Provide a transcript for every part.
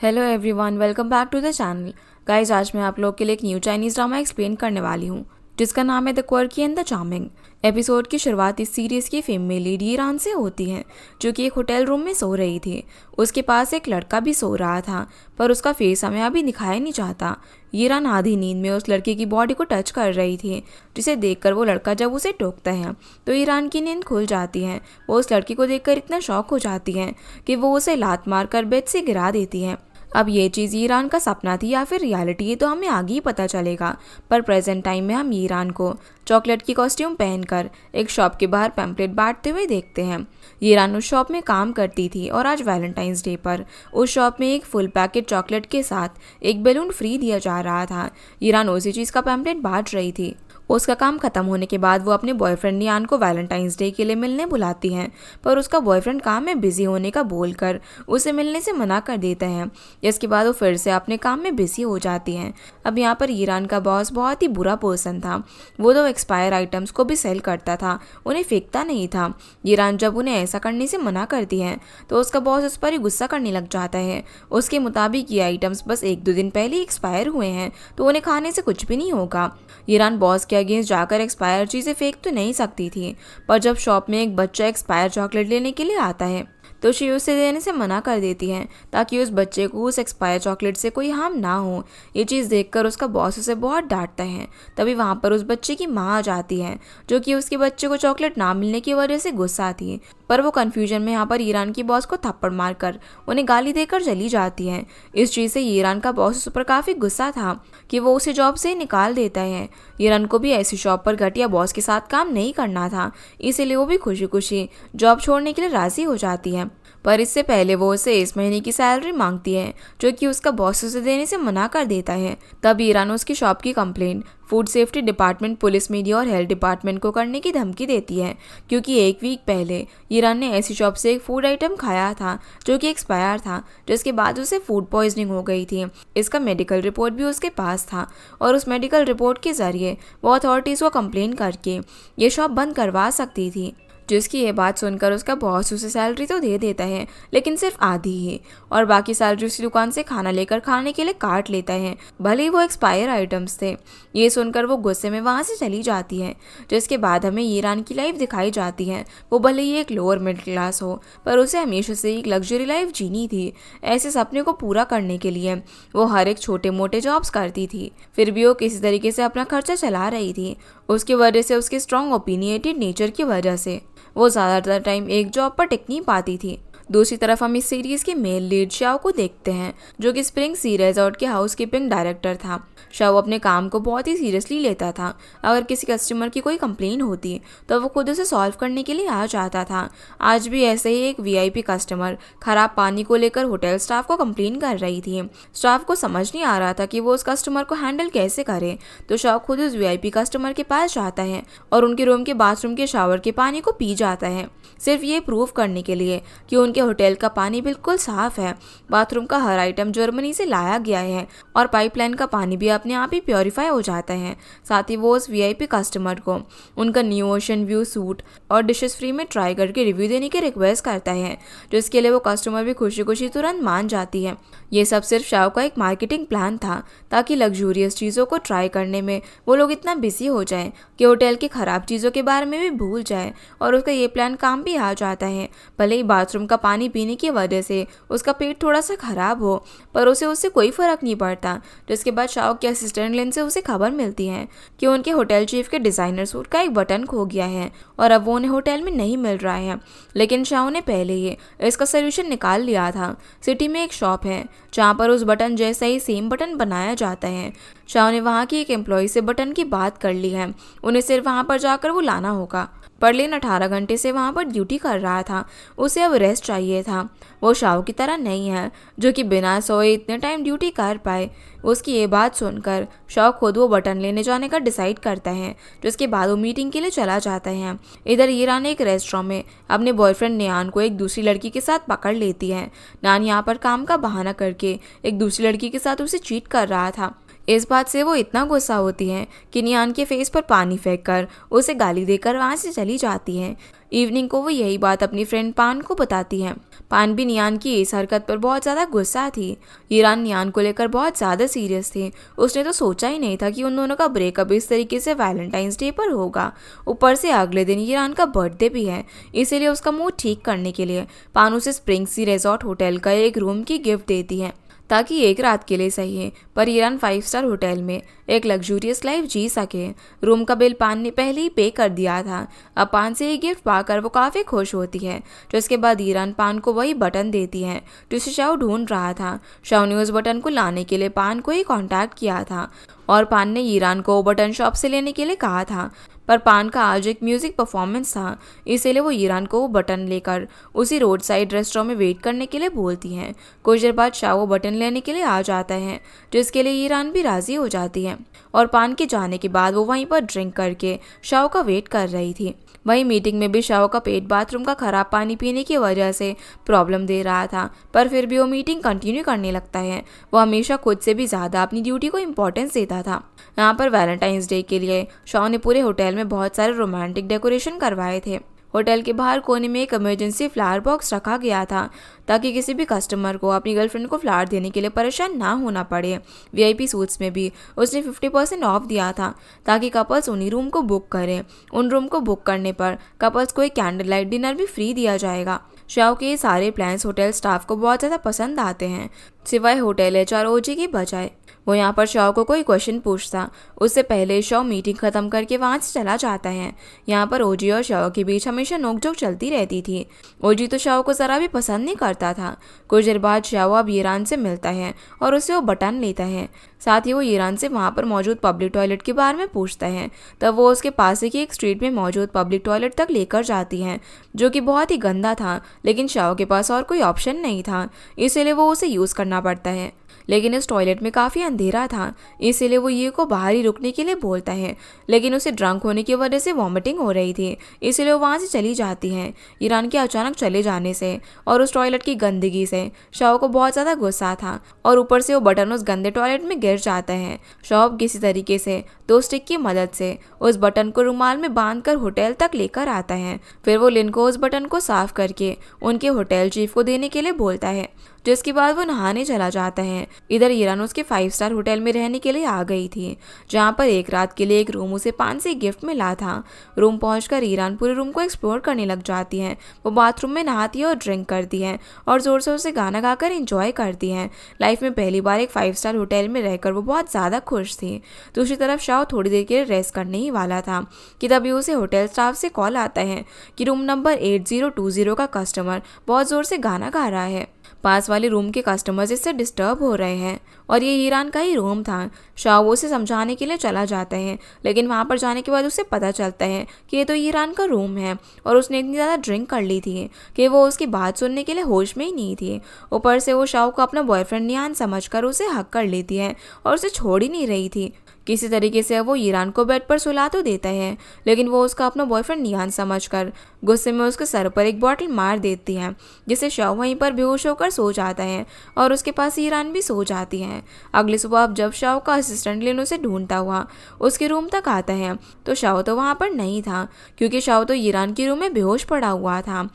Hello everyone, welcome back to the channel. Guys, आज मैं आप लोग के लिए एक न्यू चाइनीज़ ड्रामा एक्सप्लेन करने वाली हूँ जिसका नाम है the quirky and the charming. Episode की शुरुआत इस सीरीज़ की फीमेल लीड ईरान से होती है, जो कि एक होटल रूम में सो रही थी। उसके पास एक लड़का भी सो रहा था, पर उसका फेस हमें अभी दिखाया नहीं जाता। ईरान आधी नींद में उस लड़के की बॉडी को टच कर रही थी, जिसे देखकर वो लड़का जब उसे टोकता है तो ईरान की नींद खुल जाती है। वो उस लड़की को देखकर इतना शॉक हो जाती है कि वो उसे लात मारकर बेड से गिरा देती है। अब ये चीज़ ईरान का सपना थी या फिर रियलिटी है तो हमें आगे ही पता चलेगा, पर प्रेजेंट टाइम में हम ईरान को चॉकलेट की कॉस्ट्यूम पहनकर एक शॉप के बाहर पैम्पलेट बांटते हुए देखते हैं। ईरान उस शॉप में काम करती थी और आज वैलेंटाइंस डे पर उस शॉप में एक फुल पैकेट चॉकलेट के साथ एक बैलून फ्री दिया जा रहा था। ईरान उसी चीज़ का पैम्पलेट बांट रही थी। उसका काम खत्म होने के बाद वो अपने बॉयफ्रेंड नियान को वैलेंटाइंस डे के लिए मिलने बुलाती हैं, पर उसका बॉयफ्रेंड काम में बिजी होने का बोलकर उसे मिलने से मना कर देता है। इसके बाद वो फिर से अपने काम में बिजी हो जाती हैं। अब यहाँ पर ईरान का बॉस बहुत ही बुरा पर्सन था। वो तो एक्सपायर आइटम्स को भी सेल करता था, उन्हें फेंकता नहीं था। ईरान जब उन्हें ऐसा करने से मना करती है तो उसका बॉस उस पर ही गुस्सा करने लग जाता है। उसके मुताबिक ये आइटम्स बस 1-2 दिन पहले एक्सपायर हुए हैं, तो उन्हें खाने से कुछ भी नहीं होगा। ईरान बॉस के अगेंस्ट जाकर एक्सपायर चीज़ें फेंक तो नहीं सकती थी, पर जब शॉप में एक बच्चा एक्सपायर चॉकलेट लेने के लिए आता है तो शी उसे देने से मना कर देती है, ताकि उस बच्चे को उस एक्सपायर चॉकलेट से कोई हार्म ना हो। ये चीज़ देखकर उसका बॉस उसे बहुत डांटता है। तभी वहाँ पर उस बच्चे की माँ आ जाती है, जो कि उसके बच्चे को चॉकलेट ना मिलने की वजह से गुस्सा थी, पर वो कन्फ्यूजन में यहाँ पर ईरान की बॉस को थप्पड़ मारकर उन्हें गाली देकर चली जाती है। इस चीज़ से ईरान का बॉस उस पर काफ़ी गुस्सा था कि वो उसे जॉब से निकाल देता है। ईरान को भी ऐसी शॉप पर घटिया बॉस के साथ काम नहीं करना था, इसीलिए वो भी खुशी खुशी जॉब छोड़ने के लिए राज़ी हो जाती है। पर इससे पहले वो उसे इस महीने की सैलरी मांगती है, जो कि उसका बॉस उसे देने से मना कर देता है। तब ईरान उसकी शॉप की complaint food safety department, police, media और हेल्थ डिपार्टमेंट को करने की धमकी देती है, क्योंकि 1 वीक पहले ईरान ने ऐसी शॉप से एक फूड आइटम खाया था जो कि एक्सपायर था, जिसके बाद उसे फूड पॉइजनिंग हो गई थी। इसका मेडिकल रिपोर्ट भी उसके पास था और उस मेडिकल रिपोर्ट के जरिए वो अथॉरिटीज़ को कंप्लेन करके ये शॉप बंद करवा सकती थी। जिसकी ये बात सुनकर उसका बॉस उसे सैलरी तो दे देता है, लेकिन सिर्फ आधी ही, और बाकी सैलरी उसी दुकान से खाना लेकर खाने के लिए काट लेता है, भले ही वो एक्सपायर आइटम्स थे। ये सुनकर वो गुस्से में वहाँ से चली जाती है। जिसके बाद हमें ईरान की लाइफ दिखाई जाती है। वो भले ही एक लोअर मिडिल क्लास हो, पर उसे हमेशा से एक लग्जरी लाइफ जीनी थी। ऐसे सपने को पूरा करने के लिए वो हर एक छोटे मोटे जॉब्स करती थी, फिर भी वो किसी तरीके से अपना खर्चा चला रही थी। उसकी वजह से, उसके स्ट्रॉन्ग ओपिनियटेड नेचर की वजह से वो ज़्यादातर टाइम एक जॉब पर टिक नहीं पाती थी। दूसरी तरफ हम इस सीरीज़ के मेल लीड शाओ को देखते हैं, जो कि स्प्रिंग सी रिजॉर्ट के हाउसकीपिंग डायरेक्टर था। शाओ अपने काम को बहुत ही सीरियसली लेता था। अगर किसी कस्टमर की कोई कंप्लेन होती तो वो खुद उसे सॉल्व करने के लिए आ जाता था। आज भी ऐसे ही एक वीआईपी कस्टमर खराब पानी को लेकर होटल स्टाफ को कंप्लेन कर रही थी। स्टाफ को समझ नहीं आ रहा था कि वो उस कस्टमर को हैंडल कैसे करे, तो शाओ खुद उस वीआईपी कस्टमर के पास जाता है और उनके रूम के बाथरूम के शावर के पानी को पी जाता है, सिर्फ ये प्रूव करने के लिए कि उनके होटल का पानी बिल्कुल साफ है। बाथरूम का हर आइटम जर्मनी से लाया गया है और पाइपलाइन का पानी भी अपने आप ही प्योरीफाई हो जाता है। साथ ही वो उस वीआईपी कस्टमर को उनका न्यू ओशन व्यू सूट और डिशेस फ्री में ट्राई करके रिव्यू देने की रिक्वेस्ट करता है, जिसके लिए वो कस्टमर भी खुशी खुशी तुरंत मान जाती है। ये सब सिर्फ शाओ का एक मार्केटिंग प्लान था, ताकि लग्जूरियस चीज़ों को ट्राई करने में वो लोग इतना बिजी हो जाए कि होटल की ख़राब चीज़ों के बारे में भी भूल जाए, और उसका ये प्लान काम भी आ जाता है। भले ही बाथरूम का पानी पीने की वजह से उसका पेट थोड़ा सा खराब हो, पर उसे उससे कोई फ़र्क नहीं पड़ता। जिसके बाद शाओ के असिस्टेंट लिन से उसे खबर मिलती है कि उनके होटल चीफ के डिज़ाइनर सूट का एक बटन खो गया है और अब वो उन्हें होटल में नहीं मिल रहा है। लेकिन शाओ ने पहले ही इसका सोल्यूशन निकाल लिया था। सिटी में एक शॉप है जहाँ पर उस बटन जैसा ही सेम बटन बनाया जाता है। शाओ ने वहाँ की एक एम्प्लॉय से बटन की बात कर ली है, उन्हें सिर्फ वहाँ पर जाकर वो लाना होगा। परलिन 18 घंटे से वहाँ पर ड्यूटी कर रहा था, उसे अब रेस्ट चाहिए था। वो शाओ की तरह नहीं है, जो कि बिना सोए इतने टाइम ड्यूटी कर पाए। उसकी ये बात सुनकर शाओ खुद वो बटन लेने जाने का डिसाइड करता है, जिसके बाद वो मीटिंग के लिए चला जाता है। इधर ईरान एक रेस्टोरेंट में अपने बॉयफ्रेंड नियान को एक दूसरी लड़की के साथ पकड़ लेती है। नान यहाँ पर काम का बहाना करके एक दूसरी लड़की के साथ उसे चीट कर रहा था। इस बात से वो इतना गुस्सा होती है कि नियान के फेस पर पानी फेंककर उसे गाली देकर वहाँ से चली जाती है। इवनिंग को वो यही बात अपनी फ्रेंड पान को बताती है। पान भी नियान की इस हरकत पर बहुत ज़्यादा गुस्सा थी। ईरान नियान को लेकर बहुत ज़्यादा सीरियस थी। उसने तो सोचा ही नहीं था कि उन दोनों का ब्रेकअप इस तरीके से वैलेंटाइंस डे पर होगा। ऊपर से अगले दिन ईरान का बर्थडे भी है, इसीलिए उसका मूड ठीक करने के लिए पान उसे स्प्रिंग सी रिजॉर्ट होटल का एक रूम की गिफ्ट देती है, ताकि एक रात के लिए सही है पर ईरान 5 स्टार होटल में एक लग्जूरियस लाइफ जी सके। रूम का बिल पान ने पहले ही पे कर दिया था। अब पान से ये गिफ्ट पाकर वो काफ़ी खुश होती है। जिसके बाद ईरान पान को वही बटन देती है जिसे शाओ ढूंढ रहा था। शाओ ने उस बटन को लाने के लिए पान को ही कांटेक्ट किया था और पान ने ईरान को वो बटन शॉप से लेने के लिए कहा था, पर पान का आज एक म्यूजिक परफॉर्मेंस था, इसीलिए वो ईरान को वो बटन लेकर उसी रोड साइड रेस्टोरेंट में वेट करने के लिए बोलती हैं। कुछ देर बाद शाओ वो बटन लेने के लिए आ जाता है, जिसके लिए ईरान भी राजी हो जाती है और पान के जाने के बाद वो वहीं पर ड्रिंक करके शाओ का वेट कर रही थी। वहीं मीटिंग में भी शाओ का पेट बाथरूम का खराब पानी पीने की वजह से प्रॉब्लम दे रहा था, पर फिर भी वो मीटिंग कंटिन्यू करने लगता है। वो हमेशा खुद से भी ज़्यादा अपनी ड्यूटी को इम्पोर्टेंस देता था। यहाँ पर वैलेंटाइंस डे के लिए शाओ ने पूरे होटल में बहुत सारे रोमांटिक डेकोरेशन करवाए थे। होटल के बाहर कोने में एक इमरजेंसी फ्लावर बॉक्स रखा गया था, ताकि किसी भी कस्टमर को अपनी गर्लफ्रेंड को फ्लावर देने के लिए परेशान ना होना पड़े। वीआईपी सूट्स में भी उसने 50% ऑफ दिया था, ताकि कपल्स उन्हीं रूम को बुक करें। उन रूम को बुक करने पर कपल्स को एक कैंडल लाइट डिनर भी फ्री दिया जाएगा। शाओ के ये सारे प्लान्स होटल स्टाफ को बहुत ज़्यादा पसंद आते हैं, सिवाय होटल एचआर ओजी की बजाय। वो यहाँ पर शाओ को कोई क्वेश्चन पूछता उससे पहले शाओ मीटिंग खत्म करके वहाँ से चला जाता है। यहाँ पर ओजी और शाओ के बीच हमेशा नोकझोंक चलती रहती थी। ओजी तो शाओ को ज़रा भी पसंद नहीं करता था। कुछ देर बाद शाओ अब ईरान से मिलता है और उसे वो बटन लेता है। साथ ही वो ईरान से वहाँ पर मौजूद पब्लिक टॉयलेट के बारे में पूछता है। तब वो उसके पास ही की एक स्ट्रीट में मौजूद पब्लिक टॉयलेट तक लेकर जाती है, जो कि बहुत ही गंदा था, लेकिन शाओ के पास और कोई ऑप्शन नहीं था, इसीलिए वो उसे यूज़ करना पड़ता है। लेकिन इस टॉयलेट में काफ़ी अंधेरा था, इसीलिए वो ये को बाहर ही रुकने के लिए बोलता है, लेकिन उसे ड्रंक होने की वजह से वॉमिटिंग हो रही थी, इसीलिए वो वहाँ से चली जाती है। ईरान के अचानक चले जाने से और उस टॉयलेट की गंदगी से शाओ को बहुत ज़्यादा गुस्सा था और ऊपर से वो बटन उस गंदे टॉयलेट में गिर जाता है। शाओ किसी तरीके से 2 स्टिक की मदद से उस बटन को रुमाल में बांधकर होटल तक लेकर आता है। फिर वो लिन को उस बटन को साफ करके उनके होटल चीफ को देने के लिए बोलता है, जिसके बाद वो नहाने चला जाता है। इधर ईरान उसके 5 स्टार होटल में रहने के लिए आ गई थी, जहाँ पर एक रात के लिए एक रूम उसे पान से गिफ्ट मिला था। रूम पहुंचकर ईरान पूरे रूम को एक्सप्लोर करने लग जाती है। वो बाथरूम में नहाती है और ड्रिंक करती है और जोर से उसे गाना गाकर एंजॉय करती है। लाइफ में पहली बार एक 5 स्टार होटल में रहकर वो बहुत ज़्यादा खुश थी। दूसरी तरफ शाओ थोड़ी देर के लिए रेस्ट करने ही वाला था कि तभी उसे होटल स्टाफ से कॉल आता है कि रूम नंबर 8020 का कस्टमर बहुत ज़ोर से गाना गा रहा है। पास वाले रूम के कस्टमर्स इससे डिस्टर्ब हो रहे हैं और ये ईरान का ही रूम था। शाओ उसे समझाने के लिए चला जाता है, लेकिन वहाँ पर जाने के बाद उसे पता चलता है कि ये तो ईरान का रूम है और उसने इतनी ज़्यादा ड्रिंक कर ली थी कि वो उसकी बात सुनने के लिए होश में ही नहीं थी। ऊपर से वो शाओ को अपना बॉयफ्रेंड नियान समझकर उसे हक कर लेती है और उसे छोड़ ही नहीं रही थी। किसी तरीके से वो ईरान को बेड पर सुला तो देता है, लेकिन वो उसका अपना बॉयफ्रेंड नियान समझकर गुस्से में उसके सर पर एक बॉटल मार देती है, जिससे शाओ वहीं पर बेहोश होकर सो जाता है और उसके पास ईरान भी सो जाती है। अगली सुबह अब जब शाओ का असिस्टेंट लिन उसे ढूंढता हुआ उसके रूम तक आता है, तो शाओ तो वहाँ पर नहीं था, क्योंकि शाओ तो ईरान के रूम में बेहोश पड़ा हुआ था।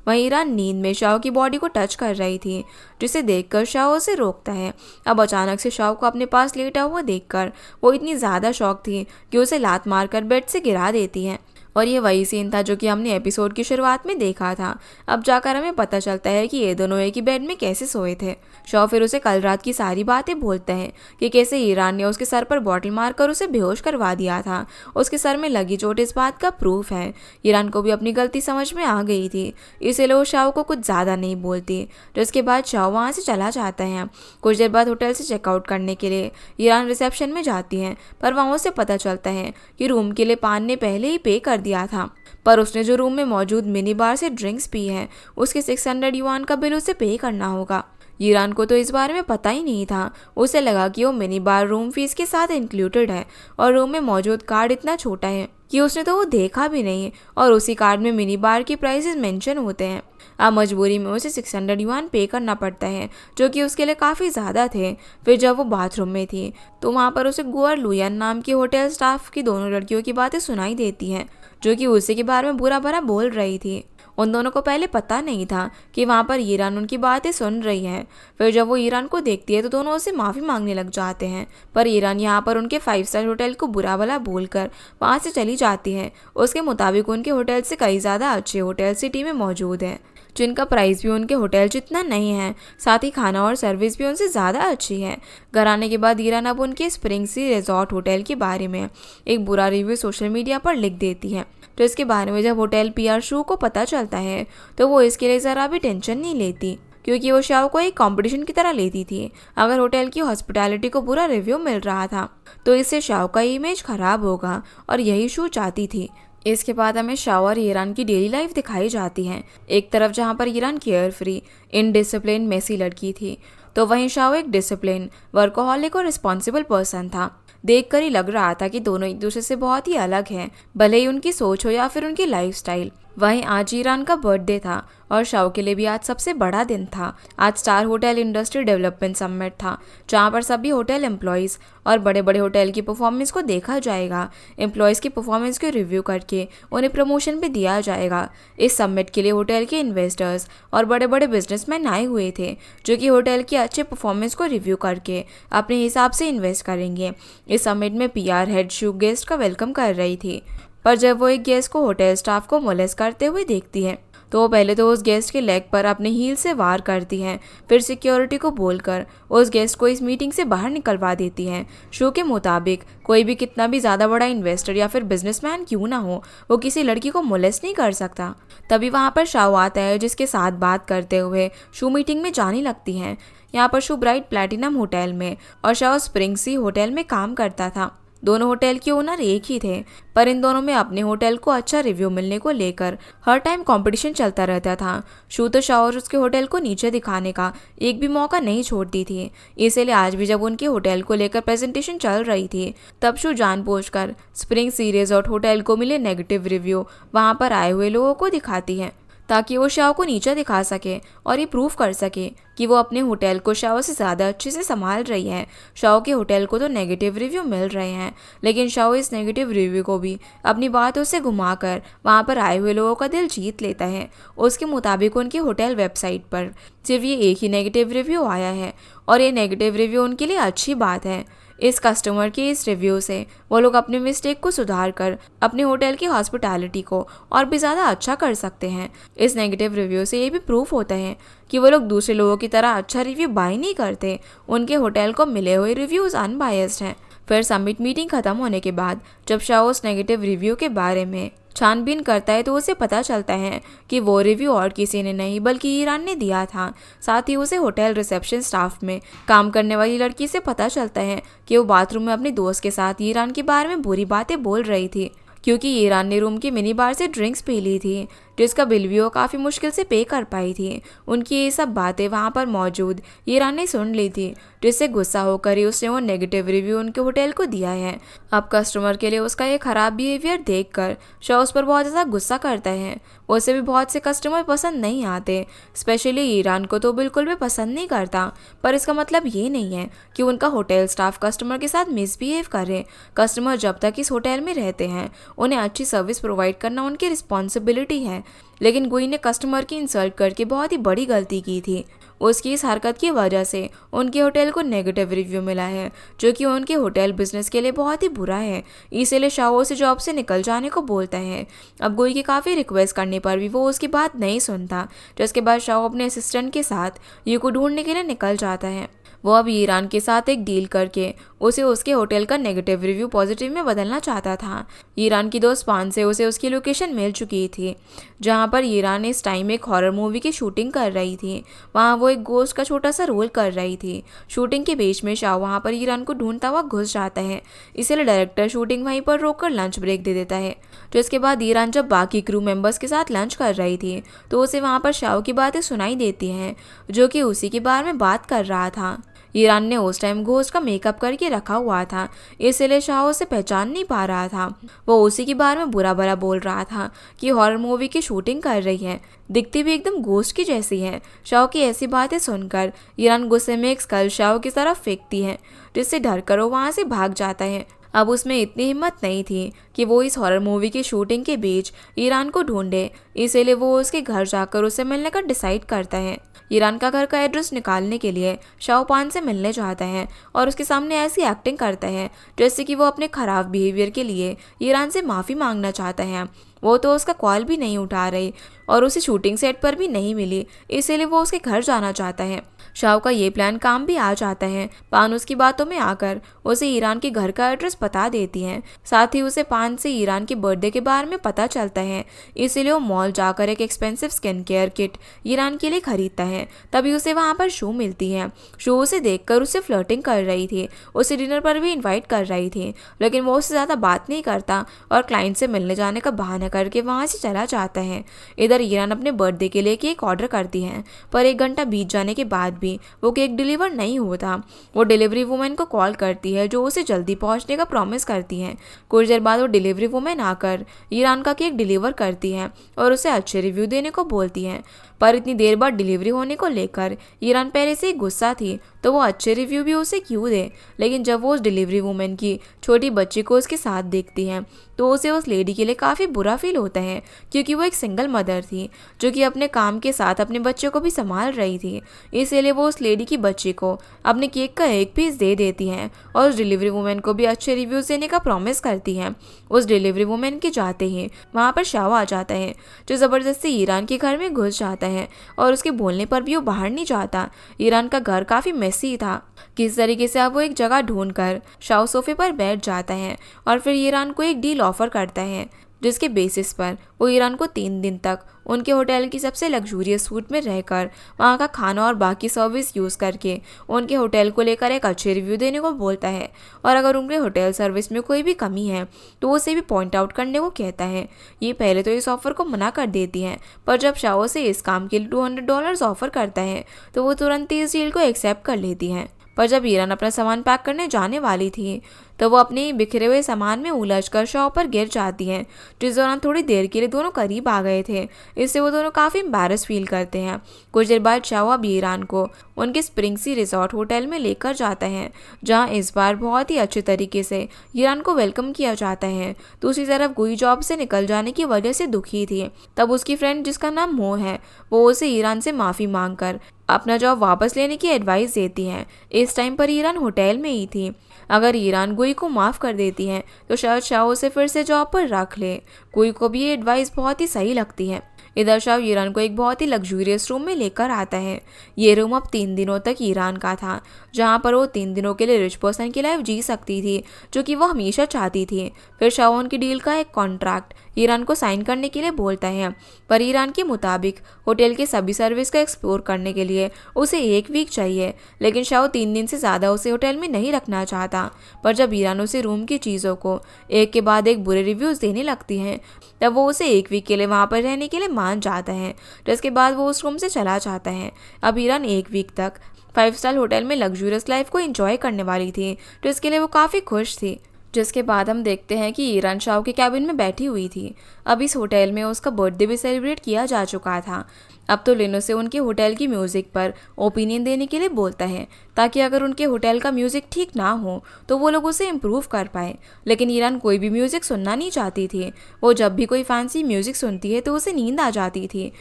वहीं ईरान नींद में शाओ की बॉडी को टच कर रही थी, जिसे देखकर शाओ उसे रोकता है। अब अचानक से शाओ को अपने पास लेटा हुआ देखकर वो इतनी ज़्यादा शॉक थी कि उसे लात मारकर बेड से गिरा देती है। और ये वही सीन था जो कि हमने एपिसोड की शुरुआत में देखा था। अब जाकर हमें पता चलता है कि ये दोनों एक ही बेड में कैसे सोए थे। शाओ फिर उसे कल रात की सारी बातें बोलता है कि कैसे ईरान ने उसके सर पर बॉटल मारकर उसे बेहोश करवा दिया था। उसके सर में लगी चोट इस बात का प्रूफ है। ईरान को भी अपनी गलती समझ में आ गई थी, इसीलिए वो शाओ को कुछ ज़्यादा नहीं बोलती। जिसके बाद शाओ वहाँ से चला जाता है। कुछ देर बाद होटल से चेकआउट करने के लिए ईरान रिसेप्शन में जाती है, पर वहाँ उसे पता चलता है कि रूम के लिए पान ने पहले ही पे कर दिया था, पर उसने जो रूम में मौजूद मिनी बार से ड्रिंक्स पी है उसके 600 युआन का बिल उसे पे करना होगा। ईरान को तो इस बारे में पता ही नहीं था। उसे लगा कि वो मिनी बार रूम फीस के साथ इंक्लूडेड है और रूम में मौजूद कार्ड इतना छोटा है कि उसने तो वो देखा भी नहीं और उसी कार्ड में मिनी बार की प्राइसेस मेंशन होते हैं। अब मजबूरी में उसे 600 युआन पे करना पड़ता है, जो कि उसके लिए काफ़ी ज़्यादा थे। फिर जब वो बाथरूम में थी तो वहाँ पर उसे गुआर लुयन नाम की होटल स्टाफ की दोनों लड़कियों की बातें सुनाई देती हैं, जो कि उसी के बारे में बुरा भला बोल रही थी। उन दोनों को पहले पता नहीं था कि वहाँ पर ईरान उनकी बातें सुन रही है। फिर जब वो ईरान को देखती है तो दोनों उससे माफ़ी मांगने लग जाते हैं, पर ईरान यहाँ पर उनके 5 स्टार होटल को बुरा भला बोलकर वहाँ से चली जाती है। उसके मुताबिक उनके होटल से कई ज़्यादा अच्छे होटल सिटी में मौजूद हैं, जिनका प्राइस भी उनके होटल जितना नहीं है, साथ ही खाना और सर्विस भी उनसे ज़्यादा अच्छी है। घर आने के बाद ईरान अब उनके स्प्रिंग सी रिजॉर्ट होटल के बारे में एक बुरा रिव्यू सोशल मीडिया पर लिख देती है। तो इसके बारे में जब होटल पीआर शू को पता चलता है तो वो इसके लिए ज़रा भी टेंशन नहीं लेती, क्योंकि वो शाओ को एक कंपटीशन की तरह लेती थी। अगर होटल की हॉस्पिटैलिटी को बुरा रिव्यू मिल रहा था तो इससे शाओ का इमेज खराब होगा, और यही शू चाहती थी। इसके बाद हमें शाओ और ईरान की डेली लाइफ दिखाई जाती है। एक तरफ जहाँ पर ईरान केयर फ्री, इनडिसिप्लिन, मेसी लड़की थी, तो वहीं शाओ एक डिसिप्लिन, वर्कोहॉलिक और रिस्पॉन्सिबल पर्सन था। देखकर ही लग रहा था कि दोनों एक दूसरे से बहुत ही अलग हैं, भले ही उनकी सोच हो या फिर उनकी लाइफस्टाइल। वहीं आज ईरान का बर्थडे था और शाओ के लिए भी आज सबसे बड़ा दिन था। आज star hotel industry development summit था, जहां पर सभी होटल एम्प्लॉयज़ और बड़े बड़े होटल की परफॉर्मेंस को देखा जाएगा। एम्प्लॉयज़ की परफॉर्मेंस को रिव्यू करके उन्हें प्रमोशन भी दिया जाएगा। इस समिट के लिए होटल के इन्वेस्टर्स और बड़े बड़े बिजनेसमैन आए हुए थे, जो कि होटल की अच्छे परफॉर्मेंस को रिव्यू करके अपने हिसाब से इन्वेस्ट करेंगे। इस समिट में पीआर हेड शू गेस्ट का वेलकम कर रही थी, पर जब वो एक गेस्ट को होटल स्टाफ को मोलेस्ट करते हुए देखती है तो वो पहले तो उस गेस्ट के लेग पर अपने हील से वार करती है, फिर सिक्योरिटी को बोलकर उस गेस्ट को इस मीटिंग से बाहर निकलवा देती है। शो के मुताबिक कोई भी कितना भी ज़्यादा बड़ा इन्वेस्टर या फिर बिजनेसमैन क्यों ना हो, वो किसी लड़की को मोलेस्ट नहीं कर सकता। तभी वहाँ पर शाओ आता है, जिसके साथ बात करते हुए शो मीटिंग में जाने लगती है। यहाँ पर शो ब्राइट प्लैटिनम होटल में और शाओ स्प्रिंग सी होटल में काम करता था। दोनों होटल के ओनर एक ही थे, पर इन दोनों में अपने होटल को अच्छा रिव्यू मिलने को लेकर हर टाइम कंपटीशन चलता रहता था। शू तो शाओ और उसके होटल को नीचे दिखाने का एक भी मौका नहीं छोड़ती थी। इसीलिए आज भी जब उनके होटल को लेकर प्रेजेंटेशन चल रही थी, तब शू जानबूझकर स्प्रिंग सी रिजॉर्ट होटल को मिले नेगेटिव रिव्यू वहाँ पर आए हुए लोगों को दिखाती है, ताकि वो शाओ को नीचे दिखा सके और ये प्रूव कर सके कि वो अपने होटल को शाओ से ज़्यादा अच्छे से संभाल रही है। शाओ के होटल को तो नेगेटिव रिव्यू मिल रहे हैं, लेकिन शाओ इस नेगेटिव रिव्यू को भी अपनी बातों से घुमाकर वहाँ पर आए हुए लोगों का दिल जीत लेता है। उसके मुताबिक उनकी होटल वेबसाइट पर सिर्फ ये एक ही नेगेटिव रिव्यू आया है, और ये नेगेटिव रिव्यू उनके लिए अच्छी बात है। इस कस्टमर के इस रिव्यू से वो लोग अपने मिस्टेक को सुधार कर अपने होटल की हॉस्पिटैलिटी को और भी ज़्यादा अच्छा कर सकते हैं। इस नेगेटिव रिव्यू से ये भी प्रूफ होता है कि वो लोग दूसरे लोगों की तरह अच्छा रिव्यू बाय नहीं करते। उनके होटल को मिले हुए रिव्यूज़ अनबायस्ड हैं। फिर समिट मीटिंग खत्म होने के बाद जब शाओ उस नेगेटिव रिव्यू के बारे में छानबीन करता है तो उसे पता चलता है कि वो रिव्यू और किसी ने नहीं बल्कि ईरान ने दिया था। साथ ही उसे होटल रिसेप्शन स्टाफ में काम करने वाली लड़की से पता चलता है कि वो बाथरूम में अपने दोस्त के साथ ईरान के बारे में बुरी बातें बोल रही थी, क्योंकि ईरान ने रूम की मिनी बार से ड्रिंक्स पी ली थी, जिसका बिल भी वो काफ़ी मुश्किल से पे कर पाई थी। उनकी ये सब बातें वहाँ पर मौजूद ईरान ने सुन ली थी, जिससे गुस्सा होकर ही उसने वो नेगेटिव रिव्यू उनके होटल को दिया है। अब कस्टमर के लिए उसका ये ख़राब बिहेवियर देखकर शाओ उस पर बहुत ज़्यादा गुस्सा करता है। उसे भी बहुत से कस्टमर पसंद नहीं आते, स्पेशली ईरान को तो बिल्कुल भी पसंद नहीं करता। पर इसका मतलब ये नहीं है कि उनका होटल स्टाफ कस्टमर के साथ मिसबिहेव करे। कस्टमर जब तक इस होटल में रहते हैं उन्हें अच्छी सर्विस प्रोवाइड करना उनकी रिस्पॉन्सिबिलिटी है, लेकिन गुई ने कस्टमर की इंसल्ट करके बहुत ही बड़ी गलती की थी। उसकी इस हरकत की वजह से उनके होटल को नेगेटिव रिव्यू मिला है, जो कि उनके होटल बिजनेस के लिए बहुत ही बुरा है। इसीलिए शाओ उसे जॉब से निकल जाने को बोलता है। अब गुई की काफ़ी रिक्वेस्ट करने पर भी वो उसकी बात नहीं सुनता, जिसके बाद शाओ अपने असिस्टेंट के साथ यू को ढूंढने के लिए निकल जाता है। वो अब ईरान के साथ एक डील करके उसे उसके होटल का नेगेटिव रिव्यू पॉजिटिव में बदलना चाहता था। ईरान की दोस्त पान से उसे उसकी लोकेशन मिल चुकी थी, जहां पर ईरान इस टाइम एक हॉरर मूवी की शूटिंग कर रही थी। वहां वो एक गोस्ट का छोटा सा रोल कर रही थी। शूटिंग के बीच में शाओ वहां पर ईरान को ढूंढता हुआ घुस जाता है, इसलिए डायरेक्टर शूटिंग वहीं पर रोककर लंच ब्रेक दे देता है। तो इसके बाद ईरान जब बाकी क्रू मेंबर्स के साथ लंच कर रही थी तो उसे वहाँ पर शाओ की बातें सुनाई देती हैं, जो कि उसी के बारे में बात कर रहा था। ईरान ने उस टाइम घोस्ट का मेकअप करके रखा हुआ था, इसलिए शाह उसे पहचान नहीं पा रहा था। वो उसी के बारे में बुरा भला बोल रहा था कि हॉरर मूवी की शूटिंग कर रही है, दिखती भी एकदम घोस्ट की जैसी है। शाह की ऐसी बातें सुनकर ईरान गुस्से में एक स्कल शाह की तरफ फेंकती है, जिससे डर कर वो वहाँ से भाग जाता है। अब उसमें इतनी हिम्मत नहीं थी कि वो इस हॉरर मूवी की शूटिंग के बीच ईरान को ढूंढे, इसीलिए वो उसके घर जाकर उससे मिलने का डिसाइड करता है। ईरान का घर का एड्रेस निकालने के लिए शाहपान से मिलने जाता है और उसके सामने ऐसी एक्टिंग करता है जैसे कि वो अपने खराब बिहेवियर के लिए ईरान से माफ़ी मांगना चाहता है। वो तो उसका कॉल भी नहीं उठा रही और उसे शूटिंग सेट पर भी नहीं मिली, इसीलिए वो उसके घर जाना चाहता है। शाह का ये प्लान काम भी आ जाता है। पान उसकी बातों में आकर उसे ईरान के घर का एड्रेस बता देती है। साथ ही उसे पान से ईरान के बर्थडे के बारे में पता चलता है, इसीलिए वो मॉल जाकर एक expensive skin care kit Iran के लिए खरीदता है। तभी उसे वहाँ पर शो मिलती है। शो उसे देखकर उसे फ्लर्टिंग कर रही थी, उसे डिनर पर भी इन्वाइट कर रही थी, लेकिन वो उससे ज़्यादा बात नहीं करता और क्लाइंट से मिलने जाने का बहाना करके वहाँ से चला जाता है। इधर ईरान अपने बर्थडे के लिए केक ऑर्डर करती है, पर 1 घंटा बीत जाने के बाद भी वो केक डिलीवर नहीं होता। वो डिलीवरी वुमेन को कॉल करती है, जो उसे जल्दी पहुंचने का प्रॉमिस करती है। कुछ देर बाद वो डिलीवरी वुमेन आकर ईरान का केक डिलीवर करती है और उसे अच्छे रिव्यू देने को बोलती है, पर इतनी देर बाद डिलीवरी होने को लेकर ईरान पहले से ही गुस्सा थी, तो वो अच्छे रिव्यू भी उसे क्यों दे। लेकिन जब वो उस डिलीवरी वुमेन की छोटी बच्ची को उसके साथ देखती है तो उसे उस लेडी के लिए काफ़ी बुरा फील होता है, क्योंकि वो एक सिंगल मदर थी जो कि अपने काम के साथ अपने बच्चे को भी संभाल रही थी। इसीलिए वो उस लेडी की बच्ची को अपने केक का एक पीस दे देती है और उस डिलीवरी वुमेन को भी अच्छे रिव्यूज़ देने का प्रॉमिस करती है। उस डिलीवरी वुमेन के जाते ही वहाँ पर शाह आ जाता है, जो ज़बरदस्ती ईरान के घर में घुस जाता है और उसके बोलने पर भी वो बाहर नहीं जाता। ईरान का घर काफ़ी मेसी था। किस तरीके से अब वो एक जगह ढूंढकर शाह सोफे पर बैठ जाता है और फिर ईरान को एक डील ऑफर करता है, जिसके बेसिस पर वो ईरान को 3 दिन तक उनके होटल की सबसे लग्जूरियस सूट में रहकर वहाँ का खाना और बाकी सर्विस यूज़ करके उनके होटल को लेकर एक अच्छे रिव्यू देने को बोलता है। और अगर उनके होटल सर्विस में कोई भी कमी है तो वो उसे भी पॉइंट आउट करने को कहता है। ये पहले तो इस ऑफ़र को मना कर देती हैं, पर जब शाह से इस काम के लिए $200 ऑफ़र करता है तो वो तुरंत ही इस डील को एक्सेप्ट कर लेती हैं। पर जब ईरान अपना सामान पैक करने जाने वाली थी तो वो अपने बिखरे हुए सामान में उलझकर शाह पर गिर जाती हैं, जिस दौरान थोड़ी देर के लिए दोनों करीब आ गए थे। इससे वो दोनों काफ़ी एम्बैरस फील करते हैं। कुछ देर बाद शाह अब ईरान को उनके स्प्रिंग सी रिजॉर्ट होटल में लेकर जाता है, जहाँ इस बार बहुत ही अच्छे तरीके से ईरान को वेलकम किया जाता है। दूसरी तरफ गुई जॉब से निकल जाने की वजह से दुखी थी। तब उसकी फ्रेंड, जिसका नाम मो है, वो उसे ईरान से माफ़ी मांगकर अपना जॉब वापस लेने की एडवाइस देती हैं। इस टाइम पर ईरान होटल में ही थी। अगर ईरान गुई को माफ़ कर देती हैं तो शायद शाह उसे फिर से जॉब पर रख ले। गुई को भी ये एडवाइस बहुत ही सही लगती है। इधर शाह ईरान को एक बहुत ही लग्जूरियस रूम में लेकर आता है। ये रूम अब 3 दिनों तक ईरान का था, जहाँ पर वो 3 दिनों के लिए रिच पर्सन की लाइफ जी सकती थी, जो कि वो हमेशा चाहती थी। फिर शाह उनकी डील का एक कॉन्ट्रैक्ट ईरान को साइन करने के लिए बोलता है, पर ईरान के मुताबिक होटल के सभी सर्विस को एक्सप्लोर करने के लिए उसे 1 वीक चाहिए। लेकिन शाह 3 दिन से ज़्यादा उसे होटल में नहीं रखना चाहता। पर जब ईरान उसे रूम की चीज़ों को एक के बाद एक बुरे रिव्यूज़ देने लगती हैं, तब वो उसे 1 वीक के लिए वहाँ पर रहने के लिए मान जाता है, जिसके बाद वो उस रूम से चला जाता है। अब ईरान 1 वीक तक 5 स्टार होटल में लग्जूरियस लाइफ को एंजॉय करने वाली थी, तो इसके लिए वो काफ़ी खुश थी। जिसके बाद हम देखते हैं कि ईरान शाह के कैबिन में बैठी हुई थी। अब इस होटल में उसका बर्थडे भी सेलिब्रेट किया जा चुका था। अब तो लिनो से उनके होटल की म्यूज़िक पर ओपिनियन देने के लिए बोलता है, ताकि अगर उनके होटल का म्यूज़िक ठीक ना हो तो वो लोग उसे इम्प्रूव कर पाए। लेकिन ईरान कोई भी म्यूज़िक सुनना नहीं चाहती थी। वो जब भी कोई फैंसी म्यूज़िक सुनती है तो उसे नींद आ जाती थी,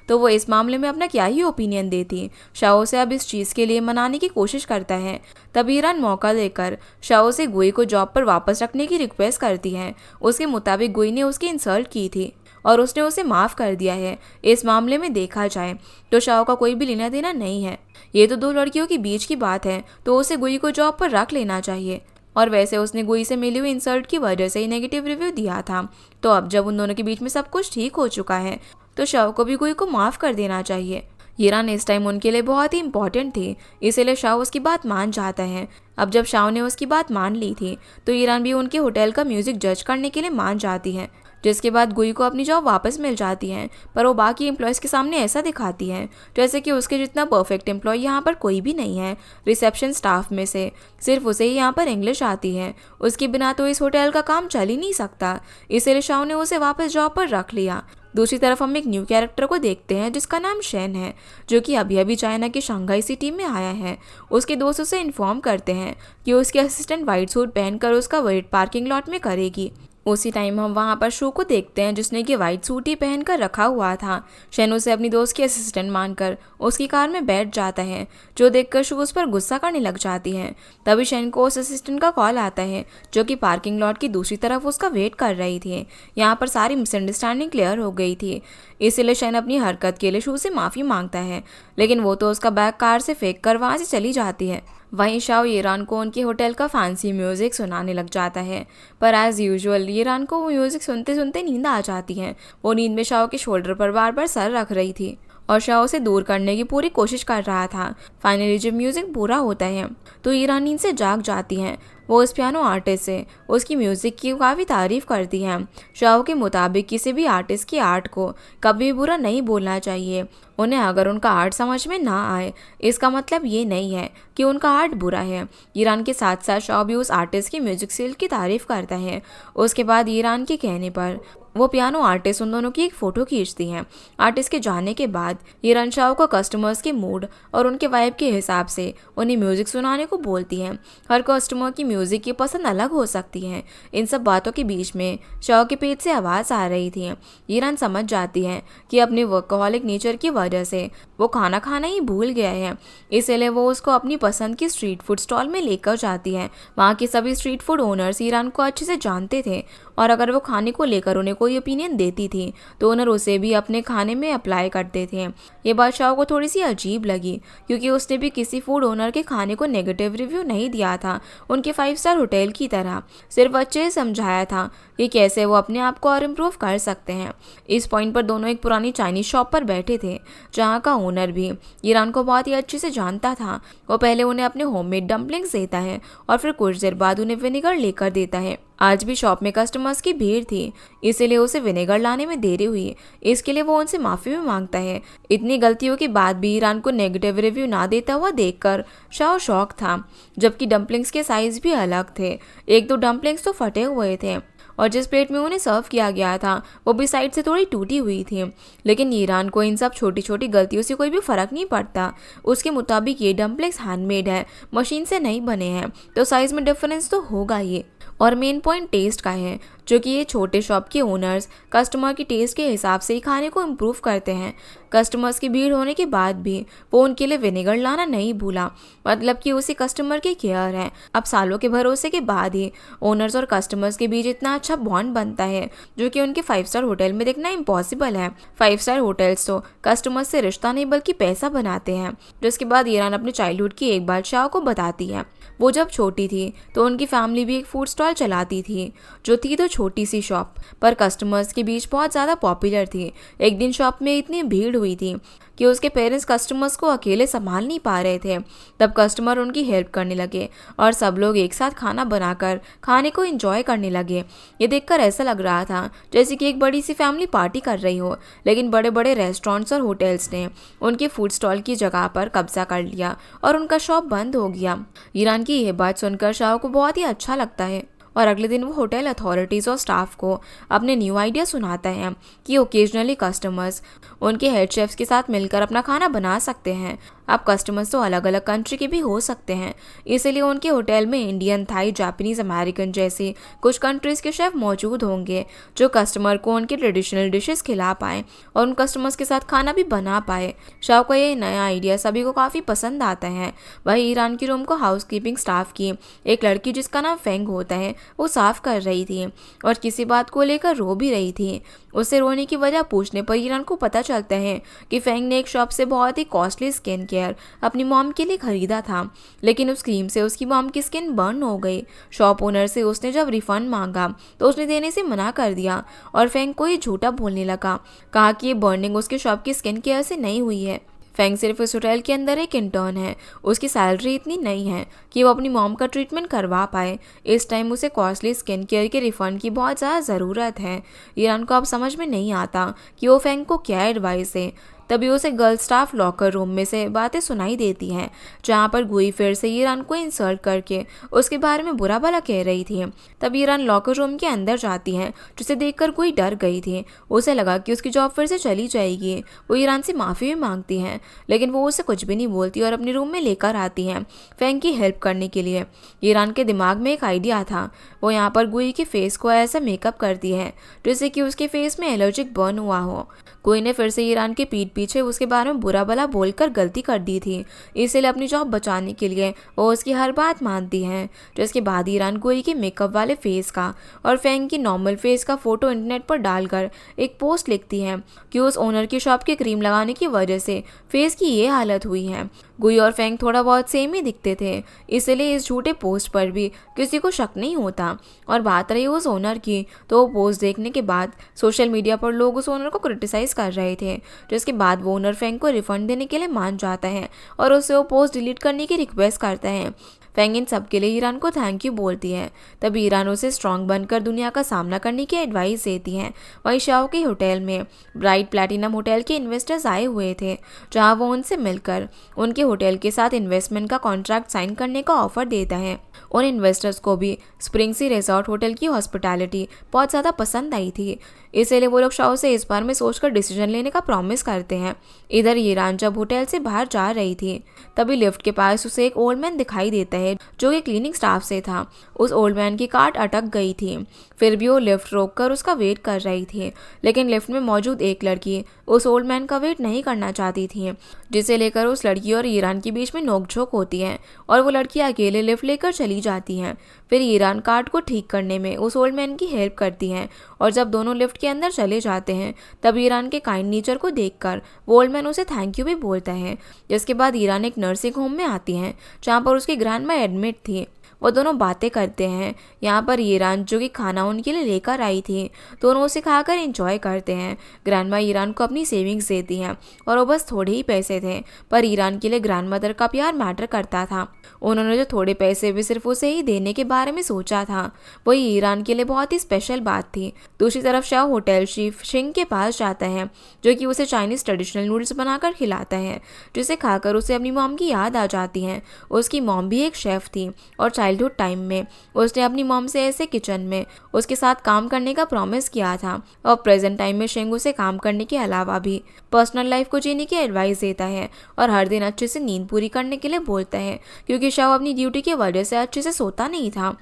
तो वो इस मामले में अपना क्या ही ओपिनियन देती। शाह उसे अब इस चीज़ के लिए मनाने की कोशिश करता है। तब ईरान मौका देकर शाह से गुई को जॉब पर वापस रखने की रिक्वेस्ट करती है। उसके मुताबिक गुई ने उसकी इंसल्ट की थी और उसने उसे माफ़ कर दिया है। इस मामले में देखा जाए तो शाह का कोई भी लेना देना नहीं है। ये तो 2 लड़कियों के बीच की बात है, तो उसे गुई को जॉब पर रख लेना चाहिए। और वैसे उसने गुई से मिली हुई इंसल्ट की वजह से ही नेगेटिव रिव्यू दिया था। तो अब जब उन दोनों के बीच में सब कुछ ठीक हो चुका है तो शाह को भी गुई को माफ़ कर देना चाहिए। ईरान इस टाइम उनके लिए बहुत ही इंपॉर्टेंट थी, इसीलिए शाह उसकी बात मान जाता है। अब जब शाह ने उसकी बात मान ली थी तो ईरान भी उनके होटल का म्यूज़िक जज करने के लिए मान जाती है। जिसके बाद गुई को अपनी जॉब वापस मिल जाती है, पर वो बाकी एम्प्लॉयज़ के सामने ऐसा दिखाती है जैसे कि उसके जितना परफेक्ट एम्प्लॉय यहाँ पर कोई भी नहीं है। रिसेप्शन स्टाफ में से सिर्फ उसे ही यहाँ पर इंग्लिश आती है, उसके बिना तो इस होटल का काम चल ही नहीं सकता, इसलिए शाओ ने उसे वापस जॉब पर रख लिया। दूसरी तरफ हम एक न्यू कैरेक्टर को देखते हैं जिसका नाम शेन है, जो कि अभी अभी चाइना की शंघाई सिटी में आया है। उसके दोस्त उसे इन्फॉर्म करते हैं कि उसकी असिस्टेंट वाइट सूट पहनकर उसका वेट पार्किंग लॉट में करेगी। उसी टाइम हम वहाँ पर शो को देखते हैं जिसने कि वाइट सूट ही पहनकर रखा हुआ था। शेन उसे अपनी दोस्त की असिस्टेंट मानकर उसकी कार में बैठ जाता है, जो देखकर शो उस पर गुस्सा करने लग जाती है। तभी शेन को उस असिस्टेंट का कॉल आता है जो कि पार्किंग लॉट की दूसरी तरफ उसका वेट कर रही थी। यहाँ पर सारी मिसअंडरस्टैंडिंग क्लियर हो गई थी, इसीलिए शेन अपनी हरकत के लिए शो से माफ़ी मांगता है, लेकिन वो तो उसका बैग कार से फेंक कर वहाँ से चली जाती है। वहीं शाओ येरान को उनके होटल का फैंसी म्यूज़िक सुनाने लग जाता है, पर एज़ यूजुअल येरान को वो म्यूज़िक सुनते सुनते नींद आ जाती है। वो नींद में शाओ के शोल्डर पर बार बार सर रख रही थी और शाओ से दूर करने की पूरी कोशिश कर रहा था। फाइनली जब म्यूज़िक पूरा होता है तो येरान नींद से जाग जाती हैं। वो उस पियानो आर्टिस्ट से उसकी म्यूज़िक की काफ़ी तारीफ़ करती हैं। शाओ के मुताबिक किसी भी आर्टिस्ट की आर्ट को कभी बुरा नहीं बोलना चाहिए। उन्हें अगर उनका आर्ट समझ में ना आए, इसका मतलब ये नहीं है कि उनका आर्ट बुरा है। ईरान के साथ साथ शाओ भी उस आर्टिस्ट की म्यूजिक स्किल की तारीफ़ करता है। उसके बाद ईरान के कहने पर वो पियानो आर्टिस्ट उन दोनों की एक फ़ोटो खींचती हैं। आर्टिस्ट के जाने के बाद ईरान शाओ को कस्टमर्स के मूड और उनके वाइब के हिसाब से उन्हें म्यूज़िक सुनाने को बोलती हैं। हर कस्टमर की म्यूज़िक की पसंद अलग हो सकती है। इन सब बातों के बीच में शाओ के पेट से आवाज़ आ रही थी। ईरान समझ जाती है कि अपने वर्कहॉलिक नेचर की वजह से वो खाना खाना ही भूल गया है, इसलिए वो उसको अपनी पसंद की स्ट्रीट फूड स्टॉल में लेकर जाती है। वहाँ के सभी स्ट्रीट फूड ओनर्स ईरान को अच्छे से जानते थे और अगर वो खाने को लेकर उन्हें कोई ओपिनियन देती थी तो ओनर उसे भी अपने खाने में अप्लाई करते थे। ये बात शाओ को थोड़ी सी अजीब लगी क्योंकि उसने भी किसी फूड ओनर के खाने को नेगेटिव रिव्यू नहीं दिया था। उनके 5 स्टार होटल की तरह सिर्फ अच्छे से समझाया था कि कैसे वो अपने आप को और इम्प्रूव कर सकते हैं। इस पॉइंट पर दोनों एक पुरानी चाइनीज शॉप पर बैठे थे जहाँ का ओनर भी ईरान को बहुत ही अच्छे से जानता था। वो पहले उन्हें अपने होममेड डम्पलिंग्स देता है और फिर कुछ देर बाद उन्हें विनेगर लेकर देता है। आज भी शॉप में कस्टमर्स की भीड़ थी, इसीलिए उसे विनेगर लाने में देरी हुई। इसके लिए वो उनसे माफ़ी भी मांगता है। इतनी गलतियों के बाद भी ईरान को नेगेटिव रिव्यू ना देता हुआ देखकर शाओ शॉक था, जबकि डम्पलिंग्स के साइज़ भी अलग थे। 1-2 डम्पलिंग्स तो फटे हुए थे और जिस प्लेट में उन्हें सर्व किया गया था वो भी साइड से थोड़ी टूटी हुई थी। लेकिन ईरान को इन सब छोटी छोटी गलतियों से कोई भी फ़र्क नहीं पड़ता। उसके मुताबिक ये डम्पलिंग्स हैंडमेड है, मशीन से नहीं बने हैं, तो साइज़ में डिफरेंस तो होगा ही। और मेन पॉइंट टेस्ट का है, जो कि ये छोटे शॉप के ओनर्स कस्टमर की टेस्ट के हिसाब से ही खाने को इम्प्रूव करते हैं। कस्टमर्स की भीड़ होने के बाद भी वो उनके लिए विनेगर लाना नहीं भूला, मतलब कि उसी कस्टमर की केयर है। अब सालों के भरोसे के बाद ही ओनर्स और कस्टमर्स के बीच इतना अच्छा बॉन्ड बनता है, जो कि उनके 5 स्टार होटल में देखना इम्पॉसिबल है। 5 स्टार होटल्स तो कस्टमर्स से रिश्ता नहीं बल्कि पैसा बनाते हैं। जिसके बाद ईरान अपने चाइल्डहुड की एक बात शाओ को बताती है। वो जब छोटी थी तो उनकी फैमिली भी एक फूड स्टॉल चलाती थी, जो थी तो छोटी सी शॉप पर कस्टमर्स के बीच बहुत ज़्यादा पॉपुलर थी। एक दिन शॉप में इतनी भीड़ हुई थी कि उसके पेरेंट्स कस्टमर्स को अकेले संभाल नहीं पा रहे थे। तब कस्टमर उनकी हेल्प करने लगे और सब लोग एक साथ खाना बनाकर खाने को एंजॉय करने लगे। ये देखकर ऐसा लग रहा था जैसे कि एक बड़ी सी फैमिली पार्टी कर रही हो। लेकिन बड़े बड़े रेस्टोरेंट्स और होटल्स ने उनके फूड स्टॉल की जगह पर कब्जा कर लिया और उनका शॉप बंद हो गया। ईरान की यह बात सुनकर शाओ को बहुत ही अच्छा लगता है और अगले दिन वो होटल अथॉरिटीज़ और स्टाफ को अपने न्यू आइडिया सुनाता है कि ओकेजनली कस्टमर्स उनके हेड शेफ्स के साथ मिलकर अपना खाना बना सकते हैं। अब कस्टमर्स तो अलग अलग कंट्री के भी हो सकते हैं, इसीलिए उनके होटल में इंडियन, थाई, जापानीज़, अमेरिकन जैसे कुछ कंट्रीज़ के शेफ़ मौजूद होंगे जो कस्टमर को उनके ट्रेडिशनल डिशेस खिला पाए और उन कस्टमर्स के साथ खाना भी बना पाए। शाओ का ये नया आइडिया सभी को काफ़ी पसंद आता है। वही ईरान की रूम को हाउसकीपिंग स्टाफ की एक लड़की जिसका नाम फेंग होता है वो साफ़ कर रही थी और किसी बात को लेकर रो भी रही थी। उससे रोने की वजह पूछने पर ईरान को पता चलता है कि फेंग ने एक शॉप से बहुत ही कॉस्टली स्किन केयर अपनी मॉम के लिए खरीदा था, लेकिन उस क्रीम से उसकी मॉम की स्किन बर्न हो गई। शॉप ओनर से उसने जब रिफंड मांगा तो उसने देने से मना कर दिया और फेंग को ये झूठा बोलने लगा, कहा कि ये बर्निंग उसके शॉप की स्किन केयर से नहीं हुई है। फेंग सिर्फ इस होटल के अंदर एक इंटर्न है, उसकी सैलरी इतनी नहीं है कि वो अपनी मॉम का ट्रीटमेंट करवा पाए। इस टाइम उसे कॉस्टली स्किन केयर के रिफंड की बहुत ज़्यादा ज़रूरत है। ईरान को अब समझ में नहीं आता कि वो फेंग को क्या एडवाइस दे। तभी उसे गर्ल स्टाफ लॉकर रूम में से बातें सुनाई देती हैं, जहाँ पर गुई फिर से ईरान को इंसल्ट करके उसके बारे में बुरा भला कह रही थी। तब ईरान लॉकर रूम के अंदर जाती है, जिसे देखकर गुई डर गई थी। उसे लगा कि उसकी जॉब फिर से चली जाएगी। वो ईरान से माफ़ी भी मांगती हैं, लेकिन वो उसे कुछ भी नहीं बोलती और अपने रूम में लेकर आती हैं फेंग की हेल्प करने के लिए। ईरान के दिमाग में एक आइडिया था। वो यहाँ पर गुई के फेस को ऐसा मेकअप करती है जिससे कि उसके फेस में एलर्जिक बर्न हुआ हो। गुई ने फिर से ईरान के पीठ पीछे उसके बारे में बुरा भला बोलकर गलती कर दी थी, इसलिए अपनी जॉब बचाने के लिए वो उसकी हर बात मानती है। जिसके बाद ईरान गुई के मेकअप वाले फेस का और फेंग की नॉर्मल फेस का फोटो इंटरनेट पर डालकर एक पोस्ट लिखती है कि उस ओनर की शॉप के क्रीम लगाने की वजह से फेस की ये हालत हुई है। गुई और फेंग थोड़ा बहुत सेम ही दिखते थे, इसलिए इस झूठे पोस्ट पर भी किसी को शक नहीं होता। और बात रही उस ओनर की, तो वो पोस्ट देखने के बाद सोशल मीडिया पर लोग उस ओनर को क्रिटिसाइज कर रहे थे, जिसके बाद वो ओनर फेंग को रिफंड देने के लिए मान जाता है और उससे वो पोस्ट डिलीट करने की रिक्वेस्ट करता है। फेंग इन सब के लिए ईरान को थैंक यू बोलती है। तब ईरान उसे स्ट्रांग बनकर दुनिया का सामना करने की एडवाइस देती है। वहीं शाओ के होटल में ब्राइट प्लैटिनम होटल के इन्वेस्टर्स आए हुए थे, जहां वो उनसे मिलकर उनके होटल के साथ इन्वेस्टमेंट का कॉन्ट्रैक्ट साइन करने का ऑफर देता है। उन इन्वेस्टर्स को भी स्प्रिंगसी रिजॉर्ट होटल की हॉस्पिटैलिटी बहुत ज़्यादा पसंद आई थी, इसलिए वो लोग शाओ से इस बार में सोचकर डिसीजन लेने का प्रॉमिस करते हैं। इधर ईरान जब होटल से बाहर जा रही थी, तभी लिफ्ट के पास उसे एक ओल्ड मैन दिखाई देता है जो कि क्लीनिंग स्टाफ से था। उस ओल्ड मैन की कार्ट अटक गई थी, फिर भी वो लिफ्ट रोककर उसका वेट कर रही थी, लेकिन लिफ्ट में मौजूद एक लड़की उस ओल्ड मैन का वेट नहीं करना चाहती थी, जिसे लेकर उस लड़की और ईरान के बीच में नोकझोंक होती है और वो लड़की अकेले लिफ्ट लेकर चली जाती है। फिर ईरान कार्ट को ठीक करने में उस ओल्ड मैन की हेल्प करती है और जब दोनों लिफ्ट के अंदर चले जाते हैं, तब ईरान के काइंड नेचर को देखकर वो ओल्ड मैन उसे थैंक यू भी बोलता है। जिसके बाद ईरान एक नर्सिंग होम में आती हैं, जहाँ पर उसकी ग्रैंडमा एडमिट थी। वो दोनों बातें करते हैं। यहाँ पर ईरान जो कि खाना उनके लिए लेकर आई थी, दोनों उसे खाकर एंजॉय करते हैं। ग्रैंडमा ईरान को अपनी सेविंग्स देती हैं और वो बस थोड़े ही पैसे थे, पर ईरान के लिए ग्रैंडमदर का प्यार मैटर करता था। उन्होंने जो थोड़े पैसे भी सिर्फ उसे ही देने के बारे में सोचा था, वही ईरान के लिए बहुत ही स्पेशल बात थी। दूसरी तरफ शाह होटल चीफ शिंग के पास जाता है, जो कि उसे चाइनीज ट्रेडिशनल नूडल्स बनाकर खिलाता है, जिसे खाकर उसे अपनी मॉम की याद आ जाती है। उसकी मॉम भी एक शेफ थी और चाइल्डहुड टाइम में उसने अपनी मॉम से ऐसे किचन में उसके साथ काम करने का प्रॉमिस किया था। और प्रेजेंट टाइम में शिंग उसे काम करने के अलावा भी पर्सनल लाइफ को जीने की एडवाइस देता है और हर दिन अच्छे से नींद पूरी करने के लिए बोलता है, क्योंकि शाह अपनी ड्यूटी की वजह से अच्छे से सोता नहीं था।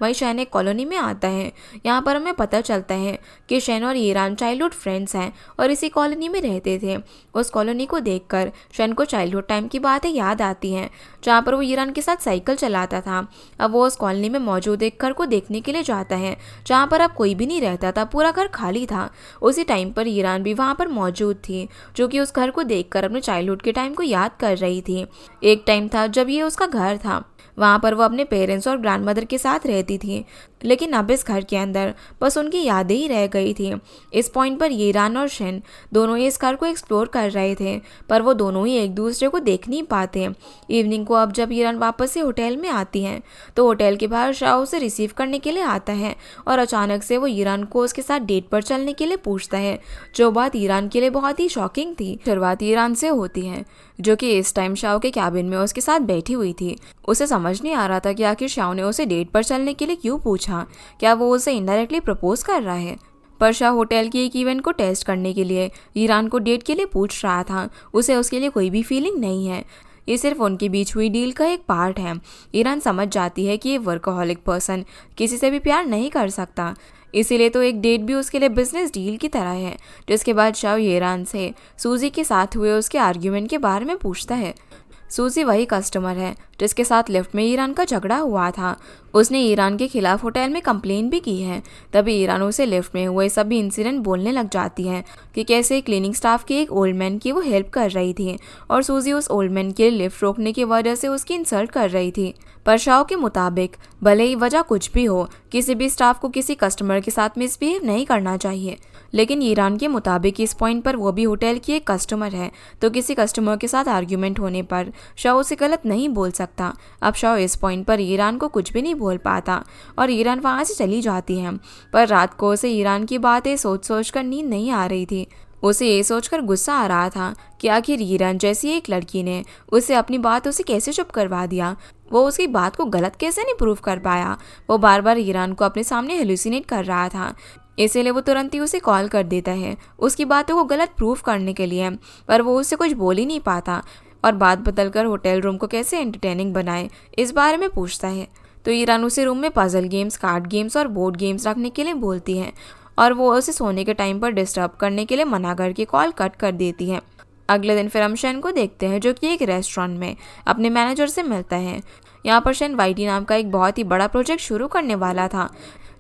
वहीं शैन एक कॉलोनी में आता है। यहाँ पर हमें पता चलता है कि शैन और ईरान चाइल्डहुड फ्रेंड्स हैं और इसी कॉलोनी में रहते थे। उस कॉलोनी को देखकर शैन को चाइल्डहुड टाइम की बातें याद आती हैं, जहाँ पर वो ईरान के साथ साइकिल चलाता था। अब वो उस कॉलोनी में मौजूद एक घर को देखने के लिए जाता है, जहाँ पर अब कोई भी नहीं रहता था, पूरा घर खाली था। उसी टाइम पर ईरान भी वहाँ पर मौजूद थी, जो कि उस घर को देखकर अपने चाइल्डहुड के टाइम को याद कर रही थी। एक टाइम था जब ये उसका घर था, वहाँ पर वो अपने पेरेंट्स और ग्रैंडमदर के साथ रहती थी, लेकिन अब इस घर के अंदर बस उनकी यादें ही रह गई थी। इस पॉइंट पर ईरान और शैन दोनों ही इस घर को एक्सप्लोर कर रहे थे, पर वो दोनों ही एक दूसरे को देख नहीं पाते। इवनिंग को अब जब ईरान वापस से होटल में आती हैं, तो होटल के बाहर शाह उसे रिसीव करने के लिए आता है और अचानक से वो ईरान को उसके साथ डेट पर चलने के लिए पूछता है, जो बात ईरान के लिए बहुत ही शॉकिंग थी। शुरुआत ईरान से होती है, जो कि इस टाइम शाह के कैबिन में उसके साथ बैठी हुई थी। उसे समझ नहीं आ रहा था कि आखिर शाह ने उसे डेट पर चलने के लिए क्यों पूछा। क्या वो उसे इनडायरेक्टली प्रपोज कर रहा है? पर शाह होटल के एक इवेंट को टेस्ट करने के लिए ईरान को डेट के लिए पूछ रहा था। उसे उसके लिए कोई भी फीलिंग नहीं है, ये सिर्फ उनके बीच हुई डील का एक पार्ट है। ईरान समझ जाती है कि ये वर्कहॉलिक पर्सन किसी से भी प्यार नहीं कर सकता, इसीलिए तो एक डेट भी उसके लिए बिजनेस डील की तरह है। जिसके बाद शाह ईरान से सूजी के साथ हुए उसके आर्ग्यूमेंट के बारे में पूछता है। सूजी वही कस्टमर है जिसके साथ लिफ्ट में ईरान का झगड़ा हुआ था। उसने ईरान के खिलाफ होटल में कंप्लेन भी की है। तभी ईरान उसे लिफ्ट में हुए सभी इंसिडेंट बोलने लग जाती है कि कैसे क्लीनिंग स्टाफ के एक ओल्ड मैन की वो हेल्प कर रही थी और सूजी उस ओल्ड मैन के लिए लिफ्ट रोकने की वजह से उसकी इंसल्ट कर रही थी। पर शाओ के मुताबिक भले ही वजह कुछ भी हो, किसी भी स्टाफ को किसी कस्टमर के साथ मिसबिहेव नहीं करना चाहिए। लेकिन ईरान के मुताबिक इस पॉइंट पर वो भी होटल की एक कस्टमर है, तो किसी कस्टमर के साथ आर्ग्यूमेंट होने पर शाओ उसे गलत नहीं बोल सकता। अब शाओ इस पॉइंट पर ईरान को कुछ भी नहीं बोल पाता और ईरान वहाँ से चली जाती है। पर रात को उसे ईरान की बातें सोच सोच कर नींद नहीं आ रही थी। उसे ये सोचकर गुस्सा आ रहा था कि आखिर ईरान जैसी एक लड़की ने उसे अपनी बात उसे कैसे चुप करवा दिया। वो उसकी बात को गलत कैसे नहीं प्रूव कर पाया। वो बार बार ईरान को अपने सामने हेलुसिनेट कर रहा था, इसीलिए वो तुरंत ही उसे कॉल कर देता है उसकी बातों को गलत प्रूफ करने के लिए। पर वो उससे कुछ बोल ही नहीं पाता और बात बदलकर होटल रूम को कैसे एंटरटेनिंग बनाए इस बारे में पूछता है। तो ईरान उसे रूम में पजल गेम्स, कार्ड गेम्स और बोर्ड गेम्स रखने के लिए बोलती है और वो उसे सोने के टाइम पर डिस्टर्ब करने के लिए मना करके कॉल कट कर देती है। अगले दिन फिर हम शेन को देखते हैं जो कि एक रेस्टोरेंट में अपने मैनेजर से मिलता है। यहाँ पर शेन वाईटी नाम का एक बहुत ही बड़ा प्रोजेक्ट शुरू करने वाला था,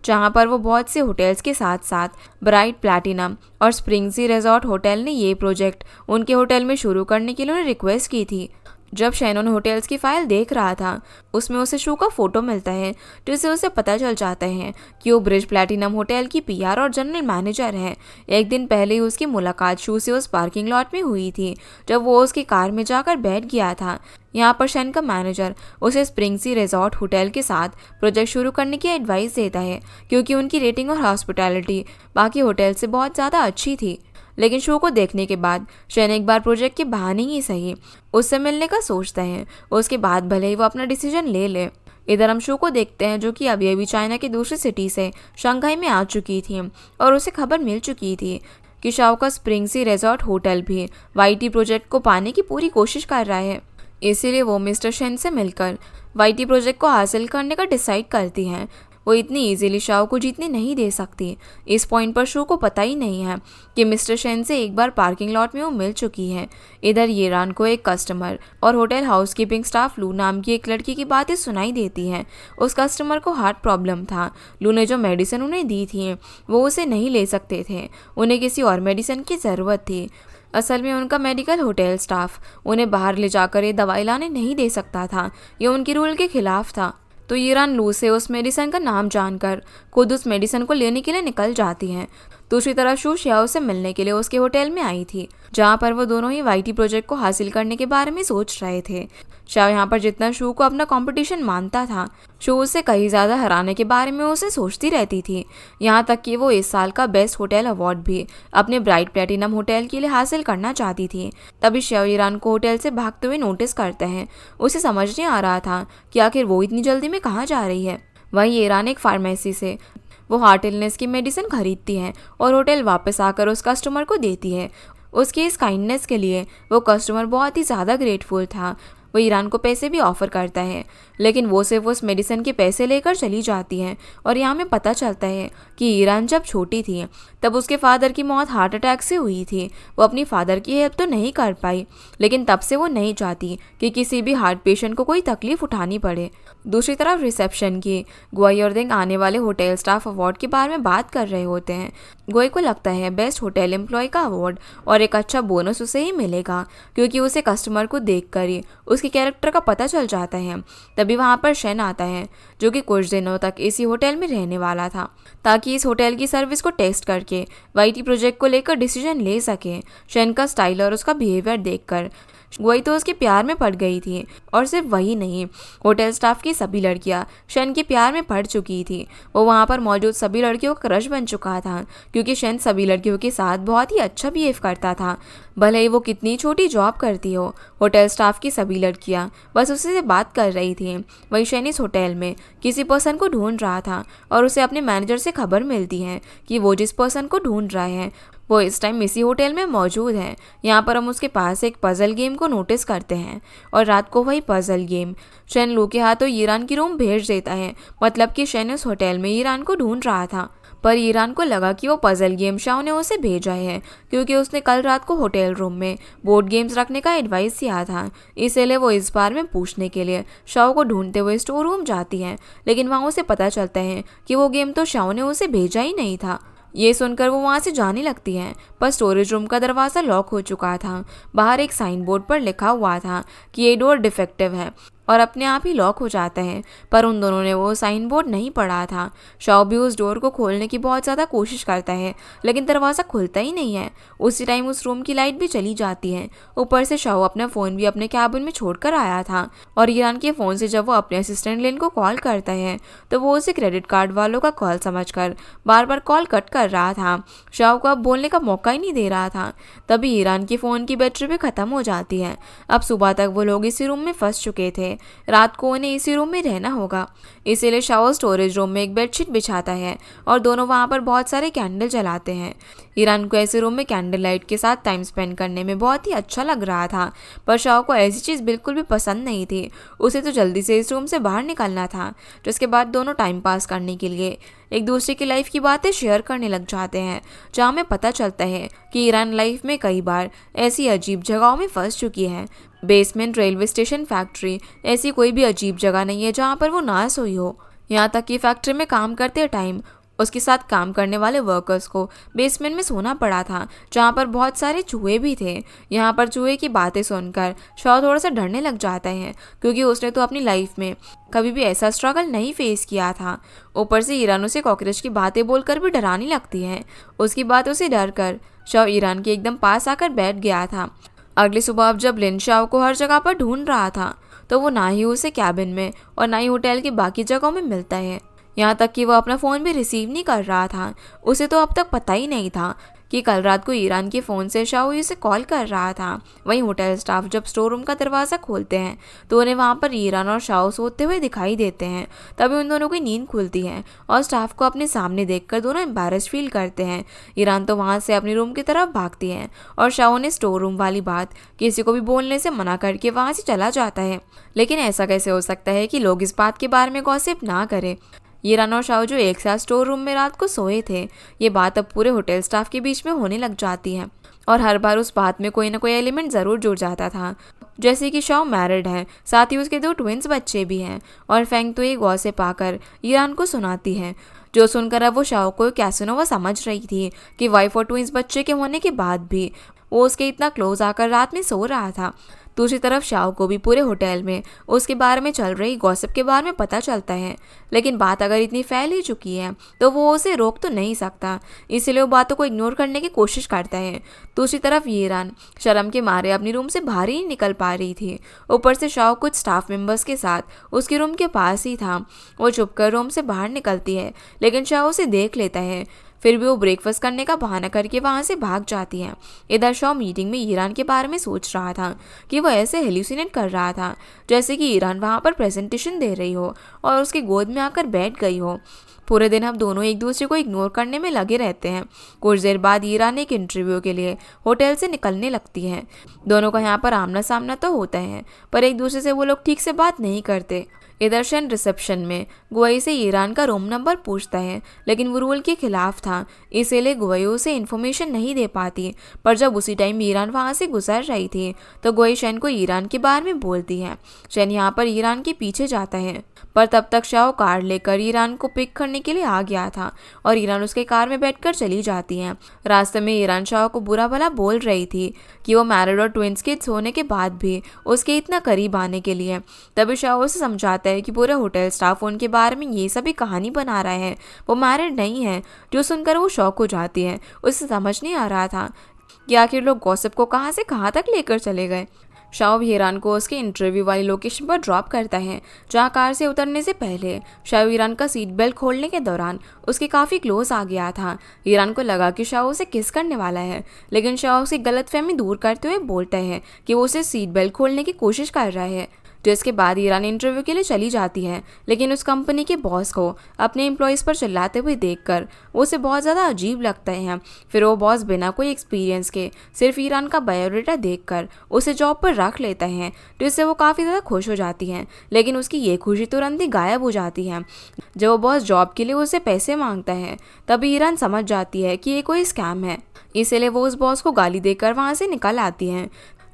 जहाँ पर वो बहुत से होटल्स के साथ साथ ब्राइट, प्लैटिनम और स्प्रिंगसी रिजॉर्ट होटल ने ये प्रोजेक्ट उनके होटल में शुरू करने के लिए उन्हें रिक्वेस्ट की थी। जब शैनन होटल्स की फाइल देख रहा था, उसमें उसे शू का फोटो मिलता है, जिससे उसे पता चल जाता है कि वो ब्रिज प्लैटिनम होटल की पीआर और जनरल मैनेजर है। एक दिन पहले ही उसकी मुलाकात शू से उस पार्किंग लॉट में हुई थी, जब वो उसकी कार में जाकर बैठ गया था। यहाँ पर शैन का मैनेजर उसे स्प्रिंगसी रिजॉर्ट होटल के साथ प्रोजेक्ट शुरू करने की एडवाइस देता है, क्योंकि उनकी रेटिंग और हॉस्पिटैलिटी बाकी होटल से बहुत ज़्यादा अच्छी थी। लेकिन शो को देखने के बाद शैन एक बार प्रोजेक्ट के बहाने ही सही उससे मिलने का सोचता है। उसके बाद भले ही वो अपना डिसीजन ले ले। इधर हम शो को देखते हैं जो कि अभी अभी चाइना की दूसरी सिटी से शंघाई में आ चुकी थी और उसे खबर मिल चुकी थी कि शाओ का स्प्रिंगसी रिजॉर्ट होटल भी वाईटी प्रोजेक्ट को पाने की पूरी कोशिश कर रहा है। इसीलिए वो मिस्टर शेन से मिलकर वाईटी प्रोजेक्ट को हासिल करने का डिसाइड करती हैं। वो इतनी इजीली शाओ को जीतने नहीं दे सकती। इस पॉइंट पर शो को पता ही नहीं है कि मिस्टर शेन से एक बार पार्किंग लॉट में वो मिल चुकी है। इधर ईरान को एक कस्टमर और होटल हाउसकीपिंग स्टाफ लू नाम की एक लड़की की बातें सुनाई देती हैं। उस कस्टमर को हार्ट प्रॉब्लम था। लू ने जो मेडिसिन उन्हें दी थी वो उसे नहीं ले सकते थे, उन्हें किसी और मेडिसिन की ज़रूरत थी। असल में उनका मेडिकल होटल स्टाफ उन्हें बाहर ले जाकर ये दवाई लाने नहीं दे सकता था, ये उनकी रूल के खिलाफ था। तो ईरान लू से उस मेडिसिन का नाम जानकर खुद उस मेडिसिन को लेने के लिए निकल जाती हैं। दूसरी तरफ शू श्याओ से मिलने के लिए उसके होटल में आई थी, जहाँ पर वो दोनों ही वाईटी प्रोजेक्ट को हासिल करने के बारे में सोच रहे थे। श्याओ यहाँ पर जितना शू को अपना कंपटीशन मानता था, शू उससे कहीं ज़्यादा हराने के बारे में उसे सोचती रहती थी। यहाँ तक कि वो इस साल का बेस्ट होटल अवार्ड भी अपने ब्राइट प्लैटिनम होटल के लिए हासिल करना चाहती थी। तभी श्याओ ईरान को होटल से भागते हुए नोटिस करते हैं। उसे समझ नहीं आ रहा था कि आखिर वो इतनी जल्दी में कहाँ जा रही है। वहीं ईरान एक फार्मेसी से वो हार्ट इलनेस की मेडिसिन खरीदती है और होटल वापस आकर उस कस्टमर को देती है। उसकी इस काइंडनेस के लिए वो कस्टमर बहुत ही ज़्यादा ग्रेटफुल था। वो ईरान को पैसे भी ऑफर करता है, लेकिन वो सिर्फ उस मेडिसिन के पैसे लेकर चली जाती है। और यहाँ में पता चलता है कि ईरान जब छोटी थी तब उसके फादर की मौत हार्ट अटैक से हुई थी। वो अपनी फादर की हेल्प तो नहीं कर पाई, लेकिन तब से वो नहीं चाहती कि किसी भी हार्ट पेशेंट को कोई तकलीफ उठानी पड़े। दूसरी तरफ रिसेप्शन की गुआई और देंग आने वाले होटल स्टाफ अवार्ड के बारे में बात कर रहे होते हैं। गुआई को लगता है बेस्ट होटल एम्प्लॉय का अवार्ड और एक अच्छा बोनस उसे ही मिलेगा, क्योंकि उसे कस्टमर को देखकर ही उसके कैरेक्टर का पता चल जाता है। तभी वहाँ पर शेन आता है, जो कि कुछ दिनों तक इसी होटल में रहने वाला था, ताकि इस होटल की सर्विस को टेस्ट करके वाईटी प्रोजेक्ट को लेकर डिसीजन ले सके। शेन का स्टाइल और उसका बिहेवियर देखकर वही तो उसके प्यार में पड़ गई थी। और सिर्फ वही नहीं, होटल स्टाफ की सभी लड़कियां शेन के प्यार में पड़ चुकी थी। वो वहाँ पर मौजूद सभी लड़कियों का क्रश बन चुका था, क्योंकि शेन सभी लड़कियों के साथ बहुत ही अच्छा बिहेव करता था। भले ही वो कितनी छोटी जॉब करती हो, होटल स्टाफ की सभी लड़कियां बस उसी से बात कर रही थी। वही शेन इस होटल में किसी पर्सन को ढूंढ रहा था और उसे अपने मैनेजर से खबर मिलती है कि वो जिस पर्सन को ढूंढ रहा है वो इस टाइम इसी होटल में मौजूद है। यहाँ पर हम उसके पास एक पजल गेम को नोटिस करते हैं और रात को वही पजल गेम शेन लू के हाथों ईरान की रूम भेज देता है। मतलब कि शेन उस होटल में ईरान को ढूंढ रहा था। पर ईरान को लगा कि वो पजल गेम शाओ ने उसे भेजा है, क्योंकि उसने कल रात को होटल रूम में बोर्ड गेम्स रखने का एडवाइस दिया था। इसलिए वो इस बार में पूछने के लिए शाओ को ढूंढते हुए स्टोर रूम जाती है, लेकिन वहाँ उसे पता चलता है कि वो गेम तो शाओ ने उसे भेजा ही नहीं था। ये सुनकर वो वहाँ से जाने लगती है, पर स्टोरेज रूम का दरवाज़ा लॉक हो चुका था। बाहर एक साइन बोर्ड पर लिखा हुआ था कि ये डोर डिफेक्टिव है और अपने आप ही लॉक हो जाता है, पर उन दोनों ने वो साइन बोर्ड नहीं पढ़ा था। शाओ भी उस डोर को खोलने की बहुत ज़्यादा कोशिश करता है, लेकिन दरवाज़ा खुलता ही नहीं है। उसी टाइम उस रूम की लाइट भी चली जाती है। ऊपर से शाओ अपना फ़ोन भी अपने कैबिन में छोड़कर आया था, और ईरान के फ़ोन से जब वो अपने असिस्टेंट लिन को कॉल करता है तो वो उसे क्रेडिट कार्ड वालों का कॉल समझकर बार बार कॉल कट कर रहा था। शाओ को अब बोलने का मौका ही नहीं दे रहा था। तभी ईरान के फ़ोन की बैटरी भी ख़त्म हो जाती है। अब सुबह तक वो लोग इसी रूम में फंस चुके थे। रात को उन्हें इसी रूम में रहना होगा, इसीलिए शाओ स्टोरेज रूम में एक बेडशीट बिछाता है और दोनों वहाँ पर बहुत सारे कैंडल जलाते हैं। ईरान को ऐसे रूम में कैंडल लाइट के साथ टाइम स्पेंड करने में बहुत ही अच्छा लग रहा था, पर शाओ को ऐसी चीज़ बिल्कुल भी पसंद नहीं थी। उसे तो जल्दी से इस रूम से बाहर निकलना था। जिसके बाद दोनों टाइम पास करने के लिए एक दूसरे की लाइफ की बातें शेयर करने लग जाते हैं, जहाँ में पता चलता है कि ईरान लाइफ में कई बार ऐसी अजीब जगहों में फंस चुकी है। बेसमेंट, रेलवे स्टेशन, फैक्ट्री, ऐसी कोई भी अजीब जगह नहीं है जहाँ पर वो ना सोई हो। यहाँ तक कि फैक्ट्री में काम करते टाइम उसके साथ काम करने वाले वर्कर्स को बेसमेंट में सोना पड़ा था, जहाँ पर बहुत सारे चूहे भी थे। यहाँ पर चूहे की बातें सुनकर शाओ थोड़ा सा डरने लग जाता है, क्योंकि उसने तो अपनी लाइफ में कभी भी ऐसा स्ट्रगल नहीं फेस किया था। ऊपर से ईरान उसे कॉकरोच की बातें बोलकर भी डराने लगती है। उसकी बातों से डर कर शाओ ईरान के एकदम पास आकर बैठ गया था। अगली सुबह अब जब लिन शाओ को हर जगह पर ढूंढ रहा था, तो वो ना ही उसे कैबिन में और ना ही होटल की बाकी जगहों में मिलता है। यहाँ तक कि वो अपना फ़ोन भी रिसीव नहीं कर रहा था। उसे तो अब तक पता ही नहीं था कि कल रात को ईरान के फ़ोन से शाओ उसे कॉल कर रहा था। वहीं होटल स्टाफ जब स्टोर रूम का दरवाज़ा खोलते हैं तो उन्हें वहाँ पर ईरान और शाओ सोते हुए दिखाई देते हैं। तभी उन दोनों की नींद खुलती है और स्टाफ को अपने सामने देखकर दोनों एम्बैरेस फील करते हैं। ईरान तो वहाँ से अपनी रूम की तरफ भागती है और शाओ ने स्टोर रूम वाली बात किसी को भी बोलने से मना करके वहाँ से चला जाता है। लेकिन ऐसा कैसे हो सकता है कि लोग इस बात के बारे में गॉसिप ना करें। ईरान और शाओ जो एक साथ स्टोर रूम में रात को सोए थे, ये बात अब पूरे होटल स्टाफ के बीच में होने लग जाती है, और हर बार उस बात में कोई ना कोई एलिमेंट ज़रूर जुड़ जाता था। जैसे कि शाओ मैरिड है, साथ ही उसके 2 ट्विंस बच्चे भी हैं, और फेंग तो ये गॉसिप आकर ईरान को सुनाती है, जो सुनकर अब वो शाओ को कैसिनोवा समझ रही थी कि वाइफ और ट्विंस बच्चे के होने के बाद भी वो उसके इतना क्लोज आकर रात में सो रहा था। दूसरी तरफ शाओ को भी पूरे होटल में उसके बारे में चल रही गॉसिप के बारे में पता चलता है, लेकिन बात अगर इतनी फैल ही चुकी है तो वो उसे रोक तो नहीं सकता, इसलिए वो बातों को इग्नोर करने की कोशिश करता है। दूसरी तरफ ईरान शर्म के मारे अपनी रूम से बाहर ही नहीं निकल पा रही थी। ऊपर से शाओ कुछ स्टाफ मेंबर्स के साथ उसके रूम के पास ही था। वो चुपकर रूम से बाहर निकलती है, लेकिन शाओ उसे देख लेता है। फिर भी वो ब्रेकफास्ट करने का बहाना करके वहाँ से भाग जाती है। इधर शाओ मीटिंग में ईरान के बारे में सोच रहा था कि वो ऐसे हेल्यूसिनेट कर रहा था जैसे कि ईरान वहाँ पर प्रेजेंटेशन दे रही हो और उसकी गोद में आकर बैठ गई हो। पूरे दिन अब दोनों एक दूसरे को इग्नोर करने में लगे रहते हैं। कुछ देर बाद ईरान एक इंटरव्यू के लिए होटल से निकलने लगती है। दोनों का यहाँ पर आमना सामना तो होता है, पर एक दूसरे से वो लोग ठीक से बात नहीं करते। इधर शन रिसेप्शन में गुआई से ईरान का रूम नंबर पूछता है, लेकिन वो रूल के खिलाफ था, इसीलिए गुआई उसे इन्फॉर्मेशन नहीं दे पाती। पर जब उसी टाइम ईरान वहाँ से गुजर रही थी तो गुआई शन को ईरान के बारे में बोलती है। शन यहाँ पर ईरान के पीछे जाता है, पर तब तक शाओ कार लेकर ईरान को पिक करने के लिए आ गया था और ईरान उसके कार में बैठकर चली जाती है। रास्ते में ईरान शाओ को बुरा भला बोल रही थी कि वो मैरिड और ट्विंस किड्स होने के बाद भी उसके इतना करीब आने के लिए। तभी शाओ उसे समझाता है कि पूरे होटल स्टाफ उनके बारे में ये सभी कहानी बना रहा है, वो मैरिड नहीं है। जो सुनकर वो शॉक हो जाती है। उसे समझ नहीं आ रहा था कि आखिर लोग गॉसिप को कहाँ से कहाँ तक लेकर चले गए। शाओ ईरान को उसके इंटरव्यू वाली लोकेशन पर ड्रॉप करता है, जहाँ कार से उतरने से पहले शाओ ईरान का सीट बेल्ट खोलने के दौरान उसके काफ़ी क्लोज आ गया था। ईरान को लगा कि शाओ उसे किस करने वाला है, लेकिन शाओ उसकी गलतफहमी दूर करते हुए बोलता है कि वो उसे सीट बेल्ट खोलने की कोशिश कर रहा है। जिसके बाद ईरान इंटरव्यू के लिए चली जाती है। लेकिन उस कंपनी के बॉस को अपने एम्प्लॉयज़ पर चिल्लाते हुए देखकर उसे बहुत ज़्यादा अजीब लगता है। फिर वो बॉस बिना कोई एक्सपीरियंस के सिर्फ ईरान का बायोडाटा देखकर उसे जॉब पर रख लेता है, जिससे वो काफ़ी ज़्यादा खुश हो जाती है। लेकिन उसकी ये खुशी तुरंत ही गायब हो जाती है। जब वो बॉस जॉब के लिए उससे पैसे मांगता है, तभी ईरान समझ जाती है कि ये कोई स्कैम है, इसीलिए वो उस बॉस को गाली देकर वहाँ से निकल आती है।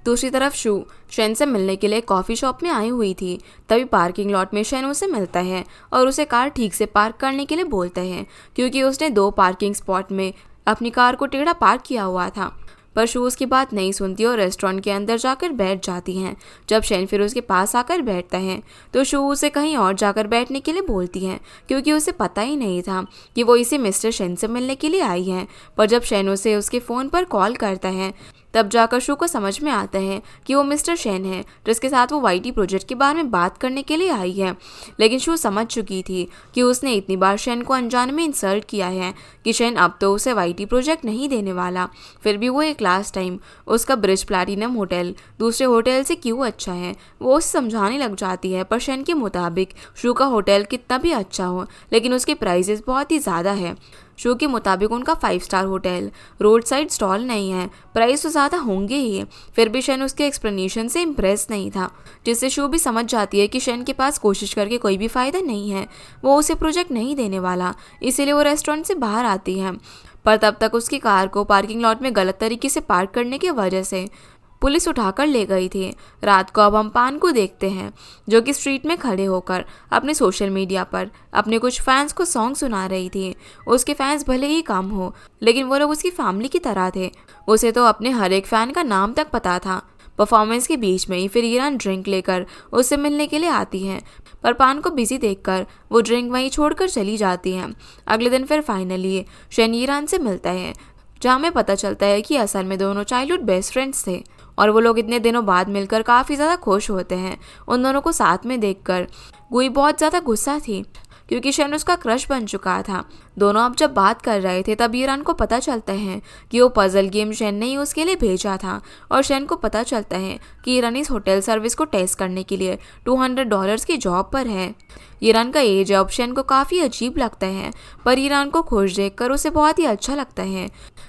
दूसरी तरफ शू शेन से मिलने के लिए कॉफ़ी शॉप में आई हुई थी। तभी पार्किंग लॉट में शेन उसे मिलता है और उसे कार ठीक से पार्क करने के लिए बोलता है, क्योंकि उसने 2 पार्किंग स्पॉट में अपनी कार को टेढ़ा पार्क किया हुआ था। पर शू उसकी बात नहीं सुनती और रेस्टोरेंट के अंदर जाकर बैठ जाती हैं। जब शेन फिर उसके पास आकर बैठता है तो शू उसे कहीं और जाकर बैठने के लिए बोलती है, क्योंकि उसे पता ही नहीं था कि वो इसे मिस्टर शेन से मिलने के लिए आई है। पर जब शेन उसे उसके फ़ोन पर कॉल करता है, तब जाकर शू को समझ में आता है कि वो मिस्टर शेन है, जिसके साथ वो वाईटी प्रोजेक्ट के बारे में बात करने के लिए आई है। लेकिन शू समझ चुकी थी कि उसने इतनी बार शेन को अनजाने में इंसल्ट किया है कि शेन अब तो उसे वाईटी प्रोजेक्ट नहीं देने वाला। फिर भी वो एक लास्ट टाइम उसका ब्रिज प्लैटिनम होटल दूसरे होटल से क्यों अच्छा है वो उसे समझाने लग जाती है। पर शेन के मुताबिक शू का होटल कितना भी अच्छा हो, लेकिन उसके प्राइजेस बहुत ही ज़्यादा है। शो के मुताबिक उनका 5 star hotel road side stall नहीं है, प्राइस तो ज़्यादा होंगे ही। फिर भी शेन उसके एक्सप्लेनेशन से इम्प्रेस नहीं था, जिससे शो भी समझ जाती है कि शेन के पास कोशिश करके कोई भी फ़ायदा नहीं है, वो उसे प्रोजेक्ट नहीं देने वाला। इसीलिए वो रेस्टोरेंट से बाहर आती है। पर तब तक उसकी कार को पार्किंग लॉट में गलत तरीके से पार्क करने की वजह से पुलिस उठाकर ले गई थी। रात को अब हम पान को देखते हैं, जो कि स्ट्रीट में खड़े होकर अपने सोशल मीडिया पर अपने कुछ फैंस को सॉन्ग सुना रही थी। उसके फैंस भले ही कम हो, लेकिन वो लोग उसकी फैमिली की तरह थे। उसे तो अपने हर एक फ़ैन का नाम तक पता था। परफॉर्मेंस के बीच में ही फिर ईरान ड्रिंक लेकर उससे मिलने के लिए आती है, पर पान को बिजी देखकर वो ड्रिंक वहीं छोड़कर चली जाती है। अगले दिन फिर फाइनली शेन ईरान से मिलता है, जहाँ में पता चलता है कि असल में दोनों चाइल्डहुड बेस्ट फ्रेंड्स थे और वो लोग इतने दिनों बाद मिलकर काफ़ी ज़्यादा खुश होते हैं। उन दोनों को साथ में देखकर गुई बहुत ज़्यादा गुस्सा थी, क्योंकि शेन उसका क्रश बन चुका था। दोनों अब जब बात कर रहे थे तब ईरान को पता चलता है कि वो पजल गेम शेन ने ही उसके लिए भेजा था, और शेन को पता चलता है कि ईरान इस होटल सर्विस को टेस्ट करने के लिए $200 की जॉब पर है। ईरान का ये जॉब शेन को काफ़ी अजीब लगता है, पर ईरान को खुश देखकर उसे बहुत ही अच्छा लगता है।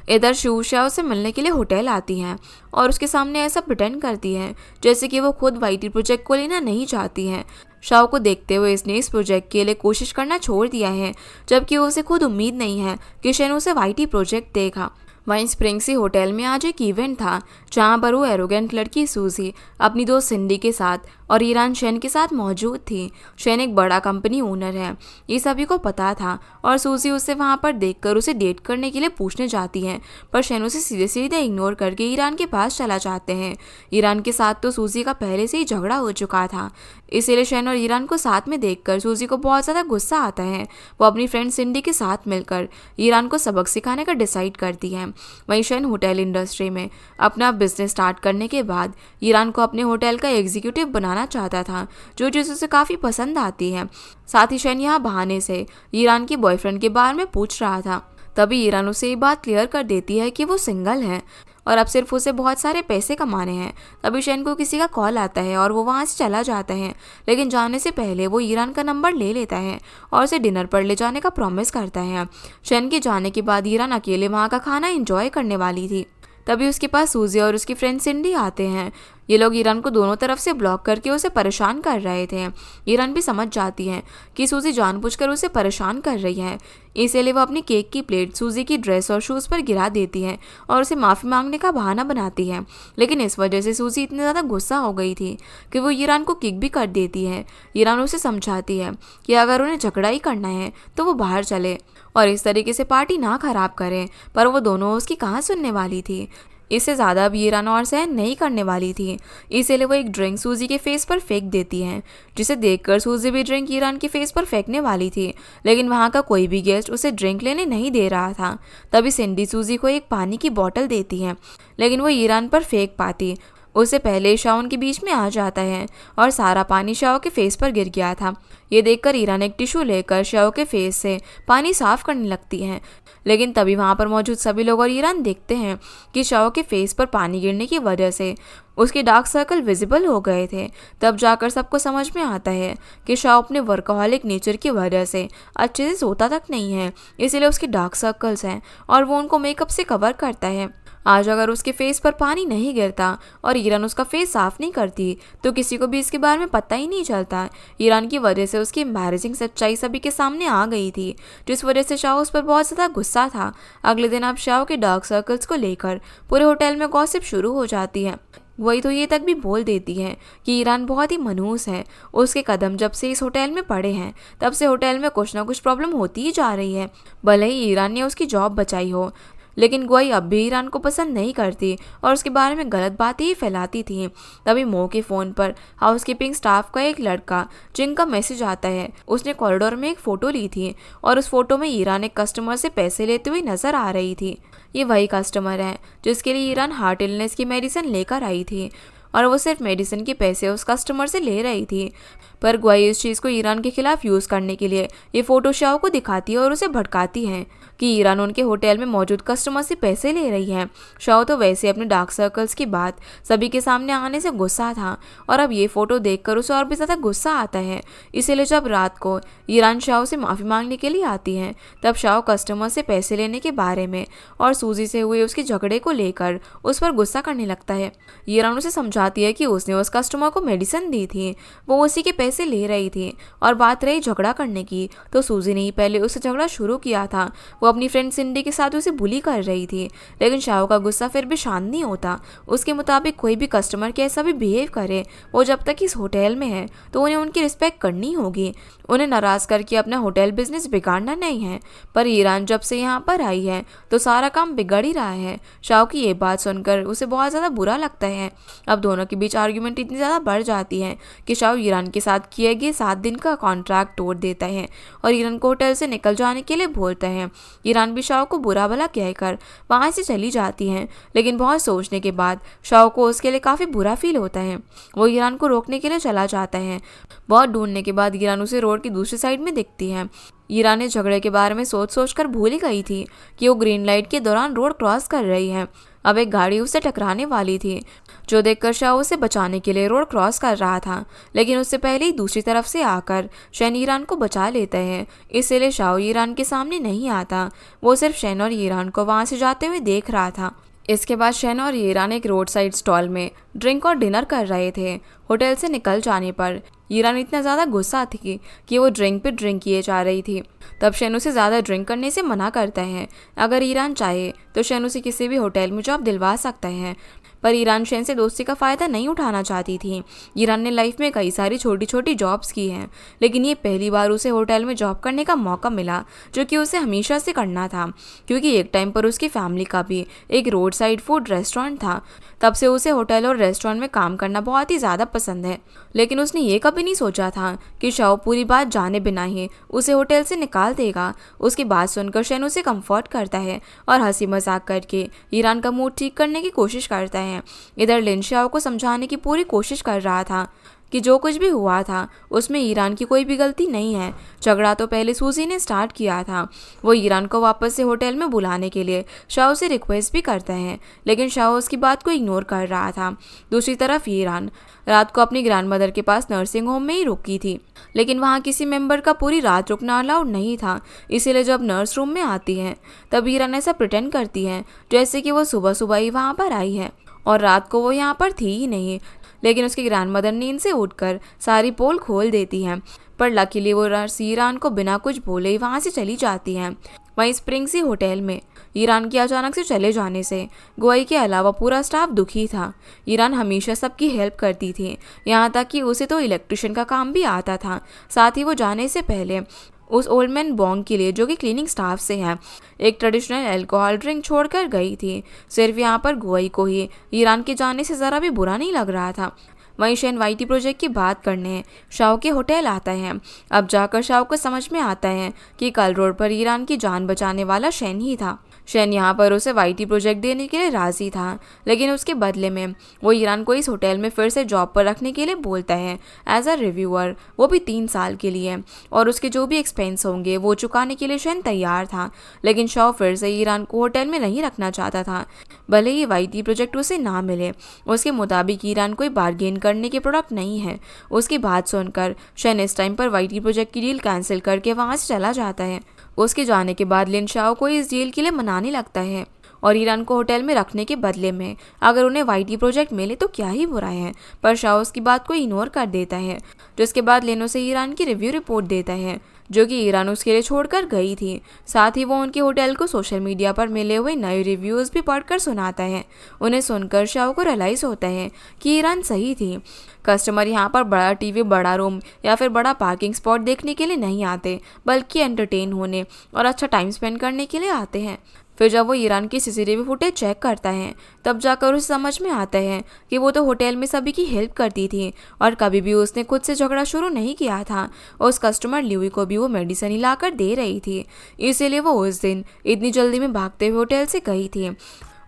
इधर शू शाओ से मिलने के लिए होटल आती हैं और उसके सामने ऐसा प्रिटेंड करती है जैसे कि वो खुद वाईटी प्रोजेक्ट को लेना नहीं चाहती है। शाओ को देखते हुए इसने इस प्रोजेक्ट के लिए कोशिश करना छोड़ दिया है, जबकि उसे खुद उम्मीद नहीं है कि शेन उसे वाईटी प्रोजेक्ट देगा। वहीं स्प्रिंगसी होटल में आज एक इवेंट था, जहां पर वो एरोगेंट लड़की सूजी अपनी दोस्त सिंडी के साथ और ईरान शेन के साथ मौजूद थी। शेन एक बड़ा कंपनी ओनर है, ये सभी को पता था, और सूजी उसे वहां पर देखकर उसे डेट करने के लिए पूछने जाती है, पर शेन उसे सीधे सीधे इग्नोर करके ईरान के पास चला जाते हैं। ईरान के साथ तो सूजी का पहले से ही झगड़ा हो चुका था, इसीलिए शेन और ईरान को साथ में देखकर सूजी को बहुत ज़्यादा गुस्सा आता है। वो अपनी फ्रेंड सिंडी के साथ मिलकर ईरान को सबक सिखाने का डिसाइड करती है। वहीं शेन होटल इंडस्ट्री में अपना बिजनेस स्टार्ट करने के बाद ईरान को अपने होटल का एग्जीक्यूटिव बनाना चाहता था, जो चीज़ उसे काफ़ी पसंद आती है। साथ ही शेन यहाँ बहाने से ईरान के बॉयफ्रेंड के बारे में पूछ रहा था। तभी ईरान उसे ये बात क्लियर कर देती है कि वो सिंगल है और अब सिर्फ उसे बहुत सारे पैसे कमाने हैं। तभी शेन को किसी का कॉल आता है और वो वहाँ से चला जाता है, लेकिन जाने से पहले वो ईरान का नंबर ले लेता है और उसे डिनर पर ले जाने का प्रॉमिस करता है। शेन के जाने के बाद ईरान अकेले वहाँ का खाना एंजॉय करने वाली थी। तभी उसके पास सूजी और उसकी फ्रेंड सिंडी आते हैं। ये लोग ईरान को दोनों तरफ से ब्लॉक करके उसे परेशान कर रहे थे। ईरान भी समझ जाती है कि सूजी जानबूझकर उसे परेशान कर रही है, इसीलिए वो अपनी केक की प्लेट सूजी की ड्रेस और शूज़ पर गिरा देती है और उसे माफ़ी मांगने का बहाना बनाती है। लेकिन इस वजह से सूजी इतनी ज़्यादा गुस्सा हो गई थी कि वो ईरान को किक भी कर देती है। ईरान उसे समझाती है कि अगर उन्हें झगड़ा ही करना है तो वो बाहर चले और इस तरीके से पार्टी ना ख़राब करें, पर वो दोनों उसकी कहाँ सुनने वाली थी। इससे ज़्यादा भी ईरान और सहन नहीं करने वाली थी, इसीलिए वो एक ड्रिंक सूजी के फेस पर फेंक देती हैं, जिसे देखकर सूजी भी ड्रिंक ईरान के फेस पर फेंकने वाली थी, लेकिन वहाँ का कोई भी गेस्ट उसे ड्रिंक लेने नहीं दे रहा था। तभी सिंडी सूजी को एक पानी की बोतल देती है, लेकिन वो ईरान पर फेंक पाती उससे पहले शाओ उनके बीच में आ जाता है और सारा पानी शाओ के फेस पर गिर गया था। ये देखकर ईरान एक टिश्यू लेकर शाओ के फेस से पानी साफ करने लगती है। लेकिन तभी वहाँ पर मौजूद सभी लोग और ईरान देखते हैं कि शाओ के फेस पर पानी गिरने की वजह से उसके डार्क सर्कल विजिबल हो गए थे। तब जाकर सबको समझ में आता है कि शाओ अपने वर्कहॉलिक नेचर की वजह से अच्छे से सोता तक नहीं है, इसीलिए उसके डार्क सर्कल्स हैं और वो उनको मेकअप से कवर करता है। आज अगर उसके फेस पर पानी नहीं गिरता और ईरान उसका फेस साफ नहीं करती तो किसी को भी इसके बारे में पता ही नहीं चलता। ईरान की वजह से उसकी एम्बैरेसिंग सच्चाई सभी के सामने आ गई थी, जिस वजह से शाओ उस पर बहुत ज़्यादा गुस्सा था। अगले दिन अब शाओ के डार्क सर्कल्स को लेकर पूरे होटल में गॉसिप शुरू हो जाती है। वही तो ये तक भी बोल देती है कि ईरान बहुत ही मनहूस है। उसके कदम जब से इस होटल में पड़े हैं तब से होटल में कुछ ना कुछ प्रॉब्लम होती ही जा रही है। भले ही ईरान ने उसकी जॉब बचाई हो, लेकिन गुआई अब भी ईरान को पसंद नहीं करती और उसके बारे में गलत बातें ही फैलाती थी। तभी मो के फ़ोन पर हाउसकीपिंग स्टाफ का एक लड़का जिनका मैसेज आता है। उसने कॉरिडोर में एक फ़ोटो ली थी और उस फोटो में ईरान एक कस्टमर से पैसे लेते हुए नजर आ रही थी। ये वही कस्टमर है जिसके लिए ईरान हार्ट इलनेस की मेडिसिन लेकर आई थी और वो सिर्फ मेडिसिन के पैसे उस कस्टमर से ले रही थी। पर गुआई इस चीज़ को ईरान के खिलाफ यूज़ करने के लिए ये फ़ोटो शाओ को दिखाती है और उसे भड़काती है कि ईरान उनके होटल में मौजूद कस्टमर से पैसे ले रही है। शाओ तो वैसे अपने डार्क सर्कल्स की बात सभी के सामने आने से गुस्सा था और अब ये फ़ोटो देखकर उसे और भी ज़्यादा गुस्सा आता है। इसीलिए जब रात को ईरान शाओ से माफ़ी मांगने के लिए आती है तब शाओ कस्टमर से पैसे लेने के बारे में और सूजी से हुए उसके झगड़े को लेकर उस पर गुस्सा करने लगता है। ईरान उसे समझाती है कि उसने उस कस्टमर को मेडिसिन दी थी, वो उसी के पैसे ले रही थी। और बात रही झगड़ा करने की तो सूजी ने ही पहले उससे झगड़ा शुरू किया था। वो अपनी फ्रेंड सिंडी के साथ उसे बुली कर रही थी, लेकिन शाओ का गुस्सा फिर भी शांत नहीं होता। उसके मुताबिक कोई भी कस्टमर कैसा भी बिहेव करे, वो जब तक इस होटल में है तो उन्हें उनकी रिस्पेक्ट करनी होगी। उन्हें नाराज करके अपना होटल बिजनेस बिगाड़ना नहीं है। पर ईरान जब से यहाँ पर आई है तो सारा काम बिगड़ ही रहा है। शाओ की ये बात सुनकर उसे बहुत ज़्यादा बुरा लगता है। अब दोनों के बीच आर्ग्यूमेंट इतनी ज़्यादा बढ़ जाती है कि शाओ ईरान के साथ किए गए 7 दिन का कॉन्ट्रैक्ट तोड़ देता है और ईरान को होटल से निकल जाने के लिए बोलता है। ईरान भी शाओ को बुरा भला कहकर वहाँ से चली जाती है, लेकिन बहुत सोचने के बाद शाओ को उसके लिए काफ़ी बुरा फील होता है। वो ईरान को रोकने के लिए चला जाता है। बहुत ढूंढने के बाद ईरान उसे रोड की दूसरी साइड में दिखती है। ईरान ने झगड़े के बारे में सोच सोच कर भूल ही गई थी कि वो ग्रीन लाइट के दौरान रोड क्रॉस कर रही है। अब एक गाड़ी उसे टकराने वाली थी, जो देखकर शाओ उसे बचाने के लिए रोड क्रॉस कर रहा था, लेकिन उससे पहले ही दूसरी तरफ से आकर शैन ईरान को बचा लेता है। इसलिए शाओ ईरान के सामने नहीं आता, वो सिर्फ शैन और ईरान को वहाँ से जाते हुए देख रहा था। इसके बाद शैन और ईरान एक रोड साइड स्टॉल में ड्रिंक और डिनर कर रहे थे। होटल से निकल जाने पर ईरान इतना ज़्यादा गुस्सा थी कि वो ड्रिंक पे ड्रिंक किए जा रही थी। तब शैन उसे ज़्यादा ड्रिंक करने से मना करता है। अगर ईरान चाहे तो शैन उसे किसी भी होटल में जॉब दिलवा सकता है, पर ईरान शैन से दोस्ती का फ़ायदा नहीं उठाना चाहती थी। ईरान ने लाइफ में कई सारी छोटी छोटी जॉब्स की हैं, लेकिन ये पहली बार उसे होटल में जॉब करने का मौका मिला, जो कि उसे हमेशा से करना था, क्योंकि एक टाइम पर उसकी फैमिली का भी एक रोड साइड फूड रेस्टोरेंट था। तब से उसे होटल और रेस्टोरेंट में काम करना बहुत ही ज़्यादा पसंद है। लेकिन उसने ये कभी नहीं सोचा था कि शाओ पूरी बात जाने बिना ही उसे होटल से निकाल देगा। उसकी बात सुनकर शैन उसे कंफर्ट करता है और हंसी मजाक करके ईरान का मूड ठीक करने की कोशिश करता है। इधर लिन शाओ को समझाने की पूरी कोशिश कर रहा था कि जो कुछ भी हुआ था उसमें ईरान की कोई भी गलती नहीं है। झगड़ा तो पहले सूजी ने स्टार्ट किया था। वो ईरान को वापस से होटल में बुलाने के लिए शाओ से रिक्वेस्ट भी करता है, लेकिन शाओ उसकी बात को इग्नोर कर रहा था। दूसरी तरफ ईरान रात को अपनी ग्रैंडमदर के पास नर्सिंग होम में ही रुकी थी, लेकिन वहाँ किसी मेंबर का पूरी रात रुकना अलाउड नहीं था। इसीलिए जब नर्स रूम में आती है तब ईरान ऐसा प्रिटेंड करती है जैसे कि वो सुबह सुबह ही वहाँ पर आई है और रात को वो यहाँ पर थी ही नहीं। लेकिन उसकी ग्रैंडमदर नींद से उठकर सारी पोल खोल देती हैं, पर लकीली वो नर्स ईरान को बिना कुछ बोले ही वहाँ से चली जाती हैं। वहीं स्प्रिंगसी होटल में ईरान के अचानक से चले जाने से गुआई के अलावा पूरा स्टाफ दुखी था। ईरान हमेशा सबकी हेल्प करती थी, यहाँ तक कि उसे तो इलेक्ट्रिशियन का काम भी आता था। साथ ही वो जाने से पहले उस ओल्ड मैन बॉन्ग के लिए, जो कि क्लीनिंग स्टाफ से है, एक ट्रेडिशनल अल्कोहल ड्रिंक छोड़कर गई थी। सिर्फ यहाँ पर गुआई को ही ईरान के जाने से ज़रा भी बुरा नहीं लग रहा था। वहीं शैन वाईटी प्रोजेक्ट की बात करने शाओ के होटल आता है। अब जाकर शाओ को समझ में आता है कि कल रोड पर ईरान की जान बचाने वाला शैन ही था। शन यहाँ पर उसे वाईटी प्रोजेक्ट देने के लिए राजी था, लेकिन उसके बदले में वो ईरान को इस होटल में फिर से जॉब पर रखने के लिए बोलता है एज अ रिव्यूअर, वो भी 3 साल के लिए, और उसके जो भी एक्सपेंस होंगे वो चुकाने के लिए शन तैयार था। लेकिन शॉ फिर से ईरान को होटल में नहीं रखना चाहता था, भले ही वाईटी प्रोजेक्ट उसे ना मिले। उसके मुताबिक ईरान कोई बार्गेन करने के प्रोडक्ट नहीं है। उसकी बात सुनकर शन इस टाइम पर वाईटी प्रोजेक्ट की डील कैंसिल करके वहाँ से चला जाता है। उसके जाने के बाद लिन शाओ को इस डील के लिए मनाने लगता है और ईरान को होटल में रखने के बदले में अगर उन्हें वाईटी प्रोजेक्ट मिले तो क्या ही बुरा है, पर शाओ उसकी बात को इग्नोर कर देता है। जिसके बाद लिन उसे ईरान की रिव्यू रिपोर्ट देता है जो कि ईरान उसके लिए छोड़कर गई थी। साथ ही वो उनके होटल को सोशल मीडिया पर मिले हुए नए रिव्यूज़ भी पढ़कर सुनाता है। उन्हें सुनकर शाओ को रियलाइज़ होता है कि ईरान सही थी। कस्टमर यहाँ पर बड़ा टीवी, बड़ा रूम या फिर बड़ा पार्किंग स्पॉट देखने के लिए नहीं आते, बल्कि एंटरटेन होने और अच्छा टाइम स्पेंड करने के लिए आते हैं। फिर जब वो ईरान की सीसीटीवी फुटेज चेक करता है तब जाकर उसे समझ में आता है कि वो तो होटल में सभी की हेल्प करती थी और कभी भी उसने खुद से झगड़ा शुरू नहीं किया था। उस कस्टमर ल्यूई को भी वो मेडिसिन ही लाकर दे रही थी, इसीलिए वो उस दिन इतनी जल्दी में भागते हुए होटल से गई थी।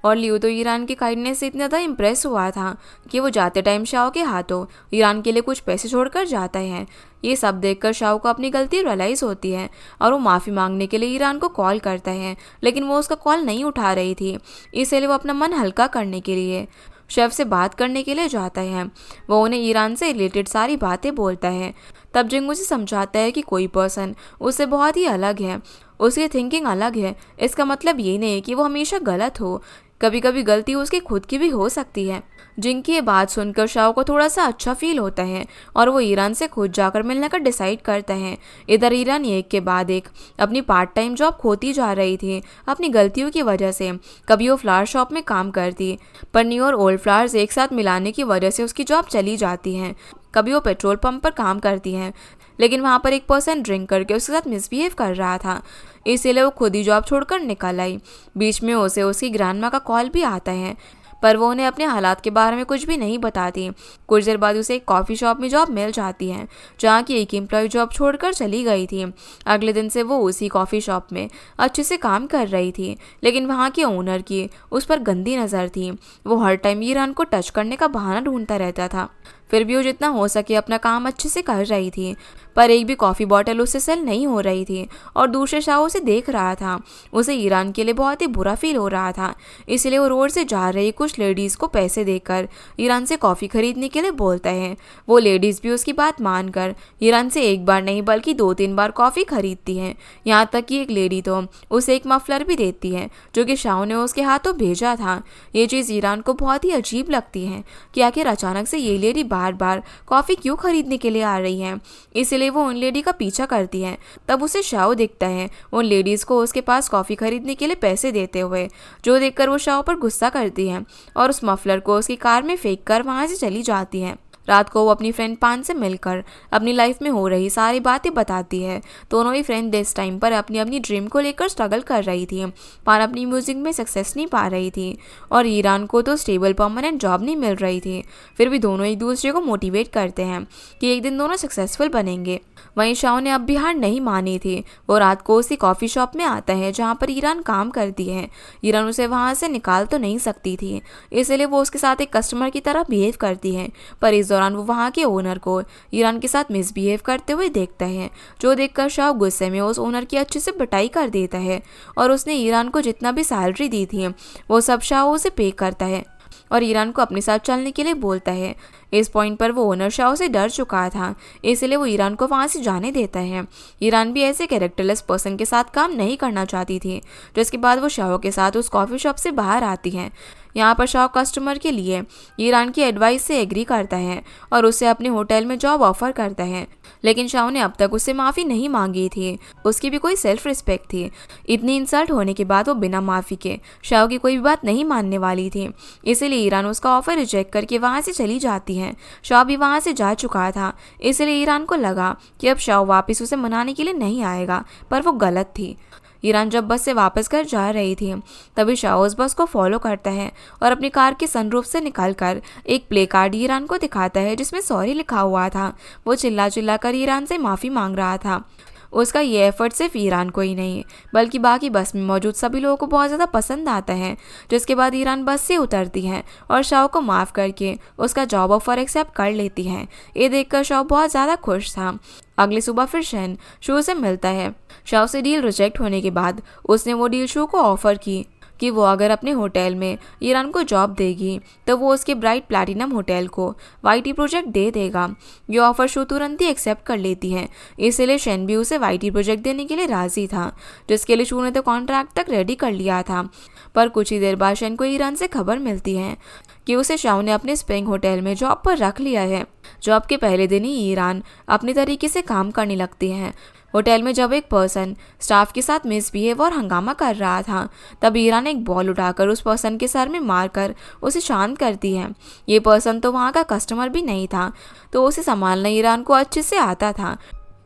और लियो तो ईरान की काइंडनेस से इतना ज़्यादा इम्प्रेस हुआ था कि वो जाते टाइम शाओ के हाथों ईरान के लिए कुछ पैसे छोड़कर जाता है। ये सब देखकर शाओ को अपनी गलती रियलाइज़ होती है और वो माफ़ी मांगने के लिए ईरान को कॉल करता है, लेकिन वो उसका कॉल नहीं उठा रही थी, इसलिए वो अपना मन हल्का करने के लिए शेफ से बात करने के लिए जाता है। वो उन्हें ईरान से रिलेटेड सारी बातें बोलता है। तब जिंग उसे समझाता है कि कोई पर्सन उससे बहुत ही अलग है, उसकी थिंकिंग अलग है। इसका मतलब ये नहीं कि वो हमेशा गलत हो, कभी कभी गलती उसकी खुद की भी हो सकती है। जिंग की ये बात सुनकर शाओ को थोड़ा सा अच्छा फील होता है और वो ईरान से खुद जाकर मिलने का डिसाइड करता है। इधर ईरान एक के बाद एक अपनी पार्ट टाइम जॉब खोती जा रही थी अपनी गलतियों की वजह से। कभी वो फ्लावर शॉप में काम करती, पर न्यू और ओल्ड फ्लावर्स एक साथ मिलाने की वजह से उसकी जॉब चली जाती है। कभी वो पेट्रोल पंप पर काम करती हैं, लेकिन वहाँ पर एक पर्सन ड्रिंक करके उसके साथ मिसबिहेव कर रहा था, इसीलिए वो खुद ही जॉब छोड़कर निकल आई। बीच में उसे उसकी ग्रैंडमा का कॉल भी आता है, पर वो उन्हें अपने हालात के बारे में कुछ भी नहीं बताती। कुछ देर बाद उसे एक कॉफ़ी शॉप में जॉब मिल जाती है जहाँ की एक एम्प्लॉय जॉब छोड़कर चली गई थी। अगले दिन से वो उसी कॉफ़ी शॉप में अच्छे से काम कर रही थी, लेकिन वहाँ के ओनर की उस पर गंदी नज़र थी। वो हर टाइम ईरान को टच करने का बहाना ढूंढता रहता था। फिर भी वो जितना हो सके अपना काम अच्छे से कर रही थी, पर एक भी कॉफ़ी बॉटल उससे सेल नहीं हो रही थी और दूसरे शाह उसे देख रहा था। उसे ईरान के लिए बहुत ही बुरा फील हो रहा था, इसलिए वो रोड से जा रही कुछ लेडीज़ को पैसे देकर ईरान से कॉफ़ी खरीदने के लिए बोलता है। वो लेडीज़ भी उसकी बात मानकर ईरान से एक बार नहीं बल्कि 2-3 बार कॉफ़ी खरीदती हैं। यहाँ तक कि एक लेडी तो उसे एक मफलर भी देती है जो कि शाह ने उसके हाथों भेजा था। ये चीज़ ईरान को बहुत ही अजीब लगती है कि आखिर अचानक से ये लेडी बार बार कॉफ़ी क्यों खरीदने के लिए आ रही है, इसलिए वो उन लेडी का पीछा करती है। तब उसे शाओ दिखता है उन लेडीज़ को उसके पास कॉफ़ी खरीदने के लिए पैसे देते हुए, जो देखकर वो शाओ पर गुस्सा करती है और उस मफलर को उसकी कार में फेंक कर वहाँ से चली जाती है। रात को वो अपनी फ्रेंड पान से मिलकर अपनी लाइफ में हो रही सारी बातें बताती है। दोनों ही फ्रेंड इस टाइम पर अपनी अपनी ड्रीम को लेकर स्ट्रगल कर रही थी। पान अपनी म्यूजिक में सक्सेस नहीं पा रही थी और ईरान को तो स्टेबल परमानेंट जॉब नहीं मिल रही थी। फिर भी दोनों एक दूसरे को मोटिवेट करते हैं कि एक दिन दोनों सक्सेसफुल बनेंगे। वहीं शाओ ने अब भी हार नहीं मानी थी। वो रात को उसी कॉफ़ी शॉप में आता है जहाँ पर ईरान काम करती है। ईरान उसे वहाँ से निकाल तो नहीं सकती थी, इसलिए वो उसके साथ एक कस्टमर की तरह बिहेव करती है। पर इस दौरान वो वहाँ के ओनर को ईरान के साथ मिसबिहेव करते हुए देखता है, जो देखकर शाह गुस्से में उस ओनर की अच्छे से पिटाई कर देता है और उसने ईरान को जितना भी सैलरी दी थी वो सब शाह उसे पे करता है और ईरान को अपने साथ चलने के लिए बोलता है। इस पॉइंट पर वो ओनर शाह से डर चुका था, इसलिए वो ईरान को वहाँ से जाने देता है। ईरान भी ऐसे कैरेक्टरलेस पर्सन के साथ काम नहीं करना चाहती थी। जिसके बाद वो शाह के साथ उस कॉफ़ी शॉप से बाहर आती है। यहाँ पर शाह कस्टमर के लिए ईरान की एडवाइस से एग्री करता है और उसे अपने होटल में जॉब ऑफर करता है, लेकिन शाह ने अब तक उससे माफ़ी नहीं मांगी थी। उसकी भी कोई सेल्फ रिस्पेक्ट थी। इतनी इंसल्ट होने के बाद वो बिना माफ़ी के शाह की कोई भी बात नहीं मानने वाली थी, इसीलिए ईरान उसका ऑफर रिजेक्ट करके वहाँ से चली जाती है। शाह भी वहाँ से जा चुका था, इसलिए ईरान को लगा कि अब शाह वापस उसे मनाने के लिए नहीं आएगा, पर वो गलत थी। ईरान जब बस से वापस घर जा रही थी तभी शाह उस बस को फॉलो करता है और अपनी कार के सनरूफ से निकलकर एक प्ले कार्ड ईरान को दिखाता है जिसमें सॉरी लिखा हुआ था। वो चिल्ला चिल्ला कर ईरान से माफ़ी मांग रहा था। उसका ये एफर्ट सिर्फ ईरान को ही नहीं बल्कि बाकी बस में मौजूद सभी लोगों को बहुत ज़्यादा पसंद आता है। जिसके बाद ईरान बस से उतरती है और शाओ को माफ़ करके उसका जॉब ऑफर एक्सेप्ट कर लेती है। ये देखकर शाओ बहुत ज़्यादा खुश था। अगली सुबह फिर शेन शू से मिलता है। शाओ से डील रिजेक्ट होने के बाद उसने वो डील शू को ऑफर की कि वो अगर अपने होटल में ईरान को जॉब देगी तो वो उसके ब्राइट प्लैटिनम होटल को वाईटी प्रोजेक्ट दे देगा। ये ऑफर शू तुरंत ही एक्सेप्ट कर लेती है, इसलिए शेन भी उसे वाईटी प्रोजेक्ट देने के लिए राजी था, जिसके लिए शू ने तो कॉन्ट्रैक्ट तक रेडी कर लिया था। पर कुछ ही देर बाद शेन को ईरान से खबर मिलती है कि उसे शाओ ने अपने स्प्रिंग होटल में जॉब पर रख लिया है। जॉब के पहले दिन ही ईरान अपनी तरीके से काम करने लगती है। होटल में जब एक पर्सन स्टाफ के साथ मिसबिहेव और हंगामा कर रहा था, तब ईरान एक बॉल उठाकर उस पर्सन के सर में मारकर उसे शांत करती है। ये पर्सन तो वहाँ का कस्टमर भी नहीं था, तो उसे संभालना ईरान को अच्छे से आता था।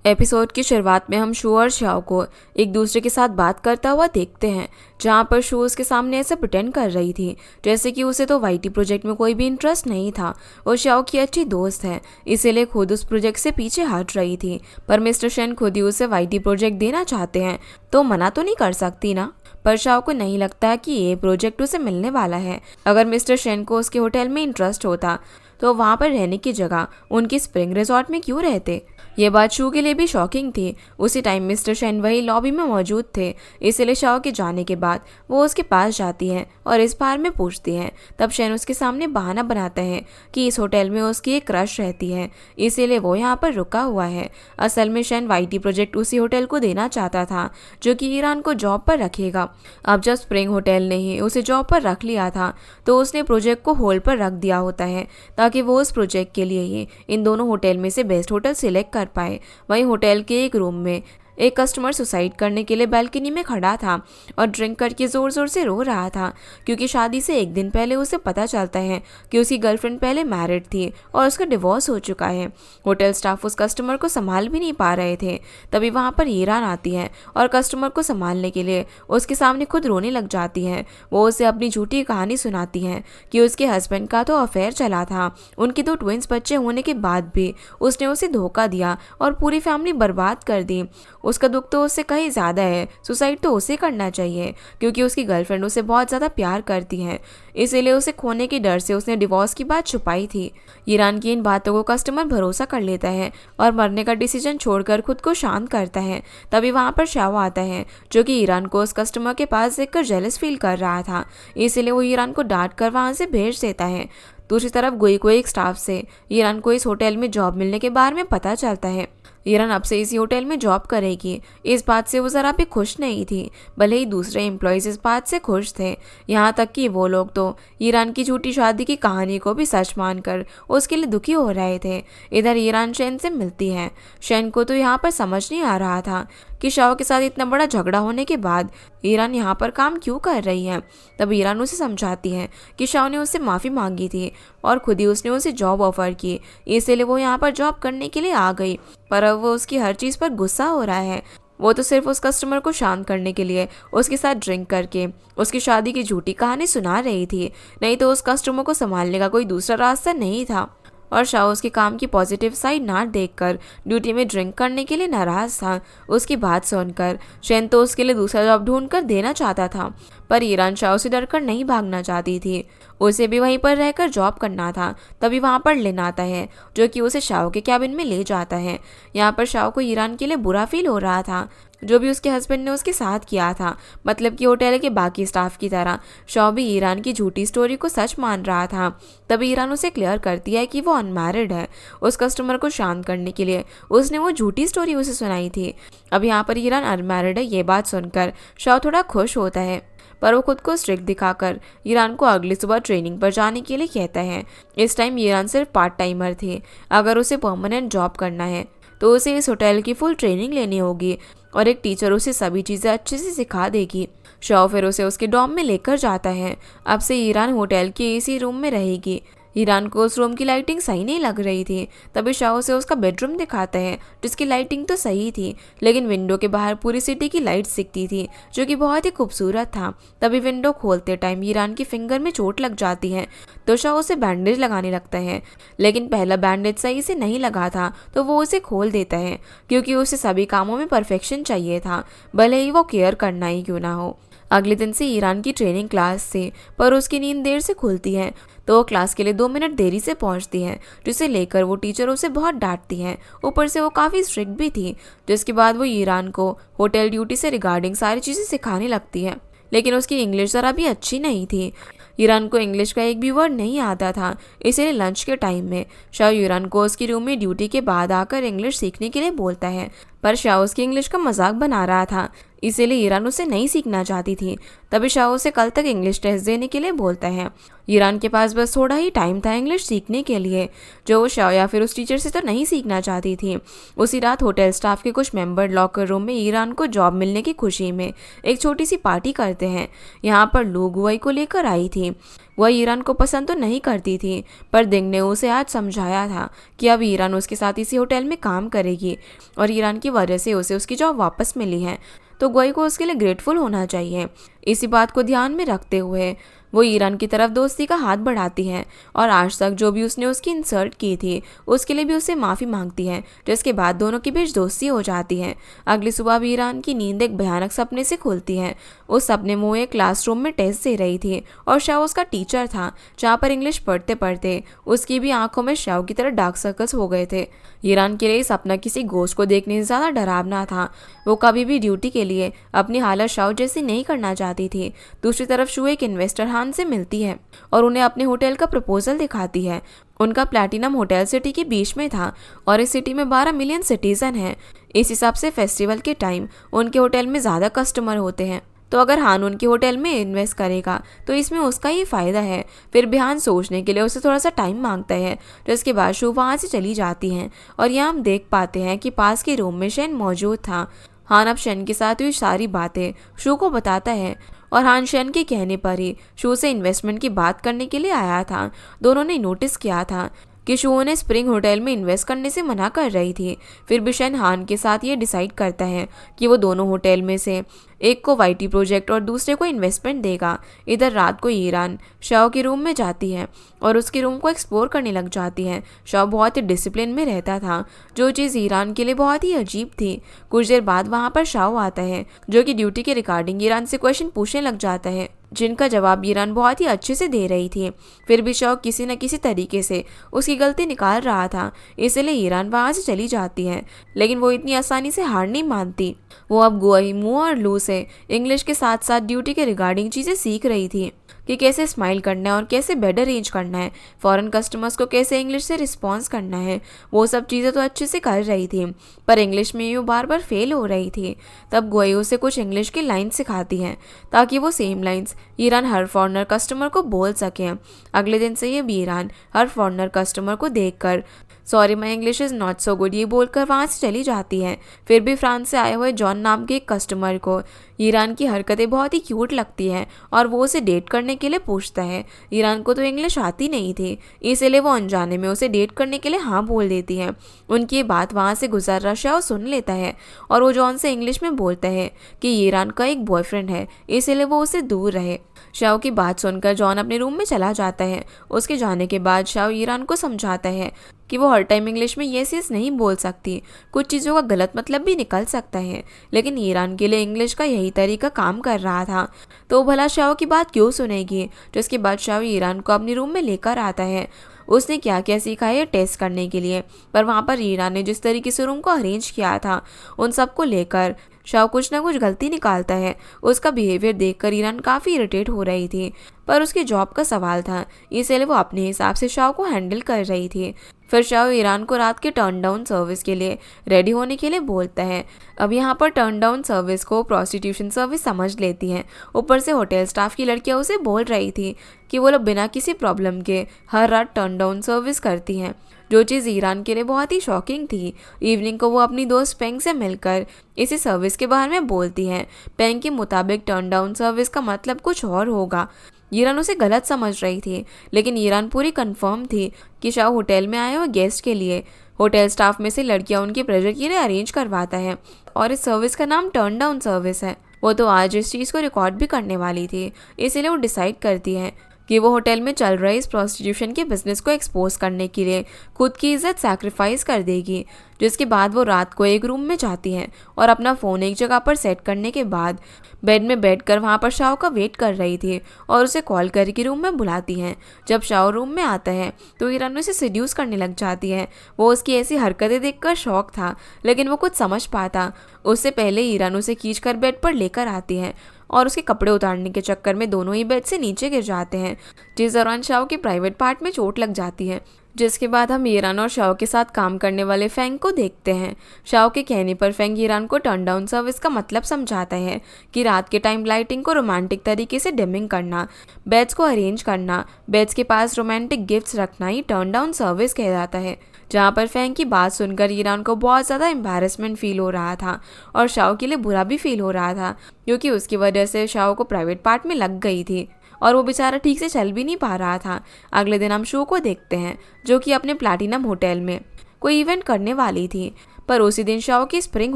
एपिसोड की शुरुआत में हम शू और शाओ को एक दूसरे के साथ बात करता हुआ देखते हैं, जहाँ पर शू उसके सामने ऐसे प्रिटेंड कर रही थी जैसे कि उसे तो वाईटी प्रोजेक्ट में कोई भी इंटरेस्ट नहीं था। वो शाओ की अच्छी दोस्त है, इसीलिए खुद उस प्रोजेक्ट से पीछे हट रही थी। पर मिस्टर शेन खुद ही उसे वाईटी प्रोजेक्ट देना चाहते हैं, तो मना तो नहीं कर सकती ना। पर शाओ को नहीं लगता कि ये प्रोजेक्ट उसे मिलने वाला है। अगर मिस्टर शेन को उसके होटल में इंटरेस्ट होता तो वहाँ पर रहने की जगह उनकी स्प्रिंग रिजॉर्ट में क्यों रहते। ये बात शू के लिए भी शॉकिंग थी। उसी टाइम मिस्टर शेन वही लॉबी में मौजूद थे, इसलिए शाओ के जाने के बाद वो उसके पास जाती है और इस बारे में पूछती है। तब शेन उसके सामने बहाना बनाता है कि इस होटल में उसकी एक क्रश रहती है, इसीलिए वो यहाँ पर रुका हुआ है। असल में शेन वाईटी प्रोजेक्ट उसी होटल को देना चाहता था जो कि ईरान को जॉब पर रखेगा। अब जब स्प्रिंग होटल ने ही उसे जॉब पर रख लिया था, तो उसने प्रोजेक्ट को होल्ड पर रख दिया होता है ताकि वो उस प्रोजेक्ट के लिए ही इन दोनों होटल में से बेस्ट होटल सिलेक्ट कर पाए। वहीं होटल के एक रूम में एक कस्टमर सुसाइड करने के लिए बालकनी में खड़ा था और ड्रिंक करके ज़ोर ज़ोर से रो रहा था, क्योंकि शादी से एक दिन पहले उसे पता चलता है कि उसकी गर्लफ्रेंड पहले मैरिड थी और उसका डिवोर्स हो चुका है। होटल स्टाफ उस कस्टमर को संभाल भी नहीं पा रहे थे। तभी वहाँ पर ईरान आती है और कस्टमर को संभालने के लिए उसके सामने खुद रोने लग जाती है। वो उसे अपनी झूठी कहानी सुनाती है कि उसके हस्बैंड का तो अफेयर चला था, उनके 2 ट्विंस बच्चे होने के बाद भी उसने उसे धोखा दिया और पूरी फैमिली बर्बाद कर दी। उसका दुख तो उससे कहीं ज़्यादा है, सुसाइड तो उसे करना चाहिए, क्योंकि उसकी गर्लफ्रेंड उसे बहुत ज़्यादा प्यार करती है, इसीलिए उसे खोने के डर से उसने डिवोर्स की बात छुपाई थी। ईरान की इन बातों को कस्टमर भरोसा कर लेता है और मरने का डिसीजन छोड़कर खुद को शांत करता है। तभी वहाँ पर शाओ आता है, जो कि ईरान को उस कस्टमर के पास देखकर जेलस फील कर रहा था, इसलिए वो ईरान को डांट कर वहाँ से भेज देता है। दूसरी तरफ गुई को एक स्टाफ से ईरान को इस होटल में जॉब मिलने के बारे में पता चलता है। ईरान अब से इसी होटल में जॉब करेगी। इस बात से वो ज़रा भी खुश नहीं थी, भले ही दूसरे एम्प्लॉयज़ इस बात से खुश थे। यहाँ तक कि वो लोग तो ईरान की झूठी शादी की कहानी को भी सच मानकर उसके लिए दुखी हो रहे थे। इधर ईरान शेन से मिलती है। शेन को तो यहाँ पर समझ नहीं आ रहा था कि शाओ के साथ इतना बड़ा झगड़ा होने के बाद ईरान यहाँ पर काम क्यों कर रही है। तब ईरान उसे समझाती है कि शाओ ने उससे माफ़ी मांगी थी और खुद ही उसने उसे जॉब ऑफर की, इसलिए वो यहाँ पर जॉब करने के लिए आ गई। पर अब वो उसकी हर चीज़ पर गुस्सा हो रहा है। वो तो सिर्फ उस कस्टमर को शांत करने के लिए उसके साथ ड्रिंक करके उसकी शादी की झूठी कहानी सुना रही थी, नहीं तो उस कस्टमर को संभालने का कोई दूसरा रास्ता नहीं था। और शाओ उसके काम की पॉजिटिव साइड ना देखकर ड्यूटी में ड्रिंक करने के लिए नाराज़ था। उसकी बात सुनकर शेन तो उसके लिए दूसरा जॉब ढूंढ कर देना चाहता था, पर ईरान शाओ से डरकर नहीं भागना चाहती थी। उसे भी वहीं पर रहकर जॉब करना था। तभी वहाँ पर लिन आता है, जो कि उसे शाओ के कैबिन में ले जाता है। यहाँ पर शाओ को ईरान के लिए बुरा फील हो रहा था, जो भी उसके हस्बैंड ने उसके साथ किया था। मतलब कि होटल के बाकी स्टाफ की तरह शाओ भी ईरान की झूठी स्टोरी को सच मान रहा था। तभी ईरान उसे क्लियर करती है कि वो अनमैरिड है। उस कस्टमर को शांत करने के लिए उसने वो झूठी स्टोरी उसे सुनाई थी। अब यहाँ पर ईरान अनमैरिड है, ये बात सुनकर शाओ थोड़ा खुश होता है, पर वो खुद को स्ट्रिक्ट दिखाकर ईरान को अगली सुबह ट्रेनिंग पर जाने के लिए कहता है। इस टाइम ईरान सिर्फ पार्ट टाइमर थे। अगर उसे परमानेंट जॉब करना है तो उसे इस होटल की फुल ट्रेनिंग लेनी होगी और एक टीचर उसे सभी चीज़ें अच्छे से सिखा देगी। शाओ फिर उसे उसके डॉर्म में लेकर जाता है। अब से ईरान होटल के इसी रूम में रहेगी। ईरान को उस रूम की लाइटिंग सही नहीं लग रही थी। तभी शाओ से उसका बेडरूम दिखाता है जिसकी लाइटिंग तो सही थी, लेकिन विंडो के बाहर पूरी सिटी की लाइट्स दिखती थी जो कि बहुत ही खूबसूरत था। तभी विंडो खोलते टाइम ईरान की फिंगर में चोट लग जाती है तो शाओ उसे बैंडेज लगाने लगता है, लेकिन पहला बैंडेज सही से नहीं लगा था तो वो उसे खोल देता है क्योंकि उसे सभी कामों में परफेक्शन चाहिए था, भले ही वो केयर करना ही क्यों ना हो। अगले दिन से ईरान की ट्रेनिंग क्लास से पर उसकी नींद देर से खुलती है तो वो क्लास के लिए 2 मिनट देरी से पहुंचती है, जिसे लेकर वो टीचर उसे बहुत डांटती है। ऊपर से वो काफ़ी स्ट्रिक्ट भी थी, जिसके बाद वो ईरान को होटल ड्यूटी से रिगार्डिंग सारी चीज़ें सिखाने लगती है, लेकिन उसकी इंग्लिश ज़रा भी अच्छी नहीं थी। ईरान को इंग्लिश का एक भी वर्ड नहीं आता था, इसीलिए लंच के टाइम में शाओ ईरान को उसकी रूम में ड्यूटी के बाद आकर इंग्लिश सीखने के लिए बोलता है, पर शाओ उसकी इंग्लिश का मजाक बना रहा था, इसीलिए ईरान उसे नहीं सीखना चाहती थी। तभी शाओ उसे कल तक इंग्लिश टेस्ट देने के लिए बोलता है। ईरान के पास बस थोड़ा ही टाइम था इंग्लिश सीखने के लिए, जो वो शाओ या फिर उस टीचर से तो नहीं सीखना चाहती थी। उसी रात होटल स्टाफ के कुछ मेंबर लॉकर रूम में ईरान को जॉब मिलने की खुशी में एक छोटी सी पार्टी करते हैं। यहाँ पर लू गुआई को लेकर आई थी। वह ईरान को पसंद तो नहीं करती थी, पर दिंग ने उसे आज समझाया था कि अब ईरान उसके साथ इसी होटल में काम करेगी और ईरान की वजह से उसे उसकी जॉब वापस मिली है, तो गुआई को उसके लिए ग्रेटफुल होना चाहिए। इसी बात को ध्यान में रखते हुए वो ईरान की तरफ दोस्ती का हाथ बढ़ाती है और आज तक जो भी उसने उसकी इंसल्ट की थी उसके लिए भी उससे माफ़ी मांगती है, जिसके बाद दोनों के बीच दोस्ती हो जाती है। अगली सुबह भी ईरान की नींद एक भयानक सपने से खुलती है। उस सपने में वो एक क्लासरूम में टेस्ट दे रही थी और शाओ उसका टीचर था, जहाँ पर इंग्लिश पढ़ते पढ़ते उसकी भी आंखों में शाओ की तरह डार्क सर्कल्स हो गए थे। ईरान के लिए सपना किसी घोस्ट को देखने से ज़्यादा डरावना था। वो कभी भी ड्यूटी के लिए अपनी हालत शाओ जैसी नहीं करना चाहती थी। दूसरी तरफ शू एक इन्वेस्टर हान से मिलती है और उन्हें अपने होटल का प्रपोजल दिखाती है। उनका प्लैटिनम होटल सिटी के बीच में था और इस सिटी में 12 मिलियन सिटीजन हैं। इस हिसाब से फेस्टिवल के टाइम उनके होटल में ज़्यादा कस्टमर होते हैं, तो अगर हान उनके होटल में इन्वेस्ट करेगा तो इसमें उसका ही फ़ायदा है। फिर भी हान सोचने के लिए उसे थोड़ा सा टाइम मांगता है, जिसके बाद शू वहाँ से चली जाती हैं और यहाँ हम देख पाते हैं कि पास के रूम में शेन मौजूद था। हान अब शेन के साथ हुई सारी बातें शू को बताता है और हान शेन के कहने पर ही शू से इन्वेस्टमेंट की बात करने के लिए आया था। दोनों ने नोटिस किया था कि शू ने स्प्रिंग होटल में इन्वेस्ट करने से मना कर रही थी। फिर भी शेन हान के साथ ये डिसाइड करता है कि वो दोनों होटल में से एक को वाईटी प्रोजेक्ट और दूसरे को इन्वेस्टमेंट देगा। इधर रात को ईरान शाओ के रूम में जाती है और उसके रूम को एक्सप्लोर करने लग जाती है। शाओ बहुत ही डिसिप्लिन में रहता था, जो चीज़ ईरान के लिए बहुत ही अजीब थी। कुछ देर बाद वहाँ पर शाओ आता है, जो कि ड्यूटी के रिगार्डिंग ईरान से क्वेश्चन पूछने लग जाता है, जिनका जवाब ईरान बहुत ही अच्छे से दे रही थी। फिर भी शाओ किसी न किसी तरीके से उसकी गलती निकाल रहा था, इसलिए ईरान वहाँ से चली जाती है। लेकिन वो इतनी आसानी से हार नहीं मानती। वो अब गुआई, मुआ और लू से इंग्लिश के साथ साथ ड्यूटी के रिगार्डिंग चीज़ें सीख रही थी कि कैसे स्माइल करना है और कैसे बेड अरेंज करना है, फॉरेन कस्टमर्स को कैसे इंग्लिश से रिस्पॉन्स करना है। वो सब चीज़ें तो अच्छे से कर रही थी, पर इंग्लिश में वो बार बार फेल हो रही थी। तब गुआई उसे कुछ इंग्लिश की लाइन्स सिखाती हैं ताकि वो सेम लाइन्स ईरान हर फॉरेनर कस्टमर को बोल सकें। अगले दिन से ये भी ईरान हर फॉरेनर कस्टमर को देखकर sorry my English is not so good ये बोलकर वहाँ से चली जाती है। फिर भी फ्रांस से आए हुए जॉन नाम के एक कस्टमर को ईरान की हरकतें बहुत ही क्यूट लगती हैं और वो उसे डेट करने के लिए पूछता है। ईरान को तो इंग्लिश आती नहीं थी, इसलिए वो अनजाने में उसे डेट करने के लिए हाँ बोल देती है। उनकी ये बात वहाँ से गुजर रहा शाओ सुन लेता है और वो जॉन से इंग्लिश में बोलता है कि ईरान का एक बॉयफ्रेंड है, इसलिए वो उससे दूर रहे। शाओ की बात सुनकर जॉन अपने रूम में चला जाता है। उसके जाने के बाद शाओ ईरान को समझाता है कि वो हर टाइम इंग्लिश में येस येस नहीं बोल सकती, कुछ चीज़ों का गलत मतलब भी निकल सकता है। लेकिन ईरान के लिए इंग्लिश का यही तरीका काम कर रहा था, तो भला शाओ की बात क्यों सुनेगी। जिसके बाद शाओ ईरान को अपने रूम में लेकर आता है। उसने क्या क्या सीखा है टेस्ट करने के लिए, पर वहाँ पर ईरान ने जिस तरीके से रूम को अरेंज किया था उन सबको लेकर शाओ कुछ ना कुछ गलती निकालता है। उसका बिहेवियर देखकर ईरान काफ़ी इरिटेट हो रही थी, पर उसकी जॉब का सवाल था, इसलिए वो अपने हिसाब से शाओ को हैंडल कर रही थी। फिर शाओ ईरान को रात के टर्न डाउन सर्विस के लिए रेडी होने के लिए बोलता है। अब यहाँ पर टर्न डाउन सर्विस को प्रोस्टिट्यूशन सर्विस समझ लेती हैं। ऊपर से होटल स्टाफ की लड़कियाँ उसे बोल रही थी कि वो लोग बिना किसी प्रॉब्लम के हर रात टर्न डाउन सर्विस करती हैं, जो चीज़ ईरान के लिए बहुत ही शॉकिंग थी। इवनिंग को वो अपनी दोस्त पेंग से मिलकर इसी सर्विस के बारे में बोलती हैं। पेंग के मुताबिक टर्न डाउन सर्विस का मतलब कुछ और होगा। ईरान उसे गलत समझ रही थी, लेकिन ईरान पूरी कंफर्म थी कि शाओ होटल में आए हुए गेस्ट के लिए। होटल स्टाफ में से लड़कियां उनके प्लेजर के लिए अरेंज करवाता है और इस सर्विस का नाम टर्न डाउन सर्विस है। वो तो आज इस चीज़ को रिकॉर्ड भी करने वाली थी, इसीलिए वो डिसाइड करती है कि वो होटल में चल रहे इस प्रोस्टिट्यूशन के बिजनेस को एक्सपोज करने के लिए खुद की इज्जत सैक्रिफाइस कर देगी। जिसके बाद वो रात को एक रूम में जाती हैं और अपना फ़ोन एक जगह पर सेट करने के बाद बेड में बैठकर वहाँ पर शाओ का वेट कर रही थी और उसे कॉल करके रूम में बुलाती हैं। जब शाओ रूम में आता है तो ईरान उसे सिड्यूस करने लग जाती है। वो उसकी ऐसी हरकतें देखकर शौक था, लेकिन वो कुछ समझ पाता उससे पहले ईरान उसे खींचकर बेड पर लेकर आती है और उसके कपड़े उतारने के चक्कर में दोनों ही बेड से नीचे गिर जाते हैं, जिस दौरान शाओ के प्राइवेट पार्ट में चोट लग जाती है। जिसके बाद हम ईरान और शाओ के साथ काम करने वाले फेंग को देखते हैं। शाओ के कहने पर फेंग ईरान को टर्न डाउन सर्विस का मतलब समझाता है कि रात के टाइम लाइटिंग को रोमांटिक तरीके से डिमिंग करना, बेड्स को अरेंज करना, बेड्स के पास रोमांटिक गिफ्ट्स रखना ही टर्न डाउन सर्विस कहलाता है। जहाँ पर फेंग की बात सुनकर ईरान को बहुत ज़्यादा एम्बैरेसमेंट फील हो रहा था और शाओ के लिए बुरा भी फील हो रहा था, क्योंकि उसकी वजह से शाओ को प्राइवेट पार्ट में लग गई थी और वो बेचारा ठीक से चल भी नहीं पा रहा था। अगले दिन हम शो को देखते हैं, जो कि अपने प्लैटिनम होटल में कोई इवेंट करने वाली थी, पर उसी दिन शाओ के स्प्रिंग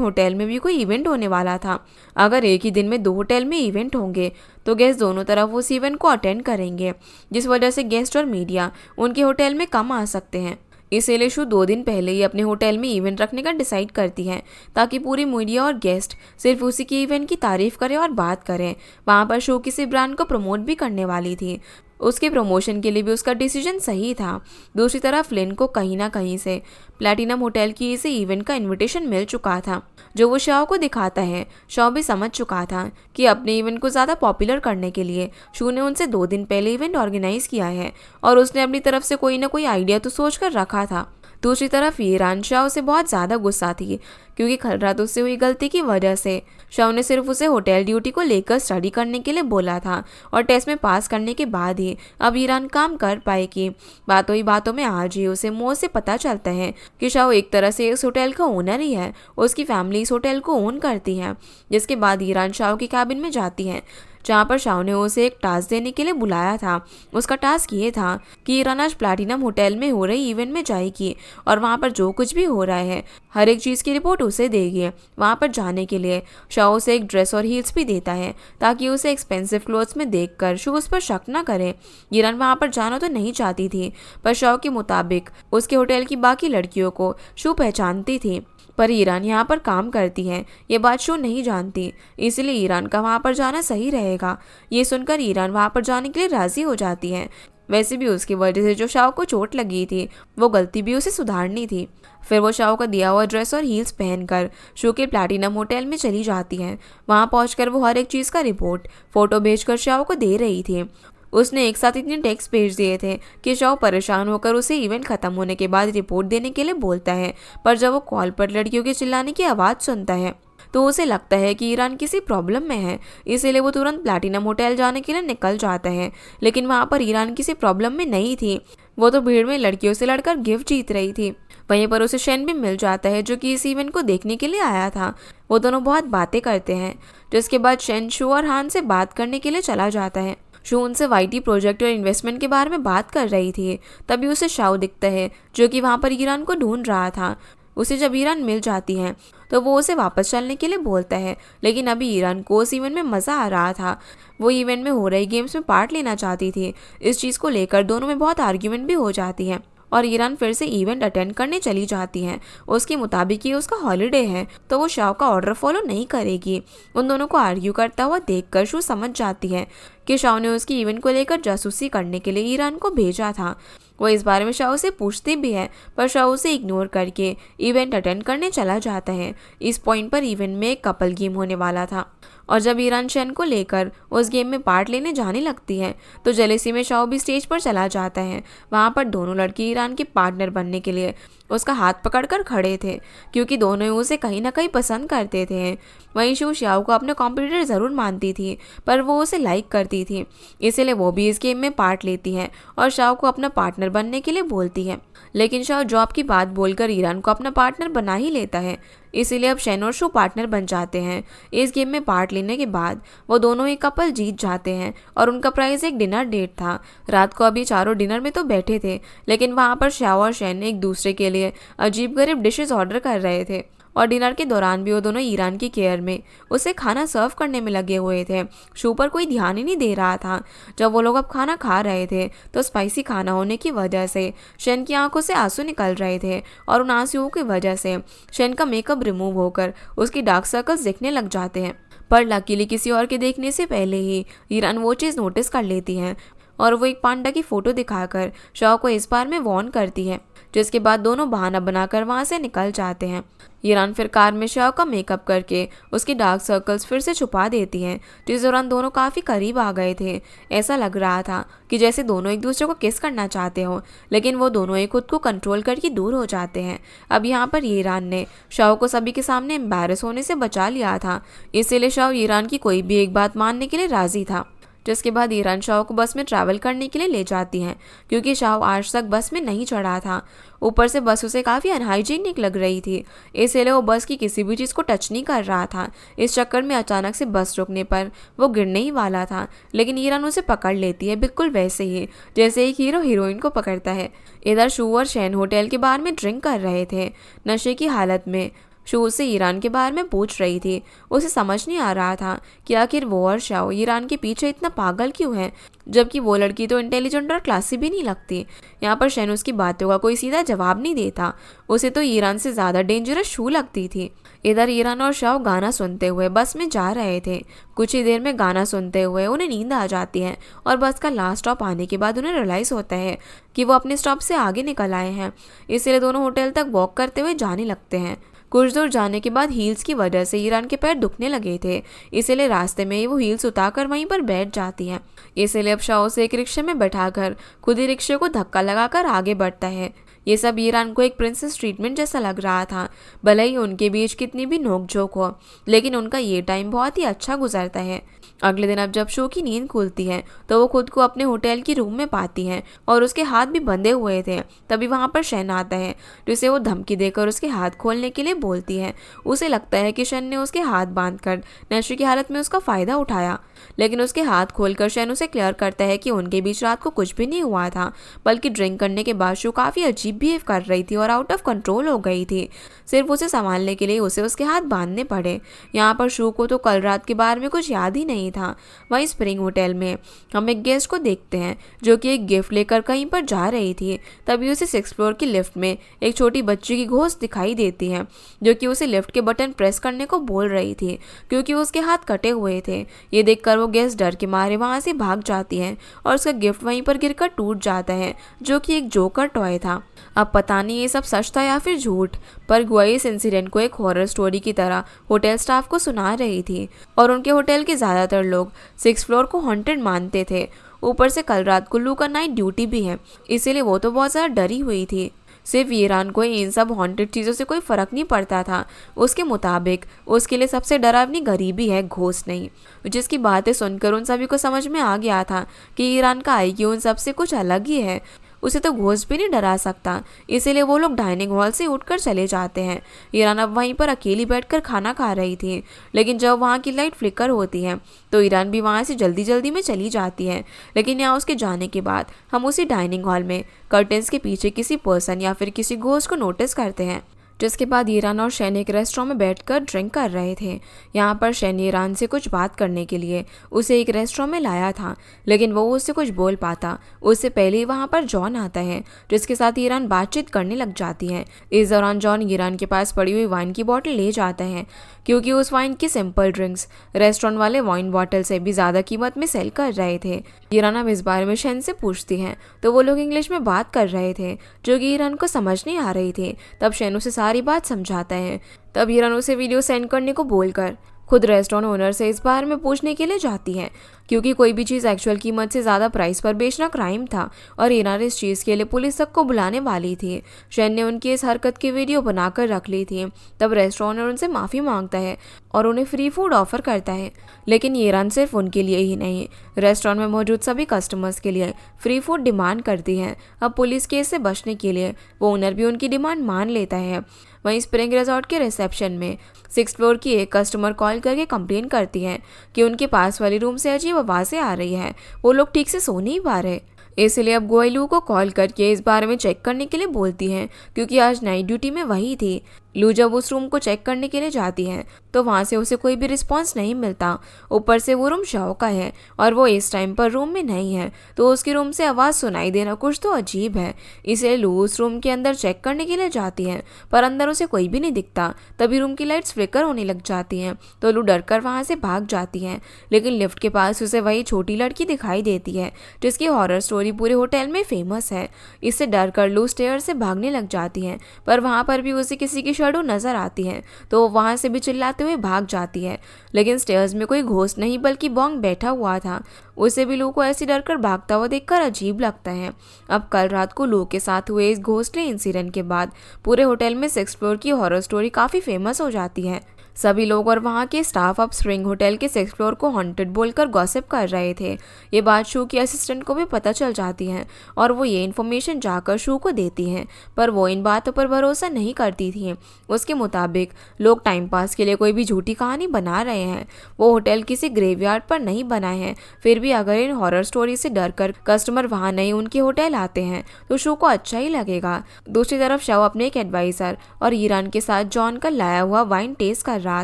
होटल में भी कोई इवेंट होने वाला था। अगर एक ही दिन में 2 होटल में इवेंट होंगे तो गेस्ट दोनों तरफ उस इवेंट को अटेंड करेंगे, जिस वजह से गेस्ट और मीडिया उनके होटल में कम आ सकते हैं। इसीलिए शो 2 दिन पहले ही अपने होटल में इवेंट रखने का डिसाइड करती है, ताकि पूरी मीडिया और गेस्ट सिर्फ उसी के इवेंट की तारीफ करें और बात करें। वहाँ पर शो किसी ब्रांड को प्रमोट भी करने वाली थी, उसके प्रमोशन के लिए भी उसका डिसीजन सही था। दूसरी तरफ लिन को कहीं ना कहीं से प्लैटिनम होटल की इसे इवेंट का इनविटेशन मिल चुका था, जो वो शाओ को दिखाता है। शाओ भी समझ चुका था कि अपने इवेंट को ज़्यादा पॉपुलर करने के लिए शू ने उनसे 2 दिन पहले इवेंट ऑर्गेनाइज किया है और उसने अपनी तरफ से कोई ना कोई आइडिया तो सोच कर रखा था। दूसरी तरफ ईरान शाओ से बहुत ज़्यादा गुस्सा थी, क्योंकि कल रात उससे हुई गलती की वजह से शाओ ने सिर्फ उसे होटल ड्यूटी को लेकर स्टडी करने के लिए बोला था और टेस्ट में पास करने के बाद ही अब ईरान काम कर पाएगी। बातों ही बातों में आज ही उसे मुंह से पता चलता है कि शाओ एक तरह से इस होटल का ओनर ही है, उसकी फैमिली इस होटल को ओन करती है। जिसके बाद ईरान शाओ के कैबिन में जाती है, जहाँ पर शाओ ने उसे एक टास्क देने के लिए बुलाया था। उसका टास्क ये था कि ईरान आज प्लैटिनम होटल में हो रही इवेंट में जाएगी और वहाँ पर जो कुछ भी हो रहा है हर एक चीज़ की रिपोर्ट उसे देगी। वहाँ पर जाने के लिए शाओ उसे एक ड्रेस और हील्स भी देता है, ताकि उसे एक्सपेंसिव क्लोथ्स में देखकर शू उस पर शक न करे। ईरान वहाँ पर जाना तो नहीं चाहती थी, पर शाओ के मुताबिक उसके होटल की बाकी लड़कियों को शू पहचानती थी, पर ईरान यहाँ पर काम करती है ये बात शो नहीं जानती, इसलिए ईरान का वहाँ पर जाना सही रहेगा। ये सुनकर ईरान वहाँ पर जाने के लिए राज़ी हो जाती है। वैसे भी उसकी वजह से जो शाओ को चोट लगी थी वो गलती भी उसे सुधारनी थी। फिर वो शाओ का दिया हुआ ड्रेस और हील्स पहनकर शो के प्लैटिनम होटल में चली जाती है। वहाँ पहुँचकर वो हर एक चीज़ का रिपोर्ट फ़ोटो भेजकर शाओ को दे रही थी। उसने एक साथ इतने टेक्स्ट भेज दिए थे कि शाओ परेशान होकर उसे इवेंट खत्म होने के बाद रिपोर्ट देने के लिए बोलता है, पर जब वो कॉल पर लड़कियों के चिल्लाने की आवाज़ सुनता है तो उसे लगता है कि ईरान किसी प्रॉब्लम में है, इसीलिए वो तुरंत प्लैटिनम होटल जाने के लिए निकल जाता है। लेकिन वहाँ पर ईरान किसी प्रॉब्लम में नहीं थी, वो तो भीड़ में लड़कियों से लड़कर गिफ्ट जीत रही थी। वहीं पर उसे शेन भी मिल जाता है, जो कि इस इवेंट को देखने के लिए आया था। वो दोनों बहुत बातें करते हैं, जिसके बाद शेन शू और हान से बात करने के लिए चला जाता है। शू उनसे वाईटी प्रोजेक्ट और इन्वेस्टमेंट के बारे में बात कर रही थी। तभी उसे शाओ दिखता है, जो कि वहाँ पर ईरान को ढूंढ रहा था। उसे जब ईरान मिल जाती है तो वो उसे वापस चलने के लिए बोलता है, लेकिन अभी ईरान को उस इवेंट में मज़ा आ रहा था। वो इवेंट में हो रही गेम्स में पार्ट लेना चाहती थी। इस चीज़ को लेकर दोनों में बहुत आर्ग्यूमेंट भी हो जाती है और ईरान फिर से इवेंट अटेंड करने चली जाती है। उसके मुताबिक ये उसका हॉलिडे है, तो वो शाओ का ऑर्डर फॉलो नहीं करेगी। उन दोनों को आर्ग्यू करता हुआ देखकर शू समझ जाती है कि शाओ ने उसकी इवेंट को लेकर जासूसी करने के लिए ईरान को भेजा था। वो इस बारे में शाओ से पूछती भी है, पर शाओ उसे इग्नोर करके इवेंट अटेंड करने चला जाता है। इस पॉइंट पर इवेंट में एक कपल गेम होने वाला था और जब ईरान शेन को लेकर उस गेम में पार्ट लेने जाने लगती है तो जेलेसी में शाओ भी स्टेज पर चला जाता है। वहाँ पर दोनों लड़के ईरान के पार्टनर बनने के लिए उसका हाथ पकड़कर खड़े थे, क्योंकि दोनों ही उसे कहीं ना कहीं पसंद करते थे। वहीं शू शाओ को अपना कॉम्पिटिटर ज़रूर मानती थी, पर वो उसे लाइक करती होती थी, इसीलिए वो भी इस गेम में पार्ट लेती है और शाओ को अपना पार्टनर बनने के लिए बोलती है। लेकिन शाओ जॉब की बात बोलकर ईरान को अपना पार्टनर बना ही लेता है, इसीलिए अब शेन और शू पार्टनर बन जाते हैं। इस गेम में पार्ट लेने के बाद वो दोनों ही कपल जीत जाते हैं और उनका प्राइज एक डिनर डेट था। रात को अभी चारों डिनर में तो बैठे थे, लेकिन वहाँ पर शाओ और शेन एक दूसरे के लिए अजीबगरीब डिशेस ऑर्डर कर रहे थे और डिनर के दौरान भी वो दोनों ईरान की केयर में उसे खाना सर्व करने में लगे हुए थे। शू पर कोई ध्यान ही नहीं दे रहा था। जब वो लोग अब खाना खा रहे थे तो स्पाइसी खाना होने की वजह से शेन की आंखों से आंसू निकल रहे थे और उन आंसुओं की वजह से शेन का मेकअप रिमूव होकर उसकी डार्क सर्कल्स दिखने लग जाते हैं। पर लकीली किसी और के देखने से पहले ही ईरान वो चीज़ नोटिस कर लेती है और वो एक पांडा की फोटो दिखाकर शाओ को इस बार में वार्न करती है, जिसके बाद दोनों बहाना बनाकर वहां से निकल जाते हैं। ईरान फिर कार में शाओ का मेकअप करके उसकी डार्क सर्कल्स फिर से छुपा देती हैं, जिस दौरान दोनों काफ़ी करीब आ गए थे। ऐसा लग रहा था कि जैसे दोनों एक दूसरे को किस करना चाहते हो, लेकिन वो दोनों ही खुद को कंट्रोल करके दूर हो जाते हैं। अब यहाँ पर ईरान ने शाओ को सभी के सामने एम्बैरस होने से बचा लिया था, इसीलिए शाओ ईरान की कोई भी एक बात मानने के लिए राजी था। जिसके बाद ईरान शाओ को बस में ट्रैवल करने के लिए ले जाती हैं, क्योंकि शाओ आज तक बस में नहीं चढ़ा था। ऊपर से बस उसे काफ़ी अनहाइजीनिक लग रही थी, इसलिए वो बस की किसी भी चीज़ को टच नहीं कर रहा था। इस चक्कर में अचानक से बस रुकने पर वो गिरने ही वाला था, लेकिन ईरान उसे पकड़ लेती है, बिल्कुल वैसे ही जैसे एक हीरो हीरोइन को पकड़ता है। इधर शू और शैन होटल के बाहर में ड्रिंक कर रहे थे नशे की हालत में। शू से ईरान के बारे में पूछ रही थी। उसे समझ नहीं आ रहा था कि आखिर वो और शाओ ईरान के पीछे इतना पागल क्यों है, जबकि वो लड़की तो इंटेलिजेंट और क्लासी भी नहीं लगती। यहाँ पर शैन उसकी बातों का कोई सीधा जवाब नहीं देता। उसे तो ईरान से ज़्यादा डेंजरस शू लगती थी। इधर ईरान और शाओ गाना सुनते हुए बस में जा रहे थे। कुछ ही देर में गाना सुनते हुए उन्हें नींद आ जाती है और बस का लास्ट स्टॉप आने के बाद उन्हें रियलाइज़ होता है कि वो अपने स्टॉप से आगे निकल आए हैं। इसलिए दोनों होटल तक वॉक करते हुए जाने लगते हैं। कुछ दूर जाने के बाद हील्स की वजह से ईरान के पैर दुखने लगे थे, इसीलिए रास्ते में ही वो हील्स उतारकर वहीं पर बैठ जाती हैं। इसीलिए अब शाओ से एक रिक्शे में बैठाकर खुद ही रिक्शे को धक्का लगाकर आगे बढ़ता है। ये सब ईरान को एक प्रिंसेस ट्रीटमेंट जैसा लग रहा था। भले ही उनके बीच कितनी भी नोकझोंक हो, लेकिन उनका ये टाइम बहुत ही अच्छा गुजरता है। अगले दिन अब जब शो की नींद खुलती है तो वो खुद को अपने होटल की रूम में पाती है और उसके हाथ भी बंधे हुए थे। तभी वहाँ पर शन आता है, जिसे वो धमकी देकर उसके हाथ खोलने के लिए बोलती है। उसे लगता है कि शन ने उसके हाथ बांधकर नशे की हालत में उसका फ़ायदा उठाया, लेकिन उसके हाथ खोलकर शन उसे क्लियर करता है कि उनके बीच रात को कुछ भी नहीं हुआ था, बल्कि ड्रिंक करने के बाद शो काफ़ी अजीब बिहेव कर रही थी और आउट ऑफ कंट्रोल हो गई थी। सिर्फ उसे संभालने के लिए उसे उसके हाथ बांधने पड़े। यहाँ पर शो को तो कल रात के बारे में कुछ याद ही नहीं था। वहीं स्प्रिंग होटल में हम एक गेस्ट को देखते हैं जो कि एक गिफ्ट लेकर कहीं पर जा रही थी। तभी उसे 6th फ्लोर की लिफ्ट में एक छोटी बच्ची की घोस्ट दिखाई देती है, जो कि उसे लिफ्ट के बटन प्रेस करने को बोल रही थी, क्योंकि उसके हाथ कटे हुए थे। ये देखकर वो गेस्ट डर के मारे वहां से भाग जाती है और उसका गिफ्ट वहीं पर गिरकर टूट जाता है, जो कि एक जोकर टॉय था। अब पता नहीं ये सब सच था या फिर झूठ, पर गुआई इस इंसिडेंट को एक हॉरर स्टोरी की तरह होटल स्टाफ को सुना रही थी और उनके होटल के ज़्यादातर लोग 6th फ्लोर को हॉन्टेड मानते थे। ऊपर से कल रात कुल्लू का नाइट ड्यूटी भी है, इसीलिए वो तो बहुत ज़्यादा डरी हुई थी। सिर्फ ईरान को इन सब हॉन्टेड चीज़ों से कोई फ़र्क नहीं पड़ता था। उसके मुताबिक उसके लिए सबसे डरावनी गरीबी है, घोस्ट नहीं। जिसकी बातें सुनकर उन सभी को समझ में आ गया था कि ईरान का आईक्यू उन सबसे कुछ अलग ही है। उसे तो घोस्ट भी नहीं डरा सकता, इसीलिए वो लोग डाइनिंग हॉल से उठकर चले जाते हैं। ईरान अब वहीं पर अकेली बैठकर खाना खा रही थी, लेकिन जब वहाँ की लाइट फ्लिकर होती है तो ईरान भी वहाँ से जल्दी जल्दी में चली जाती है। लेकिन यहाँ उसके जाने के बाद हम उसी डाइनिंग हॉल में कर्टेंस के पीछे किसी पर्सन या फिर किसी घोस्ट को नोटिस करते हैं। जिसके बाद ईरान और शैन एक रेस्टोरेंट में बैठकर ड्रिंक कर रहे थे। यहाँ पर शैन ईरान से कुछ बात करने के लिए उसे एक रेस्टोरेंट में लाया था, लेकिन वो उससे कुछ बोल पाता उससे पहले ही वहाँ पर जॉन आता है, जिसके साथ ईरान बातचीत करने लग जाती है। इस दौरान जॉन ईरान के पास पड़ी हुई वाइन की बोतल ले जाता है, क्योंकि उस वाइन की सिंपल ड्रिंक्स रेस्टोरेंट वाले वाइन बॉटल से भी ज़्यादा कीमत में सेल कर रहे थे। ईरान अब इस बारे में शैन से पूछती हैं तो वो लोग इंग्लिश में बात कर रहे थे, जो कि ईरान को समझ नहीं आ रही थी। तब शैन उसे सारी बात समझाता है। तब ईरान उसे वीडियो सेंड करने को बोलकर खुद रेस्टोरेंट ओनर से इस बारे में पूछने के लिए जाती है क्योंकि कोई भी चीज़ एक्चुअल कीमत से ज़्यादा प्राइस पर बेचना क्राइम था और ईरान इस चीज़ के लिए पुलिस तक को बुलाने वाली थी। शेन ने उनकी इस हरकत की वीडियो बनाकर रख ली थी। तब रेस्टोरेंट उनसे माफ़ी मांगता है और उन्हें फ्री फूड ऑफर करता है। लेकिन ईरान सिर्फ उनके लिए ही नहीं, रेस्टोरेंट में मौजूद सभी कस्टमर्स के लिए फ्री फूड डिमांड करती है। अब पुलिस केस से बचने के लिए वो ओनर भी उनकी डिमांड मान लेता है। वहीं स्प्रिंग रिजॉर्ट के रिसेप्शन में 6th फ्लोर की एक कस्टमर कॉल करके कंप्लेन करती है कि उनके पास वाली रूम से अजीब आवाज़ें आ रही है, वो लोग ठीक से सो नहीं पा रहे। इसलिए अब गोई लू को कॉल करके इस बारे में चेक करने के लिए बोलती हैं, क्योंकि आज नाइट ड्यूटी में वही थी। लू जब उस रूम को चेक करने के लिए जाती है तो वहाँ से उसे कोई भी रिस्पॉन्स नहीं मिलता। ऊपर से वो रूम शाओ का है और वो इस टाइम पर रूम में नहीं है, तो उसकी रूम से आवाज़ सुनाई देना कुछ तो अजीब है। इसलिए लू उस रूम के अंदर चेक करने के लिए जाती है, पर अंदर उसे कोई भी नहीं दिखता। तभी रूम की लाइट्स फ्लिकर होने लग जाती हैं, तो लू डर कर वहाँ से भाग जाती है। लेकिन लिफ्ट के पास उसे वही छोटी लड़की दिखाई देती है जिसकी हॉरर स्टोरी पूरे होटल में फेमस है। इससे डर कर लू स्टेयर से भागने लग जाती है, पर वहाँ पर भी उसे किसी की शैडो नजर आती है, तो वो वहाँ से भी चिल्लाते हुए भाग जाती है। लेकिन स्टेयर्स में कोई घोस्ट नहीं बल्कि बॉन्ग बैठा हुआ था। उसे भी लू को ऐसी डर कर भागता हुआ देखकर अजीब लगता है। अब कल रात को लू के साथ हुए इस घोस्टली इंसिडेंट के बाद पूरे होटल में 6th फ्लोर की हॉरर स्टोरी काफ़ी फेमस हो जाती है। सभी लोग और वहाँ के स्टाफ अब स्प्रिंग होटल के 6th फ्लोर को हॉन्टेड बोलकर गॉसिप कर रहे थे। ये बात शू की असिस्टेंट को भी पता चल जाती है और वो ये इन्फॉर्मेशन जाकर शू को देती हैं, पर वो इन बातों पर भरोसा नहीं करती थी। उसके मुताबिक लोग टाइम पास के लिए कोई भी झूठी कहानी बना रहे हैं। वो होटल किसी ग्रेवयार्ड पर नहीं बना है, फिर भी अगर इन हॉरर स्टोरी से डर कर कस्टमर वहाँ नहीं उनके होटल आते हैं तो शू को अच्छा ही लगेगा। दूसरी तरफ शव अपने एक एडवाइज़र और ईरान के साथ जॉन का लाया हुआ वाइन टेस्ट कर रहा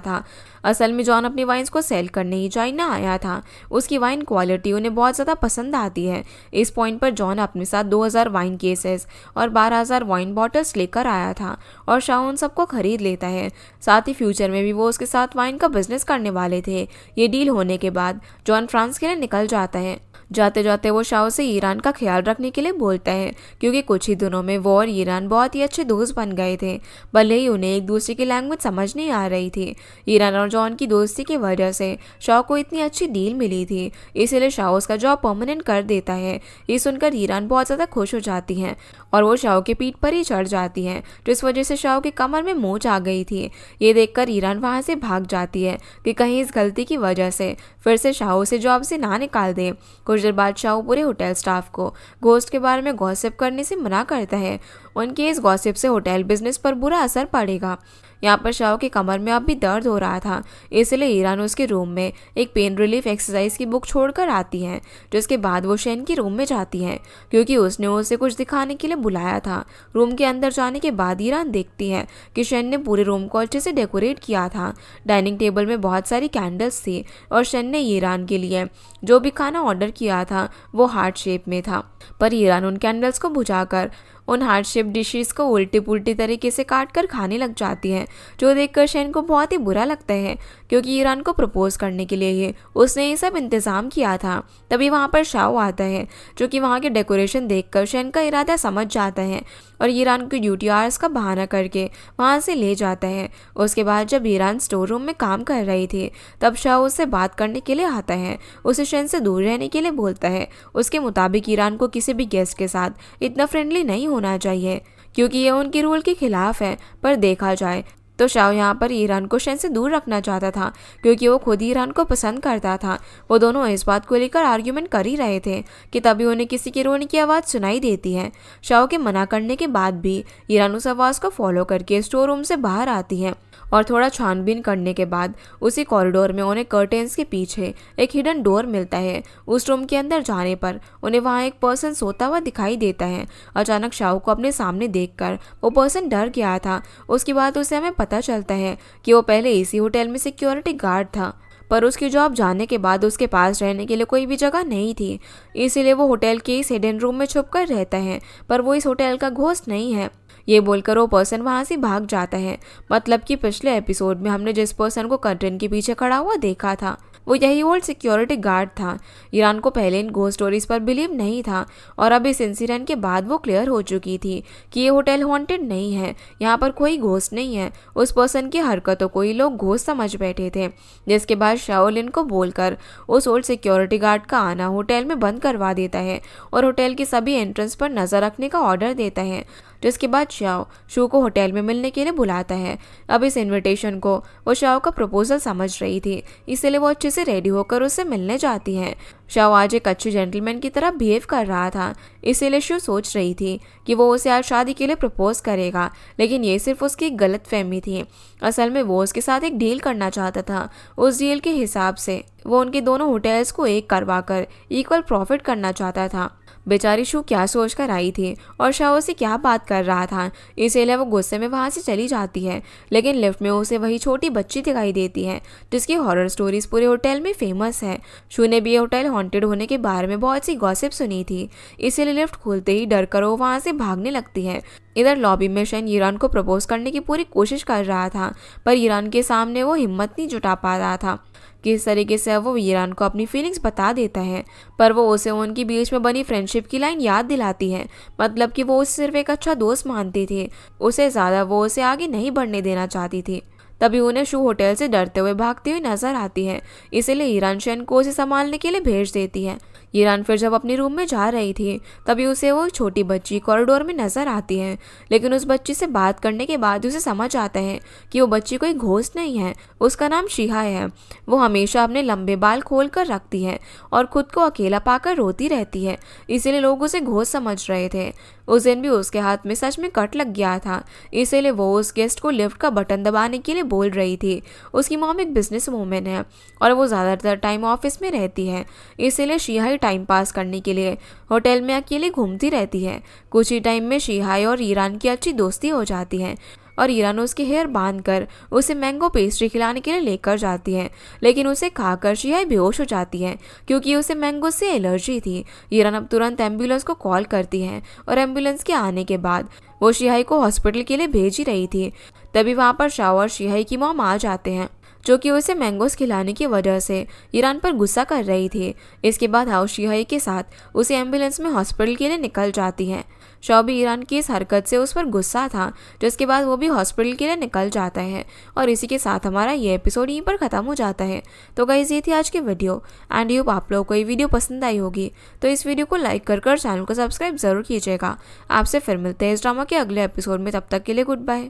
था। असल में जॉन अपनी वाइन्स को सेल करने ही चाइना आया था। उसकी वाइन क्वालिटी उन्हें बहुत ज़्यादा पसंद आती है। इस पॉइंट पर जॉन अपने साथ 2000 वाइन केसेस और 12000 वाइन बॉटल्स लेकर आया था और शाह उन सबको खरीद लेता है। साथ ही फ्यूचर में भी वो उसके साथ वाइन का बिजनेस करने वाले थे। ये डील होने के बाद जॉन फ्रांस के लिए निकल जाता है। जाते जाते वो शाह से ईरान का ख्याल रखने के लिए बोलता है, क्योंकि कुछ ही दिनों में वो और ईरान बहुत ही अच्छे दोस्त बन गए थे, भले ही उन्हें एक दूसरे की लैंग्वेज समझ नहीं आ रही थी। ईरान और जॉन की दोस्ती की वजह से शाह को इतनी अच्छी डील मिली थी, इसीलिए शाह उसका जॉब परमानेंट कर देता है। ये सुनकर ईरान बहुत ज़्यादा खुश हो जाती है और वो शाह के पीठ पर ही चढ़ जाती है, जिस वजह से शाह के कमर में मोच आ गई थी। ये देखकर ईरान वहाँ से भाग जाती है कि कहीं इस गलती की वजह से फिर से शाह उसे जॉब से ना निकाल दे। कुछ देर बाद शाह पूरे होटल स्टाफ को घोस्ट के बारे में गॉसिप करने से मना करता है। उनके इस गॉसिप से होटल बिजनेस पर बुरा असर पड़ेगा। यहाँ पर शाह की कमर में अब भी दर्द हो रहा था, इसलिए ईरान उसके रूम में एक पेन रिलीफ एक्सरसाइज की बुक छोड़कर आती है, जिसके बाद वो शेन के रूम में जाती है, क्योंकि उसने उसे कुछ दिखाने के लिए बुलाया था। रूम के अंदर जाने के बाद ईरान देखती है कि शेन ने पूरे रूम को अच्छे से डेकोरेट किया था। डाइनिंग टेबल में बहुत सारी कैंडल्स थी और शेन ने ईरान के लिए जो भी खाना ऑर्डर किया था वो हार्ट शेप में था, पर ईरान उन कैंडल्स को बुझाकर उन हार्ट शेप डिशेस को उल्टी पुल्टी तरीके से काट कर खाने लग जाती है, जो देखकर शेन को बहुत ही बुरा लगता है, क्योंकि ईरान को प्रपोज करने के लिए ही उसने ये सब इंतज़ाम किया था। तभी वहाँ पर शाओ आता है, जो कि वहाँ के डेकोरेशन देखकर शेन का इरादा समझ जाता है और ईरान की ड्यूटी आवर्स का बहाना करके वहाँ से ले जाता है। उसके बाद जब ईरान स्टोर रूम में काम कर रही थी तब शाओ उससे बात करने के लिए आता है, उसे शेन से दूर रहने के लिए बोलता है। उसके मुताबिक ईरान को किसी भी गेस्ट के साथ इतना फ्रेंडली नहीं होना चाहिए, क्योंकि ये उनकी रूल के खिलाफ है। पर देखा जाए तो शाओ यहाँ पर ईरान को शेन से दूर रखना चाहता था, क्योंकि वो खुद ईरान को पसंद करता था। वो दोनों इस बात को लेकर आर्ग्यूमेंट कर ही रहे थे कि तभी उन्हें किसी की रोने की आवाज़ सुनाई देती है। शाओ के मना करने के बाद भी ईरान उस आवाज़ को फॉलो करके स्टोर रूम से बाहर आती है और थोड़ा छानबीन करने के बाद उसी कॉरिडोर में उन्हें कर्टेन्स के पीछे एक हिडन डोर मिलता है। उस रूम के अंदर जाने पर उन्हें वहाँ एक पर्सन सोता हुआ दिखाई देता है। अचानक शाओ को अपने सामने देखकर वो पर्सन डर गया था। उसके बाद उसे हमें पता चलता है कि वो पहले इसी होटल में सिक्योरिटी गार्ड था, पर उसकी जॉब जाने के बाद उसके पास रहने के लिए कोई भी जगह नहीं थी, इसीलिए वो होटल के इस हिडन रूम में छुप कर रहता है। पर वो इस होटल का घोस्ट नहीं है, ये बोलकर वो पर्सन वहाँ से भाग जाता है। मतलब कि पिछले एपिसोड में हमने जिस पर्सन को कर्टन के पीछे खड़ा हुआ देखा था वो यही ओल्ड सिक्योरिटी गार्ड था। ईरान को पहले इन घोस्ट स्टोरीज पर बिलीव नहीं था और अब इस इंसिडेंट के बाद वो क्लियर हो चुकी थी कि ये होटल हॉन्टेड नहीं है, यहाँ पर कोई घोस्ट नहीं है। उस पर्सन की हरकतों को ही लोग घोस्ट समझ बैठे थे, जिसके बाद शाओलिन को बोलकर उस ओल्ड सिक्योरिटी गार्ड का आना होटल में बंद करवा देता है और होटल की सभी एंट्रेंस पर नजर रखने का ऑर्डर देता है। जिसके बाद शाओ शू को होटल में मिलने के लिए बुलाता है। अब इस इनविटेशन को वो शाओ का प्रपोजल समझ रही थी, इसलिए वो अच्छे से रेडी होकर उससे मिलने जाती है। शाओ आज एक अच्छे जेंटलमैन की तरह बिहेव कर रहा था, इसीलिए शू सोच रही थी कि वो उसे आज शादी के लिए प्रपोज करेगा, लेकिन ये सिर्फ उसकी एक गलत फहमी थी। असल में वो उसके साथ एक डील करना चाहता था। उस डील के हिसाब से वो उनके दोनों होटल्स को एक करवाकर इक्वल प्रॉफिट करना चाहता था। बेचारी शू क्या सोच कर आई थी और शाओ से क्या बात कर रहा था, इसीलिए वो गुस्से में वहाँ से चली जाती है। लेकिन लिफ्ट में उसे वही छोटी बच्ची दिखाई देती है जिसकी हॉरर स्टोरीज पूरे होटल में फेमस है। शू ने भी ये होटल हॉन्टेड होने के बारे में बहुत सी गॉसिप सुनी थी, इसीलिए लिफ्ट खुलते ही डर कर वो वहाँ से भागने लगती है। इधर लॉबी में शन ईरान को प्रपोज करने की पूरी कोशिश कर रहा था, पर ईरान के सामने वो हिम्मत नहीं जुटा पा रहा था। किस तरीके से वो ईरान को अपनी फीलिंग्स बता देता है, पर वो उसे उनकी बीच में बनी फ्रेंडशिप की लाइन याद दिलाती है। मतलब कि वो उसे सिर्फ एक अच्छा दोस्त मानती थी, उसे ज़्यादा वो उसे आगे नहीं बढ़ने देना चाहती थी। तभी उन्हें शू होटल से डरते हुए भागती हुई नजर आती है, इसीलिए ईरान शन को उसे संभालने के लिए भेज देती है। ईरान फिर जब अपने रूम में जा रही थी तभी उसे वो छोटी बच्ची कॉरिडोर में नजर आती है, लेकिन उस बच्ची से बात करने के बाद उसे समझ आता है कि वो बच्ची कोई घोस्ट नहीं है, उसका नाम शिहा है। वो हमेशा अपने लंबे बाल खोल कर रखती है और खुद को अकेला पाकर रोती रहती है, इसीलिए लोग उसे घोस्ट समझ रहे थे। उस दिन भी उसके हाथ में सच में कट लग गया था, इसीलिए वो उस गेस्ट को लिफ्ट का बटन दबाने के लिए बोल रही थी। उसकी मॉम एक बिजनेस वूमेन है और वो ज़्यादातर टाइम ऑफिस में रहती है, इसीलिए शिहा ही टाइम पास करने के लिए होटल में अकेली घूमती रहती है। कुछ ही टाइम में शिहा और ईरान की अच्छी दोस्ती हो जाती है और ईरान उसके हेयर बांधकर उसे मैंगो पेस्ट्री खिलाने के लिए लेकर जाती है, लेकिन उसे खाकर शिहा बेहोश हो जाती है क्योंकि उसे मैंगो से एलर्जी थी। ईरान अब तुरंत एम्बुलेंस को कॉल करती है और एम्बुलेंस के आने के बाद वो शिहाई को हॉस्पिटल के लिए भेज ही रही थी। तभी वहाँ पर शाओ और शिहाई की मॉम आ जाते हैं, जो कि उसे मैंगोस खिलाने की वजह से ईरान पर गुस्सा कर रही थी। इसके बाद हाउ शिहाई के साथ उसे एम्बुलेंस में हॉस्पिटल के लिए निकल जाती है। शाओ भी ईरान की इस हरकत से उस पर गुस्सा था, जिसके बाद वो भी हॉस्पिटल के लिए निकल जाता है। और इसी के साथ हमारा ये एपिसोड यहीं पर ख़त्म हो जाता है। तो गाइस ये थी आज की वीडियो एंड होप आप लोगों को ये वीडियो पसंद आई होगी, तो इस वीडियो को लाइक कर चैनल को सब्सक्राइब ज़रूर कीजिएगा। आपसे फिर मिलते हैं इस ड्रामा के अगले एपिसोड में, तब तक के लिए गुड बाय।